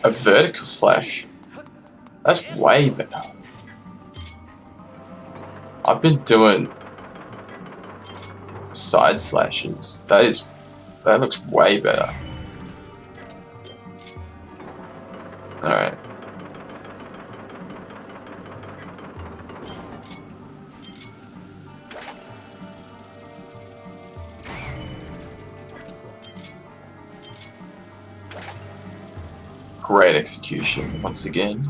A vertical slash. That's way better. I've been doing side slashes. That looks way better. Alright. Great execution once again.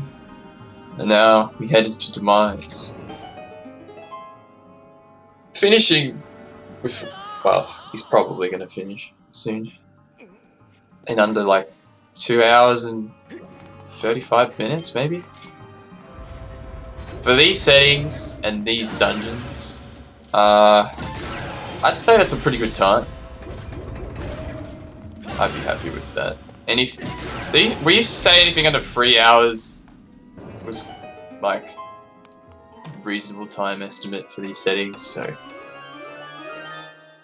And now we head into Demise. Finishing with, well, he's probably going to finish soon. In under like 2 hours and 35 minutes maybe? For these settings and these dungeons, I'd say that's a pretty good time. I'd be happy with that. And if we used to say anything under 3 hours was like reasonable time estimate for these settings, so.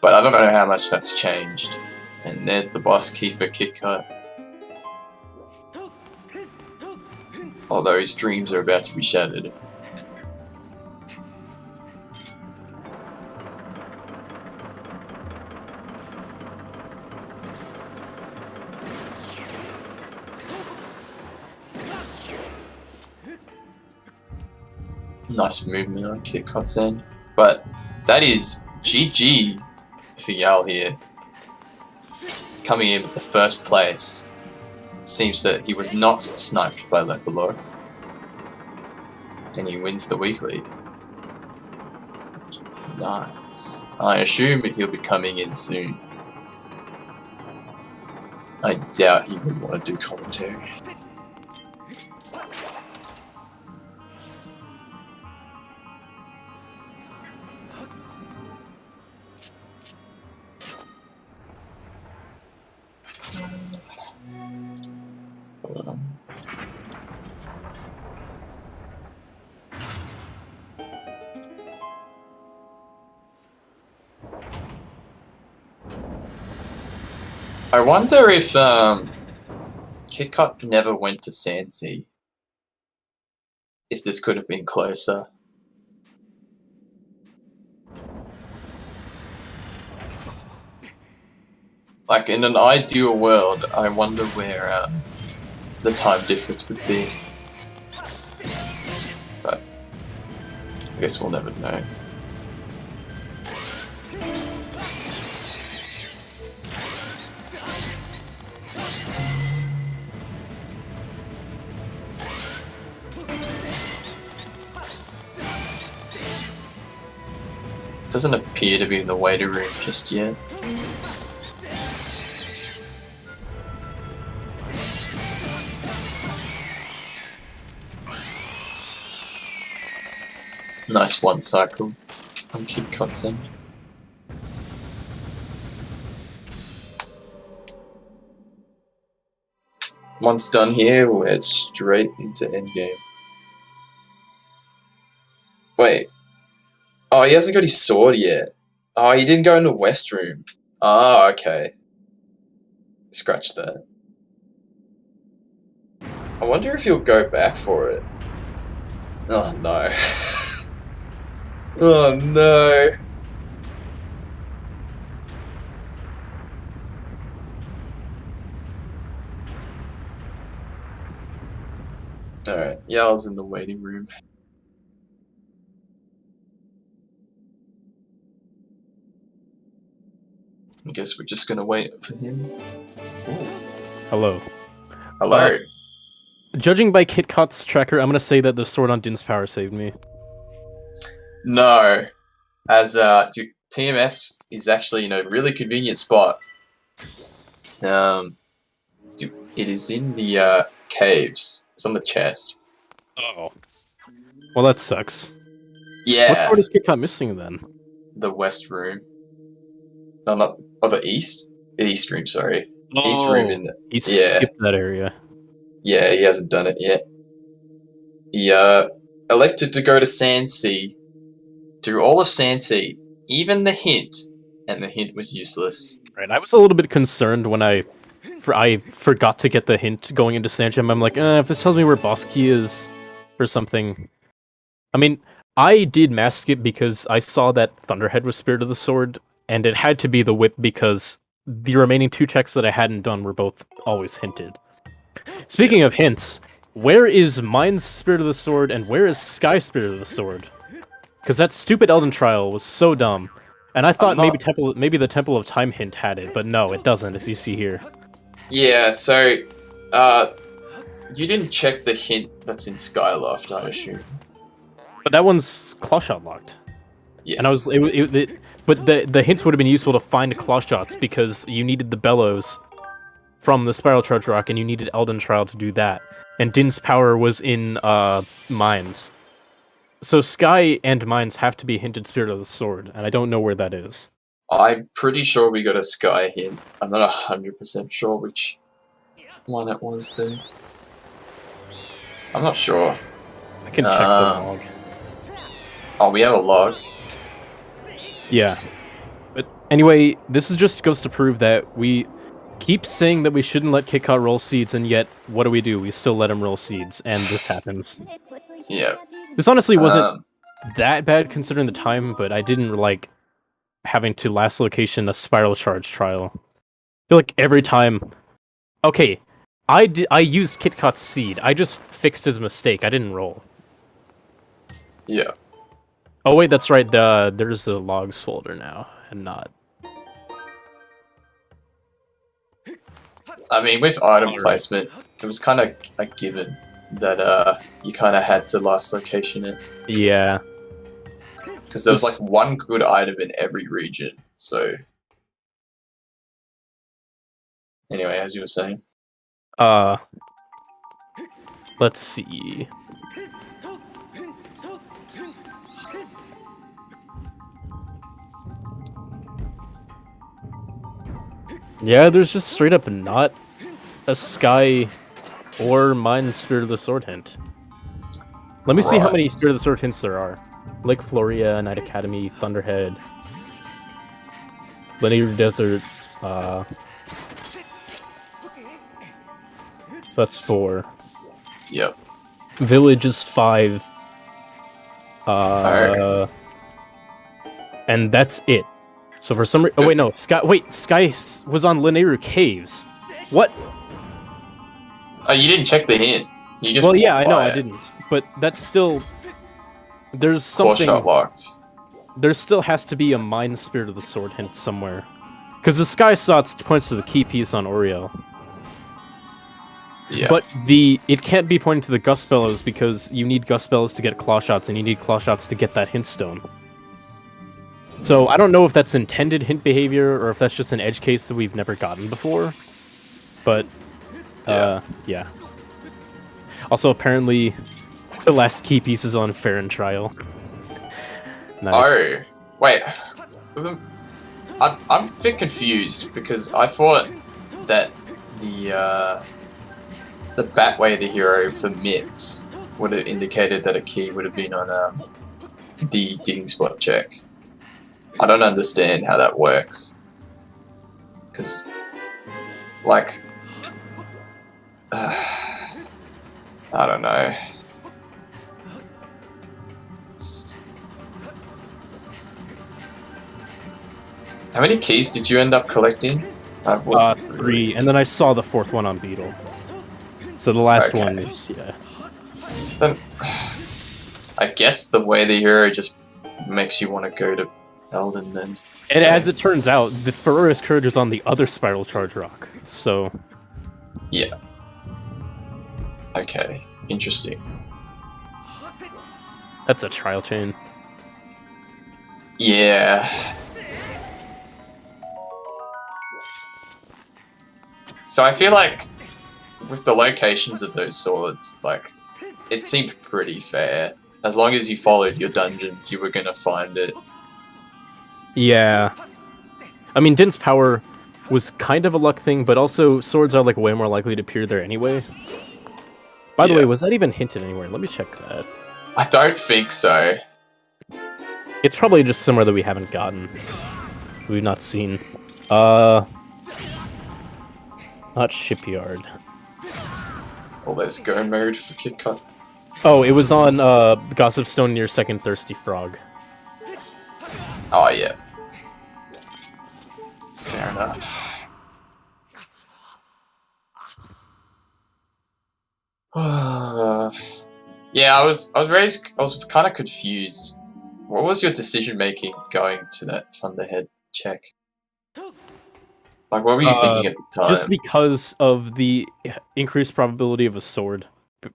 But I don't know how much that's changed. And there's the boss key for KitKat. Although his dreams are about to be shattered. Nice movement on KitKat's end. But that is GG for Yal here. Coming in with the first place. Seems that he was not sniped by Lepolo. And he wins the weekly. Nice. I assume he'll be coming in soon. I doubt he would want to do commentary. I wonder if KitKat never went to Sandsea. If this could have been closer. Like in an ideal world, I wonder where the time difference would be. But I guess we'll never know. Doesn't appear to be in the waiting room just yet. Nice one cycle on KitKat's end. Once done here, we'll head straight into endgame. Wait. Oh, he hasn't got his sword yet. Oh, he didn't go in the west room. Oh, okay. Scratch that. I wonder if he'll go back for it. Oh no. Oh no. Alright, Yal's in the waiting room. I guess we're just gonna wait for him. Ooh. Hello. Hello. Judging by KitKat's tracker, I'm gonna say that the sword on Din's power saved me. No. As TMS is actually in a really convenient spot. It is in the caves. It's on the chest. Oh. Well, that sucks. Yeah. What sword is Kit Kat missing then? The west room. No, not... Oh, the east? The east room, sorry. East Oh, room in the... he Yeah. skipped that area. Yeah, he hasn't done it yet. He, elected to go to Sandsea. Do all of Sandsea. Even the hint. And the hint was useless. Right, I was a little bit concerned when I forgot to get the hint going into Sanchem. I'm like, if this tells me where boss key is or something. I mean, I did mass skip because I saw that Thunderhead was Spirit of the Sword, and it had to be the whip because the remaining 2 checks that I hadn't done were both always hinted. Speaking of hints, where is Mine's Spirit of the Sword and where is Sky Spirit of the Sword? Because that stupid Elden Trial was so dumb. And I thought maybe the Temple of Time hint had it, but no, it doesn't, as you see here. Yeah, so, you didn't check the hint that's in Skyloft, I assume. But that one's clawshot locked. Yes. And but the hints would have been useful to find clawshots because you needed the bellows from the Spiral Charge Rock, and you needed Elden Trial to do that. And Din's power was in Mines. So Sky and Mines have to be hinted Spirit of the Sword, and I don't know where that is. I'm pretty sure we got a Sky hint. I'm not 100% sure which one it was, though. I'm not sure. I can check the log. Oh, we have a log? Yeah. But anyway, this just goes to prove that we keep saying that we shouldn't let Kit Kat roll seeds, and yet, what do? We still let him roll seeds, and this happens. Yeah. This honestly wasn't that bad considering the time, but I didn't like having to last location a Spiral Charge trial. I feel like every time... Okay, I used Kit Kat's seed. I just fixed his mistake. I didn't roll. Yeah. Oh wait, that's right. There's a logs folder now, and not... I mean, with item placement, it was kind of a given that you kind of had to last location it. Yeah. Because there was like one good item in every region, so... Anyway, as you were saying. Let's see. Yeah, there's just straight up not a Sky or Mine Spirit of the Sword hint. Let me see how many Spirit of the Sword hints there are. Lake Floria, Night Academy, Thunderhead, Linear Desert, so that's 4. Yep. Village is 5. Alright. And that's it. So for some reason... Oh, wait, no. Sky was on Linear Caves. What? Oh, you didn't check the hint. You just... Well, yeah, I know, I didn't. But that's still... There's something... Clawshot locked. There still has to be a Mine Spirit of the Sword hint somewhere. Because the Sky Sots points to the key piece on Oriel. Yeah. But it can't be pointing to the Gust Bellows because you need Gust Bellows to get claw shots, and you need claw shots to get that hint stone. So I don't know if that's intended hint behavior or if that's just an edge case that we've never gotten before. But yeah. Also, apparently, the last key piece is on Farron Trial. Nice. Oh, wait. I'm a bit confused because I thought that the Batway the hero for Mitts would have indicated that a key would have been on the digging spot check. I don't understand how that works. Because, like, I don't know. How many keys did you end up collecting? 3, and then I saw the 4th one on Beetle. So the last one is, yeah. Then, I guess the way the hero just makes you want to go to Elden then. And as it turns out, the Ferocious Courage is on the other Spiral Charge Rock, so... Yeah. Okay, interesting. That's a trial chain. Yeah. So I feel like, with the locations of those swords, like, it seemed pretty fair. as long as you followed your dungeons, you were gonna find it. Yeah. I mean, Din's power was kind of a luck thing, but also swords are like way more likely to appear there anyway. By the way, was that even hinted anywhere? Let me check that. I don't think so. It's probably just somewhere that we haven't gotten. We've not seen. Not Shipyard. Well, there's go mode for Kit Kat. Oh, it was on Gossip Stone near Second Thirsty Frog. Oh, yeah. Fair enough. Yeah, I was kind of confused. What was your decision making going to that Thunderhead check? Like, what were you thinking at the time? Just because of the increased probability of a sword,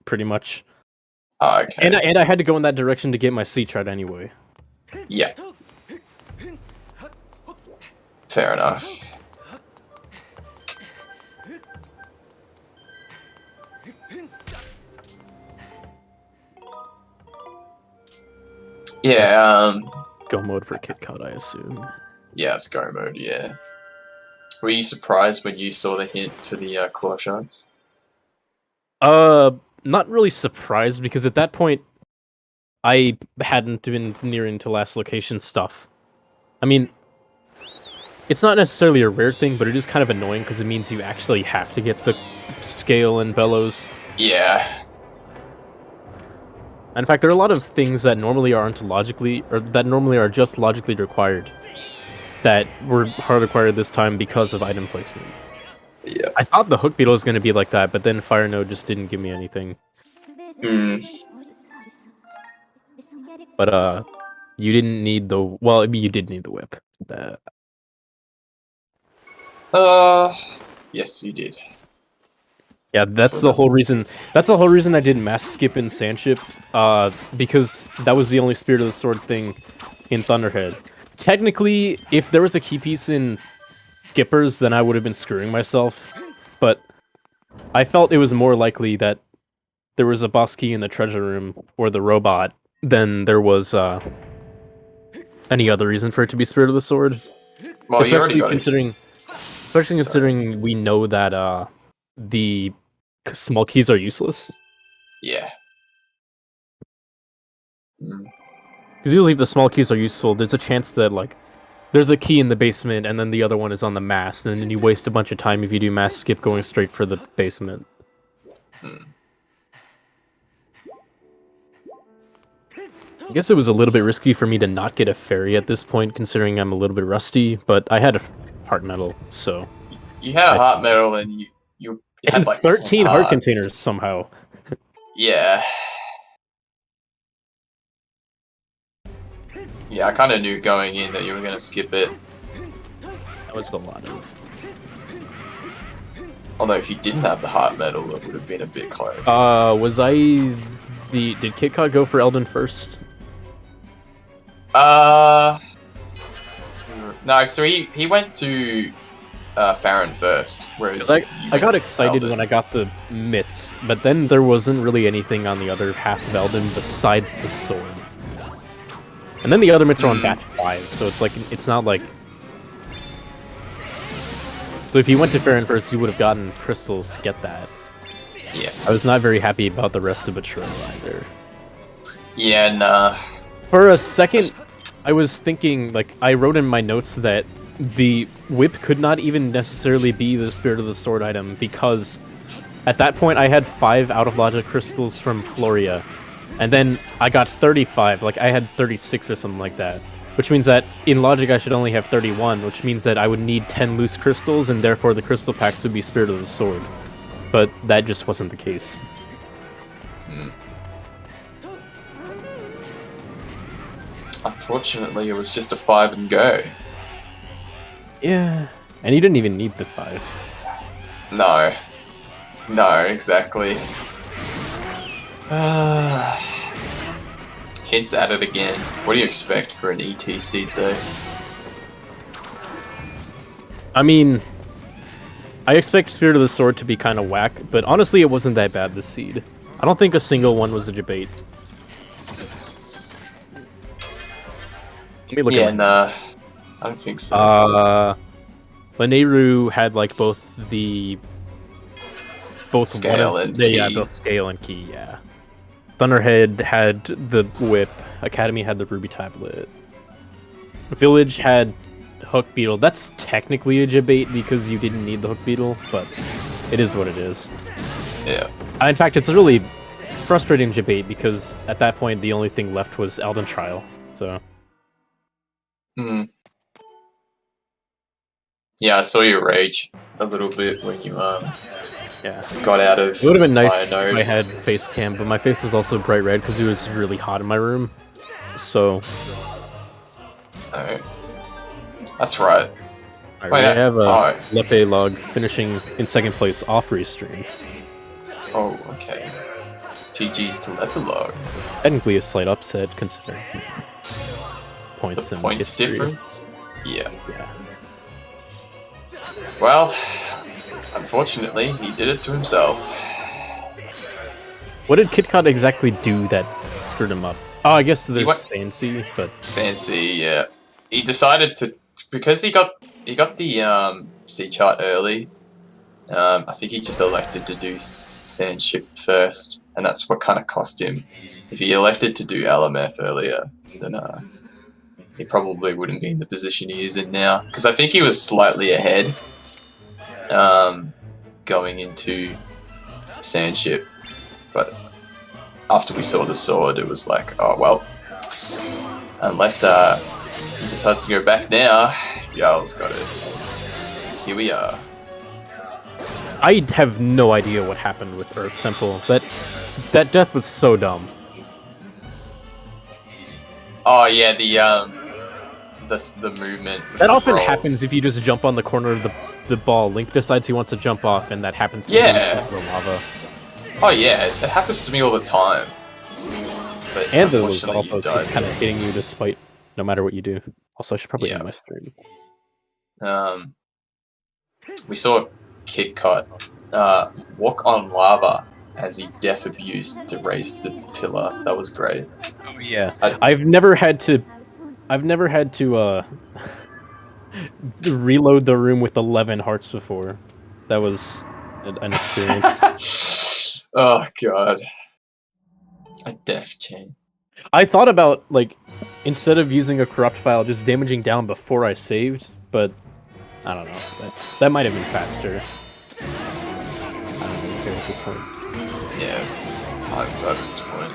pretty much. Oh, okay. And I had to go in that direction to get my sea chart anyway. Yeah. Fair enough. Yeah, Go mode for Kit Kat, I assume. yeah, it's go mode, yeah. Were you surprised when you saw the hint for the claw shards? Not really surprised, because at that point, I hadn't been nearing to last location stuff. I mean, it's not necessarily a rare thing, but it is kind of annoying, because it means you actually have to get the scale and bellows. Yeah. In fact, there are a lot of things that normally aren't logically, or that normally are just logically required, that were hard required this time because of item placement. Yeah. I thought the hook beetle was going to be like that, but then Fire Node just didn't give me anything. But you didn't need the, well, you did need the whip. Yes, you did. Yeah, that's the whole reason. That's the whole reason I did mass skip in Sandship, because that was the only Spirit of the Sword thing in Thunderhead. Technically, if there was a key piece in Skippers, then I would have been screwing myself. But I felt it was more likely that there was a boss key in the treasure room or the robot than there was any other reason for it to be Spirit of the Sword. Well, Especially considering we know that the small keys are useless. Yeah. Because usually if the small keys are useful, there's a chance that, like, there's a key in the basement and then the other one is on the mast, and then you waste a bunch of time if you do mass skip going straight for the basement. I guess it was a little bit risky for me to not get a fairy at this point, considering I'm a little bit rusty, but I had a heart metal, so... You had a heart metal and you had and like 13 heart hearts. containers somehow. Yeah. Yeah, I kind of knew going in that you were going to skip it. That was a lot of... Although if you didn't have the heart metal, it would have been a bit close. Was I the... Did Kit Kat go for Elden first? No, so he went to Farron first, whereas I got excited when I got the mitts, but then there wasn't really anything on the other half of Elden besides the sword. And then the other mitts are on batch 5, so it's like, it's not like... So if you went to Farron first, you would have gotten crystals to get that. Yeah. I was not very happy about the rest of Betrayal either. Yeah, nah. For a second, I was thinking, like, I wrote in my notes that the whip could not even necessarily be the Spirit of the Sword item, because at that point I had 5 out of logic crystals from Floria, and then I got 35, like I had 36 or something like that, which means that in logic I should only have 31, which means that I would need 10 loose crystals, and therefore the crystal packs would be Spirit of the Sword. But that just wasn't the case. Unfortunately, it was just a 5 and go. Yeah, and you didn't even need the 5. No. No, exactly. Hints at it again. What do you expect for an ET seed, though? I mean, I expect Spirit of the Sword to be kind of whack, but honestly it wasn't that bad this seed. I don't think a single one was a debate. Let me look Yeah, at nah. I don't think so. Lanayru had like both Scale and yeah, key. both scale and key, yeah. Thunderhead had the whip, Academy had the ruby tablet. Village had hook beetle. That's technically a debate because you didn't need the hook beetle, but it is what it is. Yeah. In fact, it's a really frustrating debate because at that point the only thing left was Elden Trial. So Hmm. Yeah, I saw you rage a little bit when you yeah, got out of it would have been nice Fire if Node. I had face cam, but my face was also bright red because it was really hot in my room. So No. That's right. I Wait, have a oh. Lepe log finishing in second place off restream. Oh, okay. GG's to Lepilog. Technically a slight upset considering points The and points history. difference? Yeah. Yeah. Well, unfortunately, he did it to himself. What did KitKat exactly do that screwed him up? Oh, I guess there's went- Sansi, but Sansi, yeah. He decided to, because he got the C chart early. I think he just elected to do Sandship first, and that's what kind of cost him. If he elected to do LMF earlier, then he probably wouldn't be in the position he is in now. Because I think he was slightly ahead going into Sandship, but after we saw the sword, it was like, oh well, unless he decides to go back now, Jarl's got it. Here we are. I have no idea what happened with Earth Temple. That death was so dumb. Oh yeah, the movement. with That the often rolls. happens if you just jump on the corner of the ball. Link decides he wants to jump off, and that happens to Yeah. the lava. Oh yeah, it happens to me all the time. But And the unfortunately, you lava's just died. kind of hitting you despite no matter what you do. Also, I should probably Yeah. end my stream. We saw KitKat walk on lava as he death abused to raise the pillar. That was great. Oh yeah, I- I've never had to reload the room with 11 hearts before. That was an experience. Oh god, a death chain. I thought about, like, instead of using a corrupt file, just damaging down before I saved, but I don't know. That might have been faster. I don't really care at this point. Yeah, it's hindsight at this point.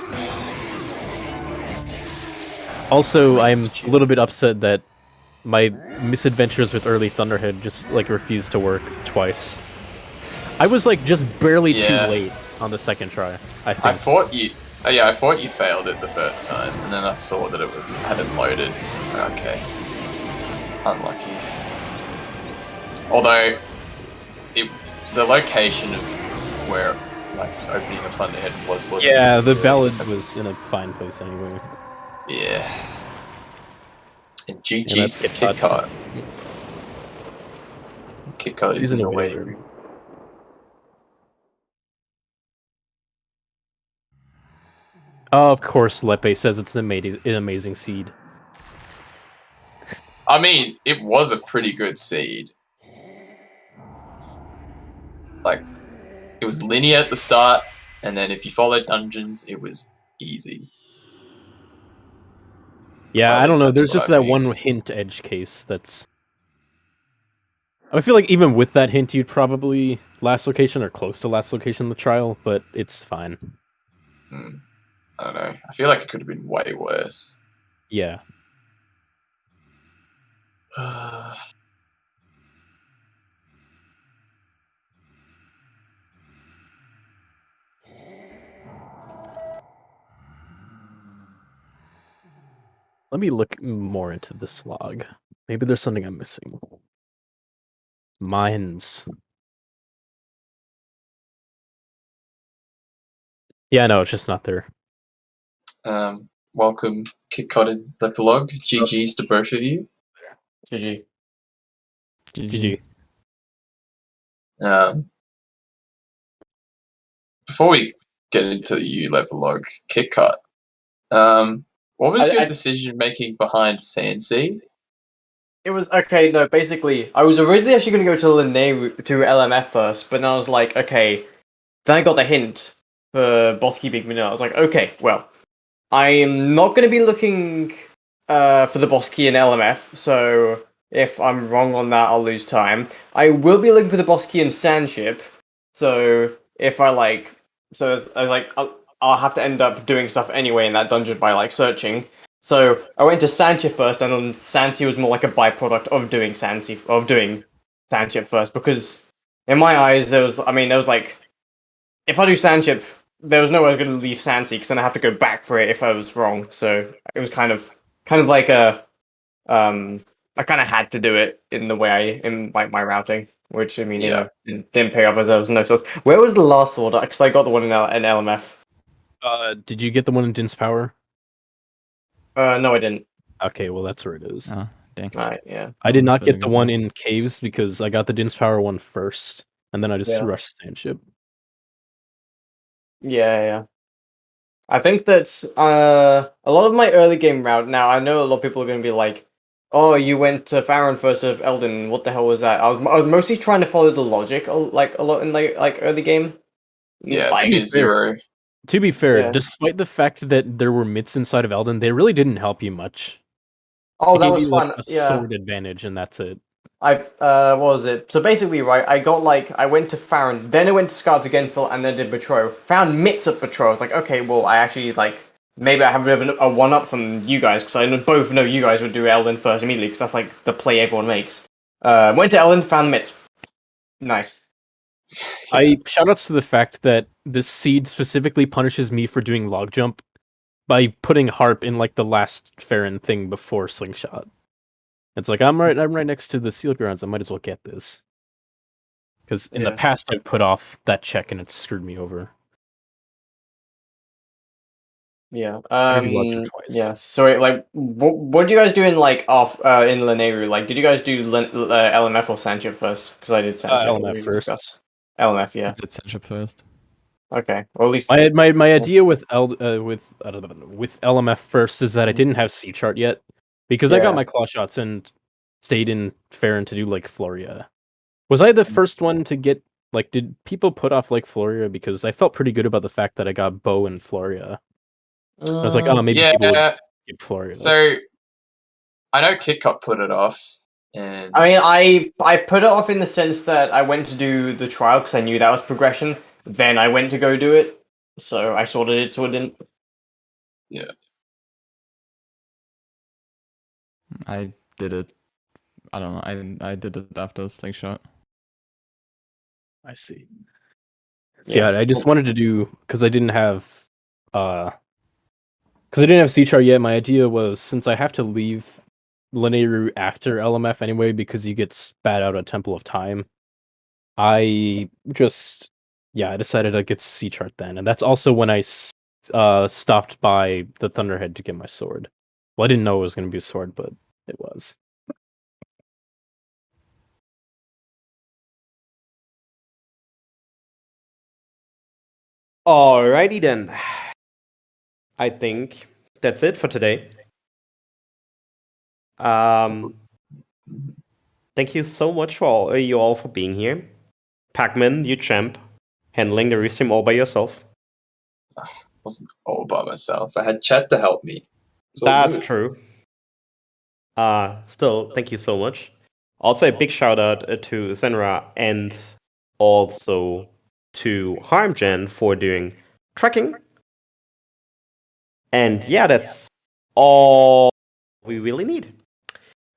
Also, I'm a little bit upset that my misadventures with early Thunderhead just, like, refused to work twice. I was, like, just barely too Yeah. late on the second try, I think. I thought you failed it the first time, and then I saw that it hadn't loaded. It's like, okay, unlucky. Although, the location of where like the opening of Thunderhead was Yeah, the ballad was in a fine place anyway. Yeah. And And GG's that's for KitKat. KitKat is He's in in the a way. video. Oh, of course, Lepe says it's an amazing seed. I mean, it was a pretty good seed. Like, it was linear at the start, and then if you followed dungeons, it was easy. Yeah, Well, at I don't least know. that's There's what just I that think. one hint edge case that's... I feel like even with that hint, you'd probably last location or close to last location in the trial, but it's fine. I don't know. I feel like it could have been way worse. Yeah. Let me look more into this log. Maybe there's something I'm missing. Mines. Yeah, no, it's just not there. Welcome, KitKat and Lepilog. GG's to both of you. GG. GG. Before we get into you, Lepilog, KitKat, What was your I- decision making behind Sansi? It was okay. No, basically, I was originally actually going to go to LMF first, but then I was like, okay. Then I got the hint for boss key being vanilla. I was like, okay, well, I am not going to be looking for the boss key in LMF. So if I'm wrong on that, I'll lose time. I will be looking for the boss key in Sandship. So if I like, so as like, I'll have to end up doing stuff anyway in that dungeon by like searching. So I went to Sandship first, and then Sansi was more like a byproduct of doing Sandship first, because in my eyes there was like, if I do Sandship, there was no way I was going to leave Sansi, because then I have to go back for it if I was wrong. So it was kind of like a I kind of had to do it in the way in like my routing, which I mean, didn't pay off as there was no source. Where was the last sword? Because I got the one in LMF. Did you get the one in Din's Power? No, I didn't. Okay, well that's where it is. Oh, dang. Alright, yeah. I did not Better get the go one back. in Caves because I got the Din's Power one first, and then I just Yeah. rushed Sandship. Yeah. I think that a lot of my early game route. Now I know a lot of people are going to be like, "Oh, you went to Farron first of Elden. What the hell was that?" I was mostly trying to follow the logic like a lot in like early game. Yeah, Like, Sphere Zero. To be fair, Yeah. despite the fact that there were myths inside of Elden, they really didn't help you much. oh, They that gave was you, like, fun. a Yeah. sword advantage, and that's it. What was it? So basically, right, I went to Farron, then I went to Skyward again, and then did Betrow. Found mitts at Betrow. I was like, okay, well, I actually like maybe I have a bit of a one up from you guys, because both know you guys would do Elden first immediately, because that's like the play everyone makes. Went to Elden, found mitts. Nice. I shoutouts to the fact that this seed specifically punishes me for doing log jump by putting harp in like the last Farron thing before slingshot. It's like I'm right next to the sealed grounds. I might as well get this. Because in the Yeah. past I've put off that check and it's screwed me over. Yeah. Maybe once or twice. Yeah. Sorry. Like, what do you guys do in like in Lanayru? Like, did you guys do LMF or Sandship first? Because I did Sandship. LMF we first. discussed. LMF, yeah. Did Sandship first. Okay. Or at least My idea with with LMF first is that I didn't have C chart yet because I got Yeah. my claw shots and stayed in Farron to do Lake Floria. Was I the first one to get like? Did people put off Lake Floria because I felt pretty good about the fact that I got Bow and Floria? I was like, oh, maybe people would Yeah, get Floria. so I know KitKat put it off, and I mean, I put it off in the sense that I went to do the trial because I knew that was progression. Then I went to go do it, so I sorted it so it didn't. I did it. I don't know. I did it after Slingshot. I see. Yeah, I just wanted to do because I didn't have C chart yet. My idea was since I have to leave Lanayru after LMF anyway because you get spat out at Temple of Time. I decided I'd get C chart then, and that's also when I stopped by the Thunderhead to get my sword. Well, I didn't know it was going to be a sword, but it was. Alrighty then. I think that's it for today. Thank you so much for you all for being here. Pac-Man, you champ, handling the restream all by yourself. wasn't all by myself. I had chat to help me. So That's good. true. Still, thank you so much. Also, a big shout out to Senra and also to Harmjan for doing tracking. And yeah, that's all we really need.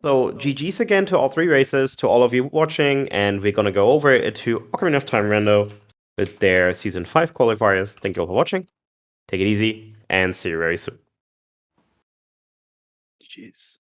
So GG's again to all three races, to all of you watching, and we're gonna go over to Ocarina of Time Rando with their Season 5 qualifiers. Thank you all for watching. Take it easy, and see you very soon. Jeez.